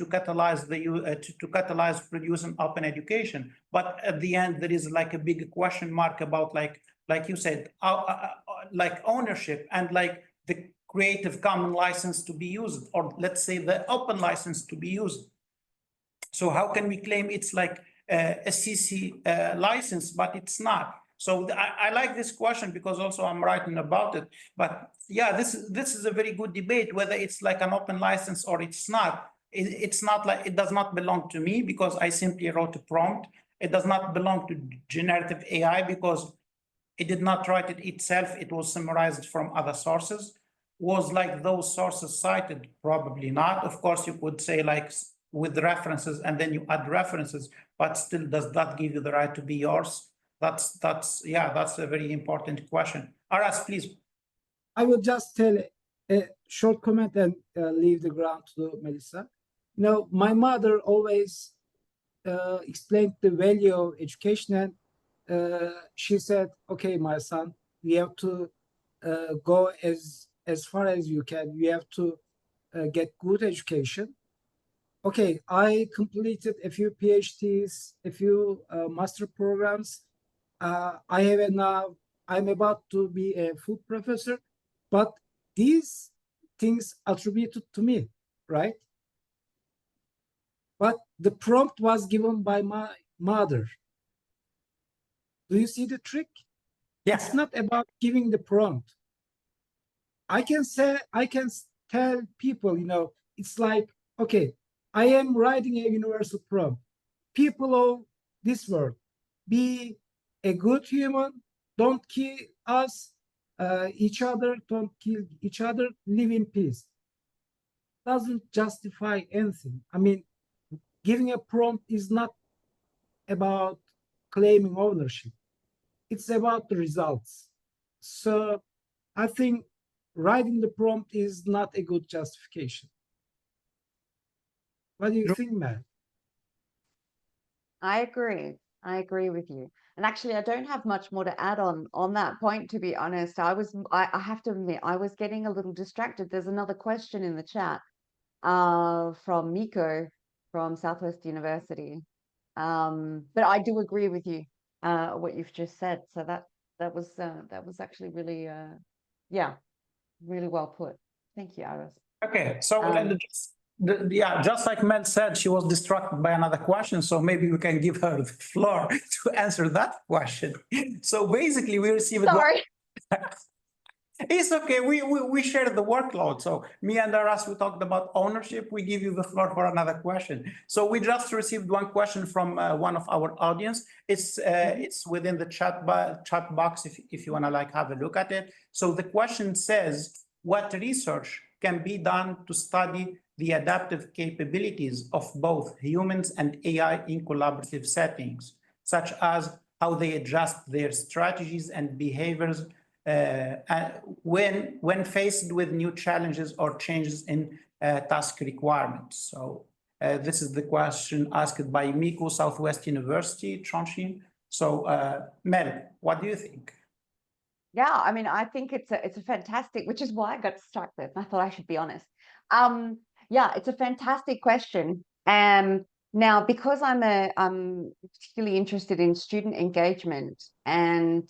catalyze to catalyze producing open education. But at the end, there is like a big question mark about like you said, like ownership and like the Creative Commons license to be used, or let's say the open license to be used. So how can we claim it's like a CC license, but it's not? So I like this question because also I'm writing about it. But yeah, this is a very good debate, whether it's like an open license or it's not. It's not like, it does not belong to me because I simply wrote a prompt. It does not belong to generative AI because it did not write it itself. It was summarized from other sources. Was like those sources cited? Probably not. Of course, you could say like with references and then you add references, but still, does that give you the right to be yours? That's a very important question. Aras, please. I will just tell a short comment and leave the ground to Melissa. You know, my mother always explained the value of education, and she said, okay, my son, we have to go as far as you can. You have to get good education. Okay, I completed a few PhDs, a few master programs. I have now, I'm about to be a full professor, but these things attributed to me, right? But the prompt was given by my mother. Do you see the trick? Yes. It's not about giving the prompt. I can tell people, you know, it's like, okay, I am writing a universal prompt. People of this world, be a good human, don't kill us, each other, don't kill each other, live in peace. Doesn't justify anything. I mean, giving a prompt is not about claiming ownership. It's about the results. So I think writing the prompt is not a good justification. What do you think, Matt? I agree with you. And actually, I don't have much more to add on that point, to be honest. I have to admit, I was getting a little distracted. There's another question in the chat from Miko from Southwest University. But I do agree with you, what you've just said. So that was actually really, really well put. Thank you, Aras. Okay, so just like Mel said, she was distracted by another question, so maybe we can give her the floor to answer that question. So basically, we received. Sorry. It's okay. We share the workload. So me and Aras, we talked about ownership. We give you the floor for another question. So we just received one question from one of our audience. It's within the chat box if you want to like have a look at it. So the question says, what research can be done to study the adaptive capabilities of both humans and AI in collaborative settings, such as how they adjust their strategies and behaviors when faced with new challenges or changes in task requirements. So this is the question asked by Miku, Southwest University, Chongqing. So Mel, what do you think? Yeah, I mean, I think it's a fantastic, which is why I got stuck with. I thought I should be honest. Yeah, it's a fantastic question. Now, because I'm particularly interested in student engagement and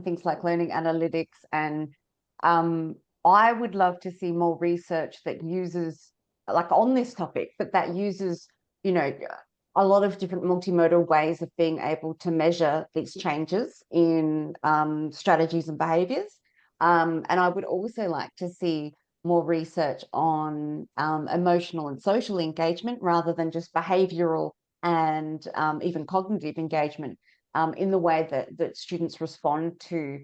things like learning analytics, and I would love to see more research that uses, like on this topic, but that uses, you know, a lot of different multimodal ways of being able to measure these changes in strategies and behaviors. And I would also like to see more research on emotional and social engagement rather than just behavioral and even cognitive engagement in the way that students respond to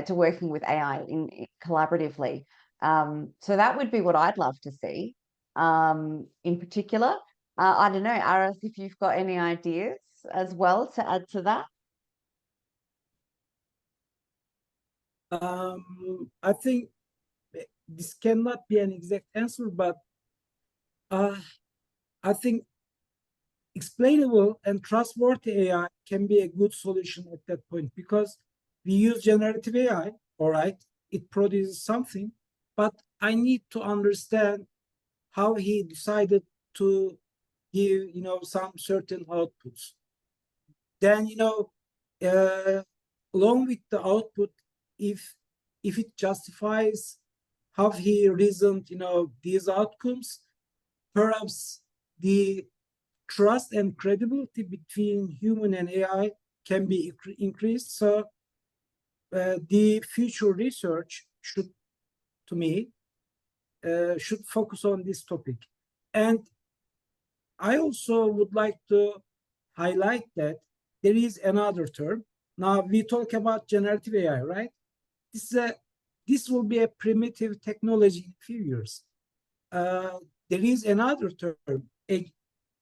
working with AI collaboratively. So that would be what I'd love to see in particular. I don't know, Aras, if you've got any ideas as well to add to that. I think this cannot be an exact answer, but I think explainable and trustworthy AI can be a good solution at that point, because we use generative AI, all right, it produces something, but I need to understand how he decided to give, some certain outputs. Then, along with the output, if it justifies how he reasoned, these outcomes, perhaps the trust and credibility between human and AI can be increased. So the future research should, to me, should focus on this topic. And I also would like to highlight that there is another term. Now we talk about generative AI, right? This will be a primitive technology in a few years. There is another term,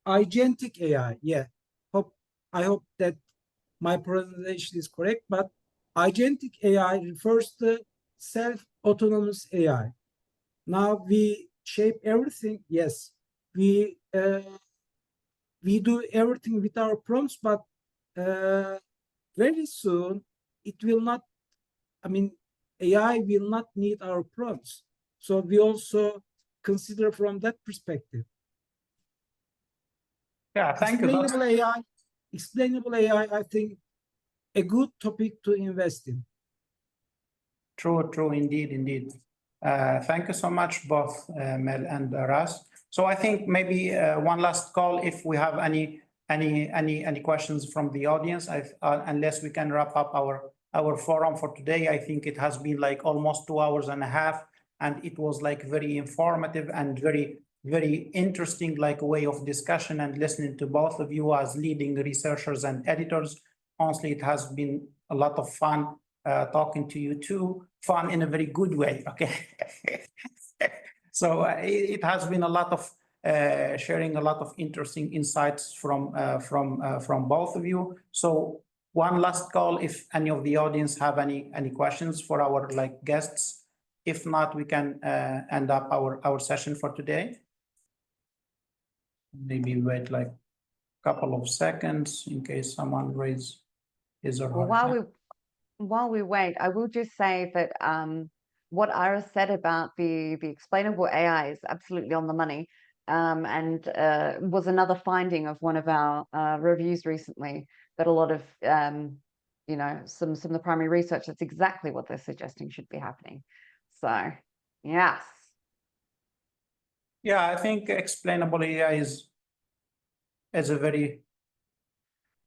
agentic AI. Yeah, I hope that my pronunciation is correct, but agentic AI refers to self-autonomous AI. Now we shape everything. Yes, we do everything with our prompts, but very soon it will not. I mean, AI will not need our prompts. So we also consider from that perspective. Yeah, thank you. Explainable AI, I think, a good topic to invest in. True, indeed. Thank you so much, both Mel and Aras. So I think maybe one last call if we have any questions from the audience, unless we can wrap up our forum for today. I think it has been like almost 2 hours and a half, and it was like very informative and very interesting like way of discussion, and listening to both of you as leading researchers and editors. Honestly, it has been a lot of fun talking to you too. Fun in a very good way, okay? So it has been a lot of sharing a lot of interesting insights from both of you. So one last call if any of the audience have any questions for our like guests. If not, we can end up our session for today. Maybe wait like a couple of seconds in case someone raises his or her hand. While we wait, I will just say that what Aras said about the explainable AI is absolutely on the money, and was another finding of one of our reviews recently, that a lot of some of the primary research, that's exactly what they're suggesting should be happening. So yes. Yeah, I think explainable AI is a very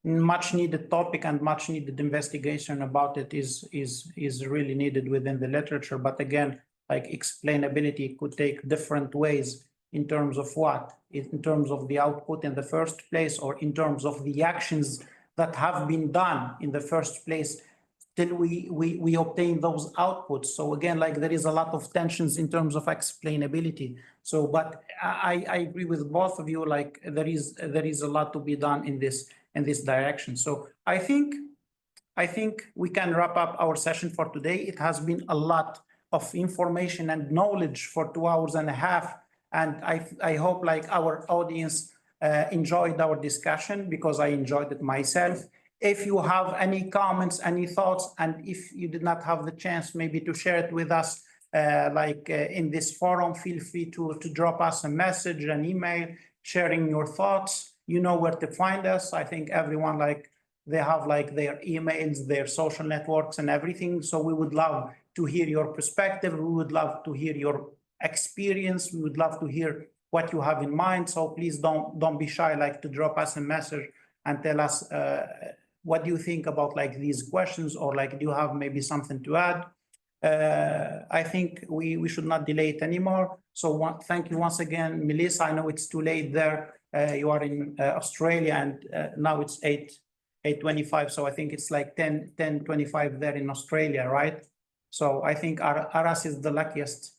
much needed topic, and much needed investigation about it is really needed within the literature. But again, like explainability could take different ways in terms of what? In terms of the output in the first place, or in terms of the actions that have been done in the first place till we obtain those outputs. So again, like there is a lot of tensions in terms of explainability. So, but I agree with both of you, like there is a lot to be done in this direction. So I think we can wrap up our session for today. It has been a lot of information and knowledge for 2 hours and a half. And I hope like our audience enjoyed our discussion, because I enjoyed it myself. If you have any comments, any thoughts, and if you did not have the chance maybe to share it with us, in this forum, feel free to drop us a message, an email, sharing your thoughts. You know where to find us. I think everyone, like, they have like their emails, their social networks and everything. So we would love to hear your perspective. We would love to hear your experience. We would love to hear what you have in mind. So please don't be shy, like to drop us a message and tell us what do you think about like these questions, or like do you have maybe something to add? I think we should not delay it anymore. So thank you once again, Melissa. I know it's too late there. You are in Australia, and now it's 8:25. So I think it's like 10:25 there in Australia, right? So I think Aras is the luckiest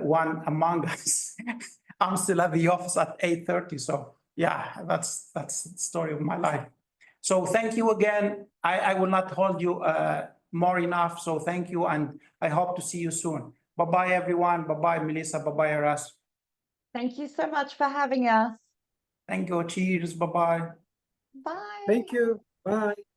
one among us. I'm still at the office at 8:30. So yeah, that's the story of my life. So thank you again. I will not hold you more enough. So thank you, and I hope to see you soon. Bye-bye, everyone. Bye-bye, Melissa. Bye-bye, Aras. Thank you so much for having us. Thank you. Cheers. Bye-bye. Bye. Thank you. Bye.